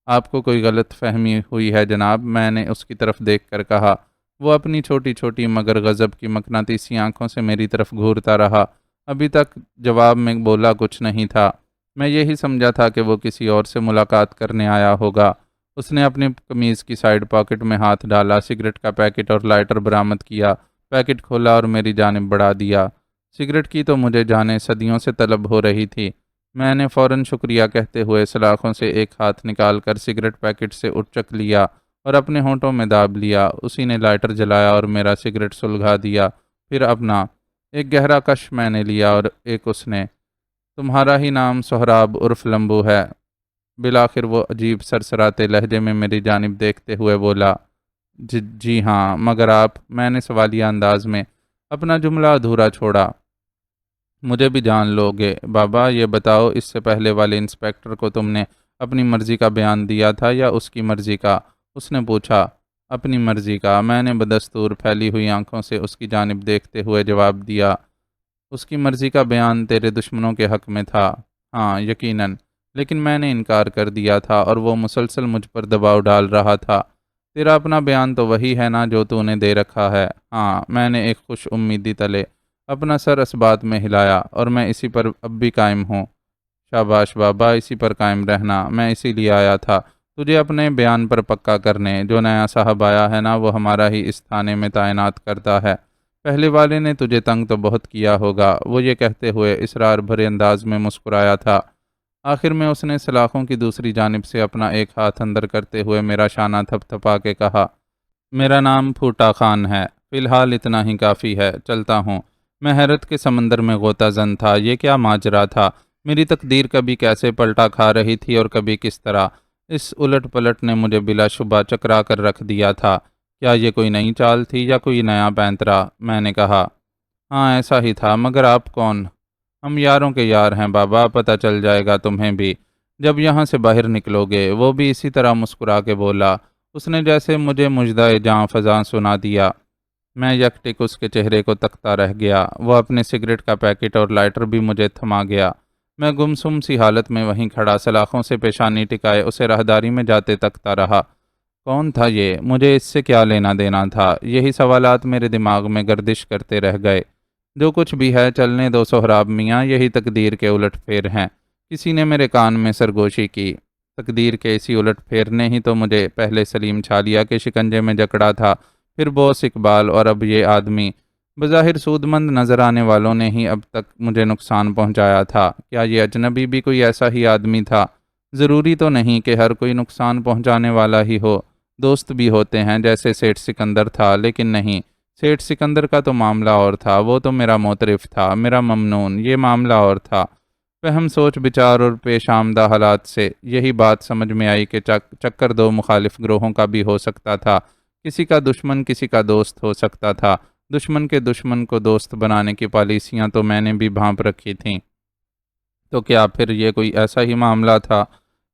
آپ کو کوئی غلط فہمی ہوئی ہے جناب، میں نے اس کی طرف دیکھ کر کہا۔ وہ اپنی چھوٹی چھوٹی مگر غضب کی مقناطیسی آنکھوں سے میری طرف گھورتا رہا۔ ابھی تک جواب میں بولا کچھ نہیں تھا۔ میں یہی سمجھا تھا کہ وہ کسی اور سے ملاقات کرنے آیا ہوگا۔ اس نے اپنی قمیض کی سائیڈ پاکٹ میں ہاتھ ڈالا، سگریٹ کا پیکٹ اور لائٹر برآمد کیا، پیکٹ کھولا اور میری جانب بڑھا دیا۔ سگریٹ کی تو مجھے جانے صدیوں سے طلب ہو رہی تھی۔ میں نے فوراً شکریہ کہتے ہوئے سلاخوں سے ایک ہاتھ نکال کر سگریٹ پیکٹ سے اچک لیا اور اپنے ہونٹوں میں داب لیا۔ اسی نے لائٹر جلایا اور میرا سگریٹ سلگھا دیا، پھر اپنا۔ ایک گہرا کش میں نے لیا اور ایک اس نے۔ تمہارا ہی نام سہراب عرف لمبو ہے؟ بالآخر وہ عجیب سرسراتے لہجے میں میری جانب دیکھتے ہوئے بولا۔ جی ہاں، مگر آپ؟ میں نے سوالیہ انداز میں اپنا جملہ ادھورا چھوڑا۔ مجھے بھی جان لو گے بابا؟ یہ بتاؤ، اس سے پہلے والے انسپکٹر کو تم نے اپنی مرضی کا بیان دیا تھا یا اس کی مرضی کا؟ اس نے پوچھا۔ اپنی مرضی کا، میں نے بدستور پھیلی ہوئی آنکھوں سے اس کی جانب دیکھتے ہوئے جواب دیا۔ اس کی مرضی کا بیان تیرے دشمنوں کے حق میں تھا؟ ہاں یقیناً، لیکن میں نے انکار کر دیا تھا اور وہ مسلسل مجھ پر دباؤ ڈال رہا تھا۔ تیرا اپنا بیان تو وہی ہے نا جو تو نے دے رکھا ہے؟ ہاں، میں نے ایک خوش امیدی تلے اپنا سر اس بات میں ہلایا، اور میں اسی پر اب بھی قائم ہوں۔ شاباش بابا، اسی پر قائم رہنا، میں اسی لیے آیا تھا تجھے اپنے بیان پر پکا کرنے۔ جو نیا صاحب آیا ہے نا، وہ ہمارا ہی اس تھانے میں تعینات کرتا ہے۔ پہلے والے نے تجھے تنگ تو بہت کیا ہوگا، وہ یہ کہتے ہوئے اصرار بھرے انداز میں مسکرایا تھا۔ آخر میں اس نے سلاخوں کی دوسری جانب سے اپنا ایک ہاتھ اندر کرتے ہوئے میرا شانہ تھپ تھپا کے کہا، میرا نام پھوٹا خان ہے، فی الحال اتنا ہی کافی ہے، چلتا ہوں۔ میں حیرت کے سمندر میں غوطہ زن تھا۔ یہ کیا ماجرا تھا؟ میری تقدیر کبھی کیسے پلٹا کھا رہی تھی اور کبھی کس طرح؟ اس الٹ پلٹ نے مجھے بلا شبہ چکرا کر رکھ دیا تھا۔ کیا یہ کوئی نئی چال تھی یا کوئی نیا پینترا؟ میں نے کہا۔ ہاں ایسا ہی تھا، مگر آپ کون؟ ہم یاروں کے یار ہیں بابا، پتہ چل جائے گا تمہیں بھی جب یہاں سے باہر نکلو گے۔ وہ بھی اسی طرح مسکرا کے بولا۔ اس نے جیسے مجھے مژدہ جاں فضاں سنا دیا۔ میں یک ٹک اس کے چہرے کو تکتا رہ گیا۔ وہ اپنے سگریٹ کا پیکٹ اور لائٹر بھی مجھے تھما گیا۔ میں گمسم سی حالت میں وہیں کھڑا سلاخوں سے پیشانی ٹکائے اسے راہداری میں جاتے تکتا رہا۔ کون تھا یہ؟ مجھے اس سے کیا لینا دینا تھا؟ یہی سوالات میرے دماغ میں گردش کرتے رہ گئے۔ جو کچھ بھی ہے چلنے دو سہراب میاں، یہی تقدیر کے الٹ پھیر ہیں۔ کسی نے میرے کان میں سرگوشی کی۔ تقدیر کے اسی الٹ پھیر نے ہی تو مجھے پہلے سلیم چھالیا کے شکنجے میں جکڑا تھا، پھر بوس اقبال، اور اب یہ آدمی۔ بظاہر سودمند نظر آنے والوں نے ہی اب تک مجھے نقصان پہنچایا تھا۔ کیا یہ اجنبی بھی کوئی ایسا ہی آدمی تھا؟ ضروری تو نہیں کہ ہر کوئی نقصان پہنچانے والا ہی ہو، دوست بھی ہوتے ہیں، جیسے سیٹھ سکندر تھا۔ لیکن نہیں، سیٹھ سکندر کا تو معاملہ اور تھا، وہ تو میرا معترف تھا، میرا ممنون۔ یہ معاملہ اور تھا۔ فہم سوچ بچار اور پیش آمدہ حالات سے یہی بات سمجھ میں آئی کہ چکر دو مخالف گروہوں کا بھی ہو سکتا تھا، کسی کا دشمن کسی کا دوست ہو سکتا تھا۔ دشمن کے دشمن کو دوست بنانے کی پالیسیاں تو میں نے بھی بھانپ رکھی تھیں۔ تو کیا پھر یہ کوئی ایسا ہی معاملہ تھا؟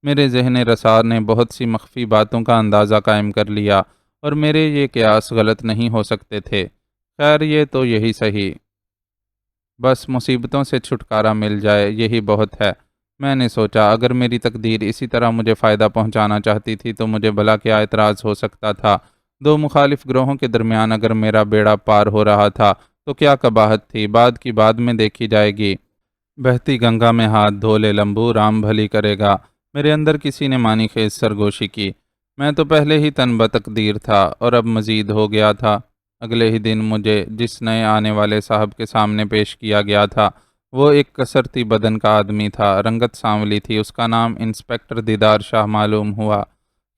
میرے ذہن رسا نے بہت سی مخفی باتوں کا اندازہ قائم کر لیا، اور میرے یہ قیاس غلط نہیں ہو سکتے تھے۔ خیر، یہ تو یہی صحیح، بس مصیبتوں سے چھٹکارا مل جائے یہی بہت ہے۔ میں نے سوچا، اگر میری تقدیر اسی طرح مجھے فائدہ پہنچانا چاہتی تھی تو مجھے بھلا کیا اعتراض ہو سکتا تھا؟ دو مخالف گروہوں کے درمیان اگر میرا بیڑا پار ہو رہا تھا تو کیا قباحت تھی؟ بعد کی بعد میں دیکھی جائے گی۔ بہتی گنگا میں ہاتھ دھو لے لمبو، رام بھلی کرے گا۔ میرے اندر کسی نے معنی خیز سرگوشی کی۔ میں تو پہلے ہی تن بتقدیر تھا، اور اب مزید ہو گیا تھا۔ اگلے ہی دن مجھے جس نئے آنے والے صاحب کے سامنے پیش کیا گیا تھا، وہ ایک کسرتی بدن کا آدمی تھا، رنگت سانولی تھی۔ اس کا نام انسپکٹر دیدار شاہ معلوم ہوا۔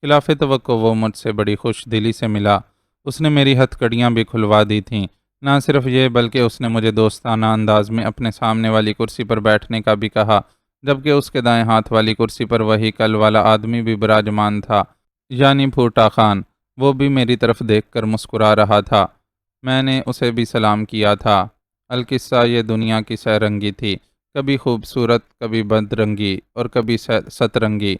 خلاف توقع وہ مجھ سے بڑی خوش دلی سے ملا۔ اس نے میری ہتھ کڑیاں بھی کھلوا دی تھیں۔ نہ صرف یہ، بلکہ اس نے مجھے دوستانہ انداز میں اپنے سامنے والی کرسی پر بیٹھنے کا بھی کہا، جبکہ اس کے دائیں ہاتھ والی کرسی پر وہی کل والا آدمی بھی براجمان تھا، یعنی پھوٹا خان۔ وہ بھی میری طرف دیکھ کر مسکرا رہا تھا۔ میں نے اسے بھی سلام کیا تھا۔ القصہ یہ دنیا کی سیرنگی تھی، کبھی خوبصورت، کبھی بدرنگی، اور کبھی سترنگی۔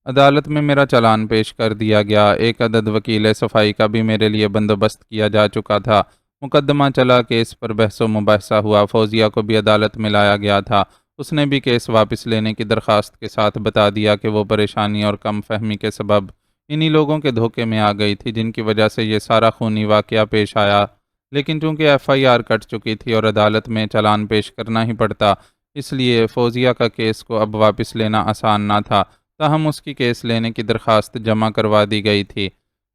عدالت میں میرا چالان پیش کر دیا گیا۔ ایک عدد وکیل صفائی کا بھی میرے لیے بندوبست کیا جا چکا تھا۔ مقدمہ چلا، کیس پر بحث و مباحثہ ہوا۔ فوزیہ کو بھی عدالت میں لایا گیا تھا۔ اس نے بھی کیس واپس لینے کی درخواست کے ساتھ بتا دیا کہ وہ پریشانی اور کم فہمی کے سبب انہی لوگوں کے دھوکے میں آ گئی تھی جن کی وجہ سے یہ سارا خونی واقعہ پیش آیا۔ لیکن چونکہ ایف آئی آر کٹ چکی تھی اور عدالت میں چالان پیش کرنا ہی پڑتا، اس لیے فوزیہ کا کیس کو اب واپس لینا آسان نہ تھا۔ تاہم اس کی کیس لینے کی درخواست جمع کروا دی گئی تھی۔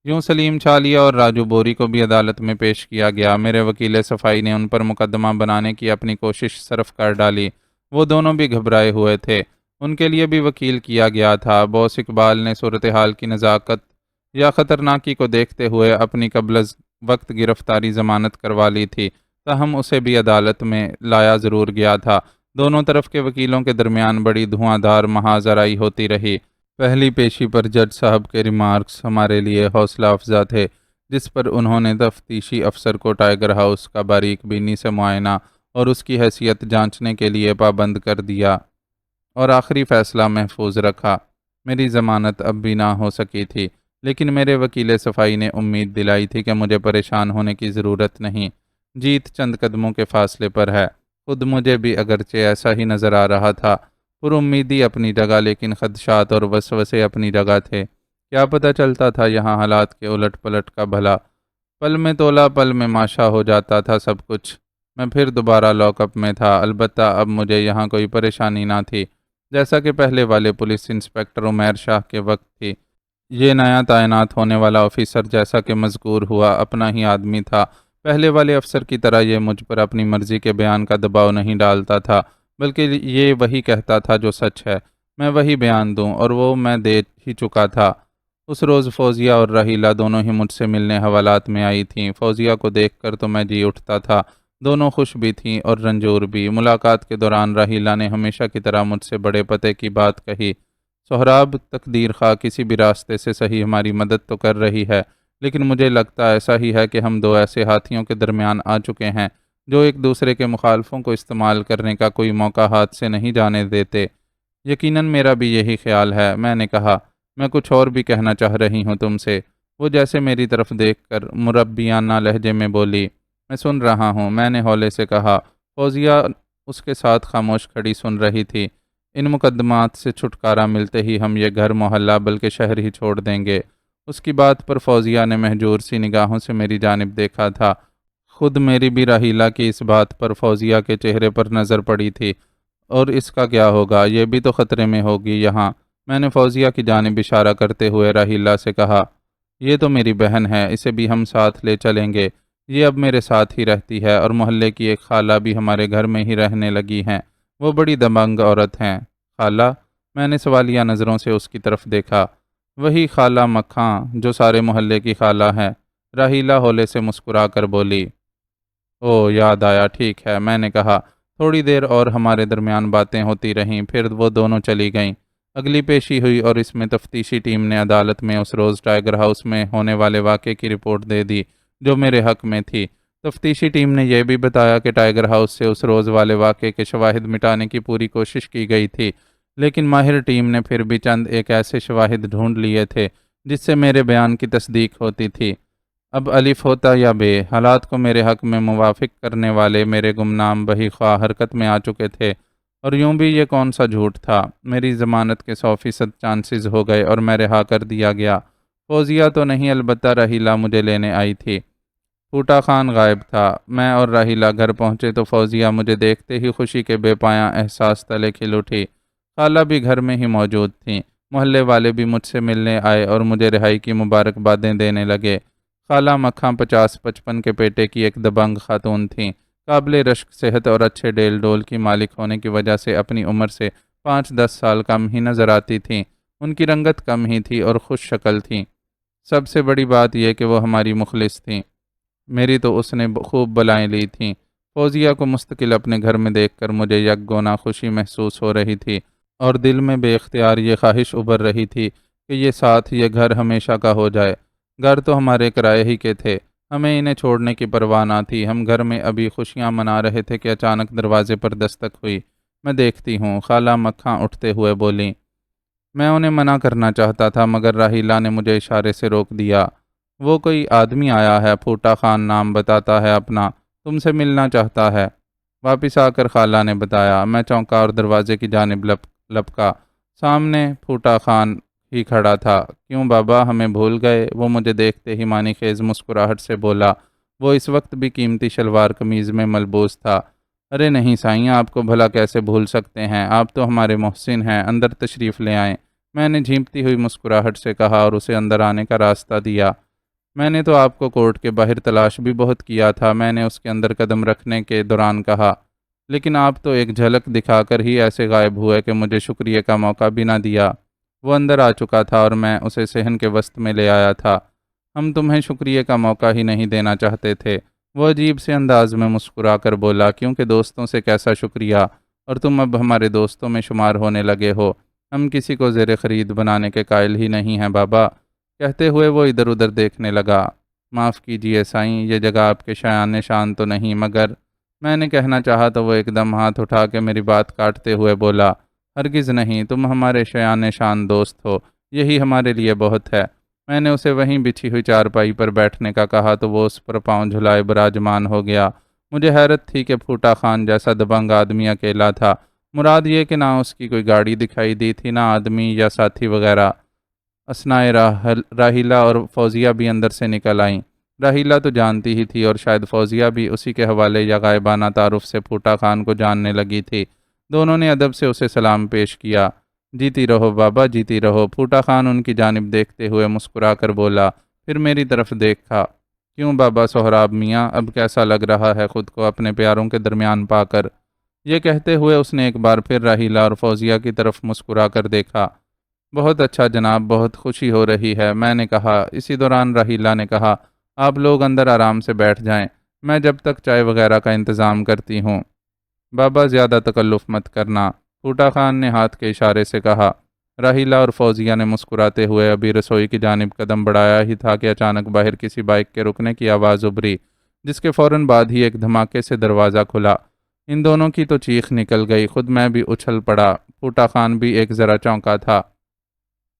یوں سلیم چالیا اور راجو بوری کو بھی عدالت میں پیش کیا گیا۔ میرے وکیل صفائی نے ان پر مقدمہ بنانے کی اپنی کوشش صرف کر ڈالی۔ وہ دونوں بھی گھبرائے ہوئے تھے۔ ان کے لیے بھی وکیل کیا گیا تھا۔ بوس اقبال نے صورتحال کی نزاکت یا خطرناکی کو دیکھتے ہوئے اپنی قبل از وقت گرفتاری ضمانت کروا لی تھی، تاہم اسے بھی عدالت میں لایا ضرور گیا تھا۔ دونوں طرف کے وکیلوں کے درمیان بڑی دھواں دار محاذرائی ہوتی رہی۔ پہلی پیشی پر جج صاحب کے ریمارکس ہمارے لیے حوصلہ افزا تھے، جس پر انہوں نے تفتیشی افسر کو ٹائیگر ہاؤس کا باریک بینی سے معائنہ اور اس کی حیثیت جانچنے کے لیے پابند کر دیا، اور آخری فیصلہ محفوظ رکھا۔ میری ضمانت اب بھی نہ ہو سکی تھی، لیکن میرے وکیل صفائی نے امید دلائی تھی کہ مجھے پریشان ہونے کی ضرورت نہیں، جیت چند قدموں کے فاصلے پر ہے۔ خود مجھے بھی اگرچہ ایسا ہی نظر آ رہا تھا، پر امیدی اپنی جگہ، لیکن خدشات اور وسوسے اپنی جگہ تھے۔ کیا پتہ چلتا تھا یہاں حالات کے الٹ پلٹ کا بھلا؟ پل میں تولا، پل میں ماشا ہو جاتا تھا سب کچھ۔ میں پھر دوبارہ لاک اپ میں تھا، البتہ اب مجھے یہاں کوئی پریشانی نہ تھی، جیسا کہ پہلے والے پولیس انسپکٹر عمیر شاہ کے وقت تھی۔ یہ نیا تعینات ہونے والا آفیسر، جیسا کہ مذکور ہوا، اپنا ہی آدمی تھا۔ پہلے والے افسر کی طرح یہ مجھ پر اپنی مرضی کے بیان کا دباؤ نہیں ڈالتا تھا، بلکہ یہ وہی کہتا تھا جو سچ ہے، میں وہی بیان دوں، اور وہ میں دے ہی چکا تھا۔ اس روز فوزیہ اور راہیلہ دونوں ہی مجھ سے ملنے حوالات میں آئی تھیں۔ فوزیہ کو دیکھ کر تو میں جی اٹھتا تھا۔ دونوں خوش بھی تھیں اور رنجور بھی۔ ملاقات کے دوران راہیلہ نے ہمیشہ کی طرح مجھ سے بڑے پتے کی بات کہی۔ سہراب، تقدیر خواہ کسی بھی راستے سے صحیح ہماری مدد تو کر رہی ہے، لیکن مجھے لگتا ایسا ہی ہے کہ ہم دو ایسے ہاتھیوں کے درمیان آ چکے ہیں جو ایک دوسرے کے مخالفوں کو استعمال کرنے کا کوئی موقع ہاتھ سے نہیں جانے دیتے۔ یقیناً میرا بھی یہی خیال ہے، میں نے کہا۔ میں کچھ اور بھی کہنا چاہ رہی ہوں تم سے۔ وہ جیسے میری طرف دیکھ کر مربیانہ لہجے میں بولی۔ میں سن رہا ہوں، میں نے ہولے سے کہا۔ فوزیہ اس کے ساتھ خاموش کھڑی سن رہی تھی۔ ان مقدمات سے چھٹکارا ملتے ہی ہم یہ گھر محلہ بلکہ شہر ہی چھوڑ دیں گے۔ اس کی بات پر فوزیہ نے مہجور سی نگاہوں سے میری جانب دیکھا تھا۔ خود میری بھی راہیلہ کی اس بات پر فوزیہ کے چہرے پر نظر پڑی تھی۔ اور اس کا کیا ہوگا؟ یہ بھی تو خطرے میں ہوگی یہاں۔ میں نے فوزیہ کی جانب اشارہ کرتے ہوئے راہیلہ سے کہا، یہ تو میری بہن ہے، اسے بھی ہم ساتھ لے چلیں گے۔ یہ اب میرے ساتھ ہی رہتی ہے، اور محلے کی ایک خالہ بھی ہمارے گھر میں ہی رہنے لگی ہیں۔ وہ بڑی دبنگ عورت ہیں۔ خالہ؟ میں نے سوالیہ نظروں سے اس کی طرف دیکھا۔ وہی خالہ مکھاں جو سارے محلے کی خالہ ہے، راہیلہ ہولے سے مسکرا کر بولی۔ او، یاد آیا، ٹھیک ہے، میں نے کہا۔ تھوڑی دیر اور ہمارے درمیان باتیں ہوتی رہیں، پھر وہ دونوں چلی گئیں۔ اگلی پیشی ہوئی اور اس میں تفتیشی ٹیم نے عدالت میں اس روز ٹائیگر ہاؤس میں ہونے والے واقعے کی رپورٹ دے دی جو میرے حق میں تھی۔ تفتیشی ٹیم نے یہ بھی بتایا کہ ٹائیگر ہاؤس سے اس روز والے واقعے کے شواہد مٹانے کی پوری کوشش کی گئی تھی، لیکن ماہر ٹیم نے پھر بھی چند ایک ایسے شواہد ڈھونڈ لیے تھے جس سے میرے بیان کی تصدیق ہوتی تھی۔ اب الف ہوتا یا بے، حالات کو میرے حق میں موافق کرنے والے میرے گمنام بہی خواہ حرکت میں آ چکے تھے، اور یوں بھی یہ کون سا جھوٹ تھا۔ میری ضمانت کے 100% چانسز ہو گئے اور میں رہا کر دیا گیا۔ فوزیہ تو نہیں، البتہ راحیلہ مجھے لینے آئی تھی۔ پھوٹا خان غائب تھا۔ میں اور راحیلہ گھر پہنچے تو فوزیہ مجھے دیکھتے ہی خوشی کے بے پایاں احساس تلے کھل اٹھی۔ خالہ بھی گھر میں ہی موجود تھیں۔ محلے والے بھی مجھ سے ملنے آئے اور مجھے رہائی کی مبارکبادیں دینے لگے۔ خالہ مکھاں 50-55 کے پیٹے کی ایک دبنگ خاتون تھیں۔ قابل رشک صحت اور اچھے ڈیل ڈول کی مالک ہونے کی وجہ سے اپنی عمر سے 5-10 سال کم ہی نظر آتی تھیں۔ ان کی رنگت کم ہی تھی اور خوش شکل تھیں۔ سب سے بڑی بات یہ کہ وہ ہماری مخلص تھیں۔ میری تو اس نے خوب بلائیں لی تھیں۔ فوزیہ کو مستقل اپنے گھر میں دیکھ کر مجھے یک گونا خوشی محسوس ہو رہی تھی، اور دل میں بے اختیار یہ خواہش ابھر رہی تھی کہ یہ گھر ہمیشہ کا ہو جائے۔ گھر تو ہمارے کرائے ہی کے تھے، ہمیں انہیں چھوڑنے کی پرواہ نہ تھی۔ ہم گھر میں ابھی خوشیاں منا رہے تھے کہ اچانک دروازے پر دستک ہوئی۔ میں دیکھتی ہوں، خالہ مکھاں اٹھتے ہوئے بولیں۔ میں انہیں منع کرنا چاہتا تھا مگر راحیلہ نے مجھے اشارے سے روک دیا۔ وہ کوئی آدمی آیا ہے، پھوٹا خان نام بتاتا ہے اپنا، تم سے ملنا چاہتا ہے۔ واپس آ کر خالہ نے بتایا۔ میں چونکا اور دروازے کی جانب لپکا۔ سامنے پھوٹا خان ہی کھڑا تھا۔ کیوں بابا، ہمیں بھول گئے؟ وہ مجھے دیکھتے ہی معنی خیز مسکراہٹ سے بولا۔ وہ اس وقت بھی قیمتی شلوار قمیض میں ملبوس تھا۔ ارے نہیں سائیں، آپ کو بھلا کیسے بھول سکتے ہیں، آپ تو ہمارے محسن ہیں، اندر تشریف لے آئیں۔ میں نے جھیمتی ہوئی مسکراہٹ سے کہا اور اسے اندر آنے کا راستہ دیا۔ میں نے تو آپ کو کورٹ کے باہر تلاش بھی بہت کیا تھا، میں نے اس کے اندر قدم رکھنے کے دوران کہا، لیکن آپ تو ایک جھلک دکھا کر ہی ایسے غائب ہوئے کہ مجھے شکریہ کا موقع بھی نہ دیا۔ وہ اندر آ چکا تھا اور میں اسے صحن کے وسط میں لے آیا تھا۔ ہم تمہیں شکریہ کا موقع ہی نہیں دینا چاہتے تھے۔ وہ عجیب سے انداز میں مسکرا کر بولا، کیونکہ دوستوں سے کیسا شکریہ، اور تم اب ہمارے دوستوں میں شمار ہونے لگے ہو۔ ہم کسی کو زیر خرید بنانے کے قائل ہی نہیں ہیں بابا۔ کہتے ہوئے وہ ادھر ادھر دیکھنے لگا۔ معاف کیجئے سائیں، یہ جگہ آپ کے شایان نشان تو نہیں، مگر میں نے کہنا چاہا تو وہ ایک دم ہاتھ اٹھا کے میری بات کاٹتے ہوئے بولا، ہرگز نہیں، تم ہمارے شایان نشان دوست ہو، یہی ہمارے لیے بہت ہے۔ میں نے اسے وہیں بچھی ہوئی چارپائی پر بیٹھنے کا کہا تو وہ اس پر پاؤں جھلائے براجمان ہو گیا۔ مجھے حیرت تھی کہ پھوٹا خان جیسا دبنگ آدمی اکیلا تھا۔ مراد یہ کہ نہ اس کی کوئی گاڑی دکھائی دی تھی، نہ آدمی یا ساتھی وغیرہ۔ اثنائے راحیلہ اور فوزیہ بھی اندر سے نکل آئیں۔ راحیلہ تو جانتی ہی تھی اور شاید فوزیہ بھی اسی کے حوالے یا غائبانہ تعارف سے پھوٹا خان کو جاننے لگی تھی۔ دونوں نے ادب سے اسے سلام پیش کیا۔ جیتی رہو بابا، جیتی رہو۔ پھوٹا خان ان کی جانب دیکھتے ہوئے مسکرا کر بولا، پھر میری طرف دیکھا۔ کیوں بابا سہراب میاں، اب کیسا لگ رہا ہے خود کو اپنے پیاروں کے درمیان پا کر؟ یہ کہتے ہوئے اس نے ایک بار پھر راحیلہ اور فوزیہ کی طرف مسکرا کر دیکھا۔ بہت اچھا جناب، بہت خوشی ہو رہی ہے، میں نے کہا۔ اسی دوران راحیلہ نے کہا، آپ لوگ اندر آرام سے بیٹھ جائیں، میں جب تک چائے وغیرہ کا انتظام کرتی ہوں۔ بابا زیادہ تکلف مت کرنا، پھوٹا خان نے ہاتھ کے اشارے سے کہا۔ راحیلہ اور فوزیہ نے مسکراتے ہوئے ابھی رسوئی کی جانب قدم بڑھایا ہی تھا کہ اچانک باہر کسی بائک کے رکنے کی آواز ابھری، جس کے فوراً بعد ہی ایک دھماکے سے دروازہ کھلا۔ ان دونوں کی تو چیخ نکل گئی، خود میں بھی اچھل پڑا۔ پھوٹا خان بھی ایک ذرا چونکا تھا۔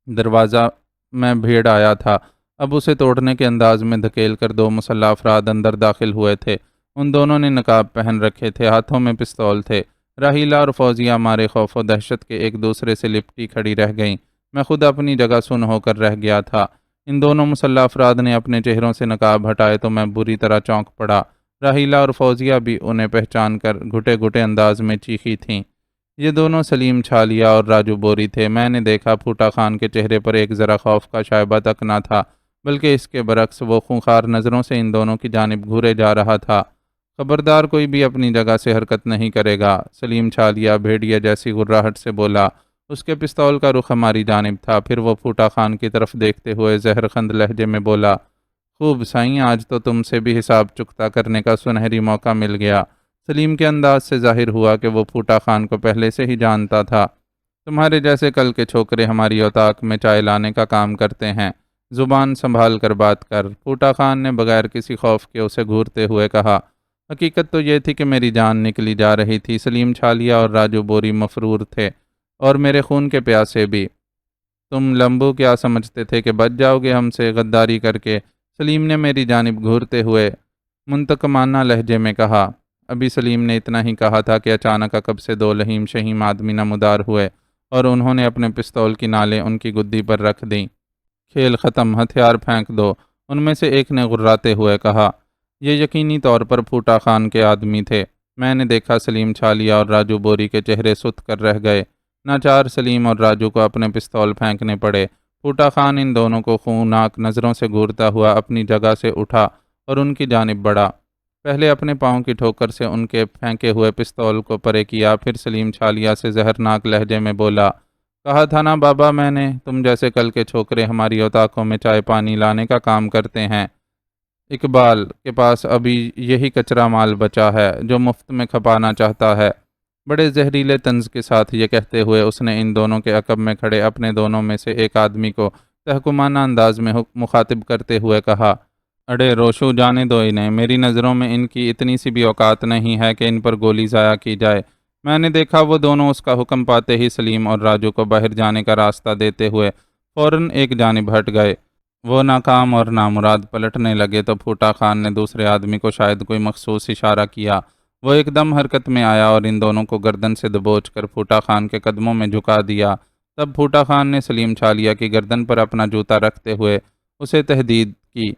دروازہ میں بھیڑ آیا تھا، اب اسے توڑنے کے انداز میں دھکیل کر دو مسلح افراد اندر داخل ہوئے تھے۔ ان دونوں نے نقاب پہن رکھے تھے، ہاتھوں میں پستول تھے۔ راحیلہ اور فوزیہ مارے خوف و دہشت کے ایک دوسرے سے لپٹی کھڑی رہ گئیں۔ میں خود اپنی جگہ سن ہو کر رہ گیا تھا۔ ان دونوں مسلح افراد نے اپنے چہروں سے نقاب ہٹائے تو میں بری طرح چونک پڑا۔ راحیلہ اور فوزیہ بھی انہیں پہچان کر گھٹے گھٹے انداز میں چیخی تھیں۔ یہ دونوں سلیم چھالیا اور راجو بوری تھے۔ میں نے دیکھا پھوٹا خان کے چہرے پر ایک ذرا خوف کا شائبہ تک نہ تھا، بلکہ اس کے برعکس وہ خونخوار نظروں سے ان دونوں کی جانب گھورے جا رہا تھا۔ خبردار کوئی بھی اپنی جگہ سے حرکت نہیں کرے گا، سلیم چھالیا بھیڑیا جیسی غراہٹ سے بولا۔ اس کے پستول کا رخ ہماری جانب تھا۔ پھر وہ پھوٹا خان کی طرف دیکھتے ہوئے زہرخند لہجے میں بولا، خوب سائیں، آج تو تم سے بھی حساب چکتا کرنے کا سنہری موقع مل گیا۔ سلیم کے انداز سے ظاہر ہوا کہ وہ پھوٹا خان کو پہلے سے ہی جانتا تھا۔ تمہارے جیسے کل کے چھوکرے ہماری اوطاق میں چائے لانے کا کام کرتے ہیں، زبان سنبھال کر بات کر۔ پھوٹا خان نے بغیر کسی خوف کے اسے گھورتے ہوئے کہا۔ حقیقت تو یہ تھی کہ میری جان نکلی جا رہی تھی۔ سلیم چھالیا اور راجو بوری مفرور تھے اور میرے خون کے پیاسے بھی۔ تم لمبو کیا سمجھتے تھے کہ بچ جاؤ گے ہم سے غداری کر کے؟ سلیم نے میری جانب گھورتے ہوئے منتقمانہ لہجے میں کہا۔ ابھی سلیم نے اتنا ہی کہا تھا کہ اچانک عقب سے دو لہیم شہیم آدمی نمودار ہوئے اور انہوں نے اپنے پستول کی نالیں ان کی گدی پر رکھ دیں۔ کھیل ختم، ہتھیار پھینک دو، ان میں سے ایک نے غراتے ہوئے کہا۔ یہ یقینی طور پر پھوٹا خان کے آدمی تھے۔ میں نے دیکھا سلیم چھالیا اور راجو بوری کے چہرے سوت کر رہ گئے۔ ناچار سلیم اور راجو کو اپنے پستول پھینکنے پڑے۔ پھوٹا خان ان دونوں کو خونناک نظروں سے گھورتا ہوا اپنی جگہ سے اٹھا اور ان کی جانب بڑھا۔ پہلے اپنے پاؤں کی ٹھوکر سے ان کے پھینکے ہوئے پستول کو پرے کیا، پھر سلیم چھالیا سے زہرناک لہجے میں بولا۔ کہا تھا نا بابا میں نے، تم جیسے کل کے چھوکرے ہماری اوطاقوں میں چائے پانی لانے کا کام کرتے ہیں۔ اقبال کے پاس ابھی یہی کچرا مال بچا ہے جو مفت میں کھپانا چاہتا ہے۔ بڑے زہریلے طنز کے ساتھ یہ کہتے ہوئے اس نے ان دونوں کے عقب میں کھڑے اپنے دونوں میں سے ایک آدمی کو تحکمانہ انداز میں مخاطب کرتے ہوئے کہا۔ اڑے روشو، جانے دو انہیں، میری نظروں میں ان کی اتنی سی بھی اوقات نہیں ہے کہ ان پر گولی ضائع کی جائے۔ میں نے دیکھا وہ دونوں اس کا حکم پاتے ہی سلیم اور راجو کو باہر جانے کا راستہ دیتے ہوئے فوراً ایک جانب ہٹ گئے۔ وہ ناکام اور نامراد پلٹنے لگے تو پھوٹا خان نے دوسرے آدمی کو شاید کوئی مخصوص اشارہ کیا۔ وہ ایک دم حرکت میں آیا اور ان دونوں کو گردن سے دبوچ کر پھوٹا خان کے قدموں میں جھکا دیا۔ تب پھوٹا خان نے سلیم چھالیا کی گردن پر اپنا جوتا رکھتے ہوئے اسے تہدید کی،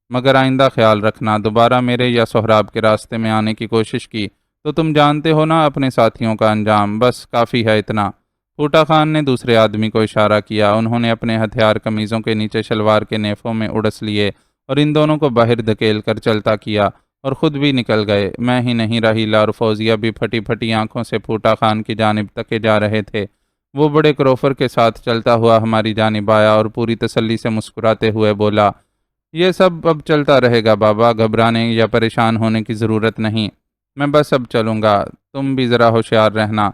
مگر آئندہ خیال رکھنا، دوبارہ میرے یا سہراب کے راستے میں آنے کی کوشش کی تو تم جانتے ہو نا اپنے ساتھیوں کا انجام، بس کافی ہے اتنا۔ پھوٹا خان نے دوسرے آدمی کو اشارہ کیا۔ انہوں نے اپنے ہتھیار قمیضوں کے نیچے شلوار کے نیفوں میں اڑس لیے اور ان دونوں کو باہر دھکیل کر چلتا کیا اور خود بھی نکل گئے۔ میں ہی نہیں، راہیلہ اور فوزیہ بھی پھٹی پھٹی آنکھوں سے پھوٹا خان کی جانب تکے جا رہے تھے۔ وہ بڑے کروفر کے ساتھ چلتا ہوا ہماری جانب آیا اور پوری تسلی سے مسکراتے ہوئے بولا۔ یہ سب اب چلتا رہے گا بابا، گھبرانے یا پریشان ہونے کی ضرورت نہیں، میں بس اب چلوں گا، تم بھی ذرا ہوشیار رہنا،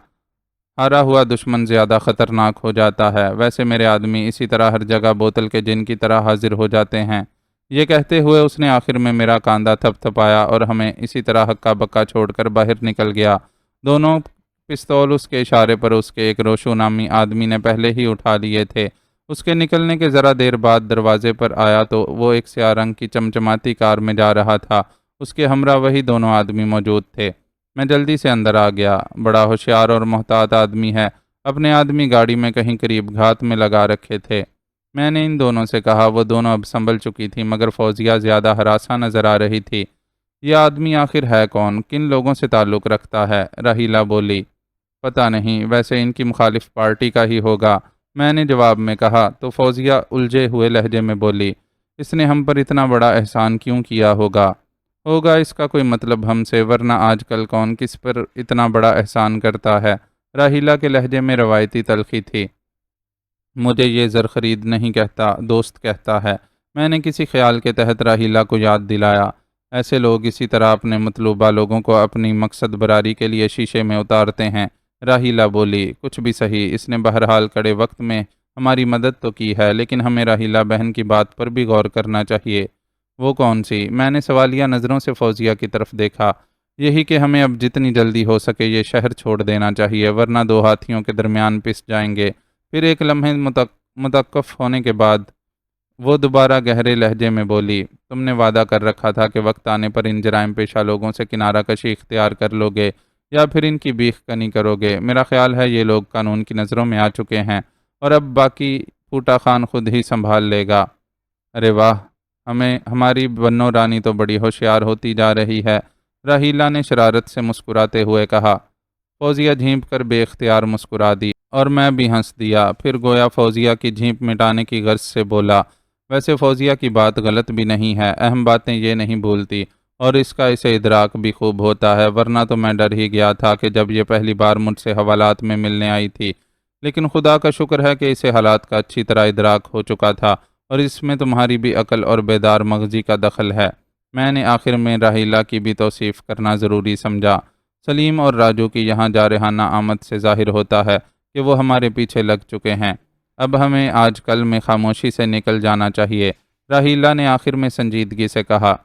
ہارا ہوا دشمن زیادہ خطرناک ہو جاتا ہے، ویسے میرے آدمی اسی طرح ہر جگہ بوتل کے جن کی طرح حاضر ہو جاتے ہیں۔ یہ کہتے ہوئے اس نے آخر میں میرا کاندھا تھپ تھپایا اور ہمیں اسی طرح ہکا بکا چھوڑ کر باہر نکل گیا۔ دونوں پستول اس کے اشارے پر اس کے ایک روشو نامی آدمی نے پہلے ہی اٹھا لیے تھے۔ اس کے نکلنے کے ذرا دیر بعد دروازے پر آیا تو وہ ایک سیاہ رنگ کی چمچماتی کار میں جا رہا تھا۔ اس کے ہمراہ وہی دونوں آدمی موجود تھے۔ میں جلدی سے اندر آ گیا۔ بڑا ہوشیار اور محتاط آدمی ہے، اپنے آدمی گاڑی میں کہیں قریب گھات میں لگا رکھے تھے۔ میں نے ان دونوں سے کہا۔ وہ دونوں اب سنبھل چکی تھی مگر فوزیہ زیادہ ہراساں نظر آ رہی تھی۔ یہ آدمی آخر ہے کون، کن لوگوں سے تعلق رکھتا ہے؟ راہیلہ بولی۔ پتہ نہیں، ویسے ان کی مخالف پارٹی کا ہی ہوگا، میں نے جواب میں کہا تو فوزیہ الجھے ہوئے لہجے میں بولی۔ اس نے ہم پر اتنا بڑا احسان کیوں کیا ہوگا اس کا کوئی مطلب ہم سے، ورنہ آج کل کون کس پر اتنا بڑا احسان کرتا ہے؟ راہیلہ کے لہجے میں روایتی تلخی تھی۔ مجھے یہ زر خرید نہیں کہتا، دوست کہتا ہے، میں نے کسی خیال کے تحت راہیلہ کو یاد دلایا۔ ایسے لوگ اسی طرح اپنے مطلوبہ لوگوں کو اپنی مقصد براری کے لیے شیشے میں اتارتے ہیں۔ راہیلہ بولی۔ کچھ بھی صحیح، اس نے بہرحال کڑے وقت میں ہماری مدد تو کی ہے، لیکن ہمیں راہیلہ بہن کی بات پر بھی غور کرنا چاہیے۔ وہ کون سی؟ میں نے سوالیہ نظروں سے فوزیہ کی طرف دیکھا۔ یہی کہ ہمیں اب جتنی جلدی ہو سکے یہ شہر چھوڑ دینا چاہیے، ورنہ دو ہاتھیوں کے درمیان پس جائیں گے۔ پھر ایک لمحے متوقف ہونے کے بعد وہ دوبارہ گہرے لہجے میں بولی۔ تم نے وعدہ کر رکھا تھا کہ وقت آنے پر ان جرائم پیشہ لوگوں سے کنارہ کشی اختیار کر لو گے یا پھر ان کی بیخ کنی کرو گے۔ میرا خیال ہے یہ لوگ قانون کی نظروں میں آ چکے ہیں اور اب باقی پھوٹا خان خود ہی سنبھال لے گا۔ ارے واہ، ہماری بنو رانی تو بڑی ہوشیار ہوتی جا رہی ہے، راہیلہ نے شرارت سے مسکراتے ہوئے کہا۔ فوزیہ جھینپ کر بے اختیار مسکرا دی اور میں بھی ہنس دیا۔ پھر گویا فوزیہ کی جھینپ مٹانے کی غرض سے بولا۔ ویسے فوزیہ کی بات غلط بھی نہیں ہے، اہم باتیں یہ نہیں بھولتی اور اس کا اسے ادراک بھی خوب ہوتا ہے، ورنہ تو میں ڈر ہی گیا تھا کہ جب یہ پہلی بار مجھ سے حوالات میں ملنے آئی تھی، لیکن خدا کا شکر ہے کہ اسے حالات کا اچھی طرح ادراک ہو چکا تھا اور اس میں تمہاری بھی عقل اور بیدار مغزی کا دخل ہے۔ میں نے آخر میں راہیلہ کی بھی توصیف کرنا ضروری سمجھا۔ سلیم اور راجو کی یہاں جارحانہ آمد سے ظاہر ہوتا ہے کہ وہ ہمارے پیچھے لگ چکے ہیں۔ اب ہمیں آج کل میں خاموشی سے نکل جانا چاہیے۔ راہیلہ نے آخر میں سنجیدگی سے کہا۔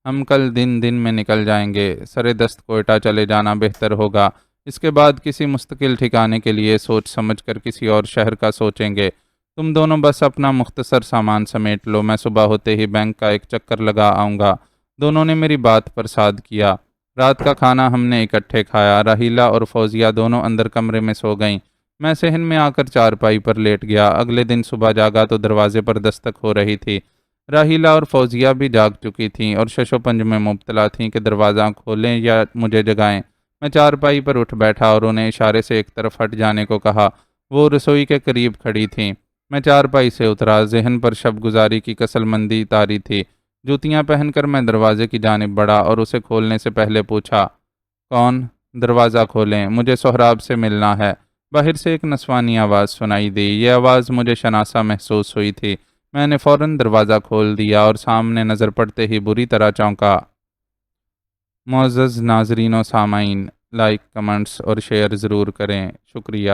ہم کل دن میں نکل جائیں گے۔ سرے دست کوئٹہ چلے جانا بہتر ہوگا۔ اس کے بعد کسی مستقل ٹھکانے کے لیے سوچ سمجھ کر کسی اور شہر کا سوچیں گے۔ تم دونوں بس اپنا مختصر سامان سمیٹ لو، میں صبح ہوتے ہی بینک کا ایک چکر لگا آؤں گا۔ دونوں نے میری بات پر صاد کیا۔ رات کا کھانا ہم نے اکٹھے کھایا۔ راہیلہ اور فوزیہ دونوں اندر کمرے میں سو گئیں۔ میں صحن میں آ کر چارپائی پر لیٹ گیا۔ اگلے دن صبح جاگا تو دروازے پر دستک ہو رہی تھی۔ راہیلہ اور فوزیہ بھی جاگ چکی تھیں اور شش و پنج میں مبتلا تھیں کہ دروازہ کھولیں یا مجھے جگائیں۔ میں چارپائی پر اٹھ بیٹھا اور انہیں اشارے سے ایک طرف ہٹ جانے کو کہا۔ وہ رسوئی کے قریب کھڑی تھیں۔ میں چارپائی سے اترا۔ ذہن پر شب گزاری کی کسل مندی طاری تھی۔ جوتیاں پہن کر میں دروازے کی جانب بڑھا اور اسے کھولنے سے پہلے پوچھا، کون؟ دروازہ کھولیں، مجھے سہراب سے ملنا ہے۔ باہر سے ایک نسوانی آواز سنائی دی۔ یہ آواز مجھے شناسا محسوس ہوئی تھی۔ میں نے فوراً دروازہ کھول دیا اور سامنے نظر پڑتے ہی بری طرح چونکا۔ معزز ناظرین و سامعین، لائک، کمنٹس اور شیئر ضرور کریں۔ شکریہ۔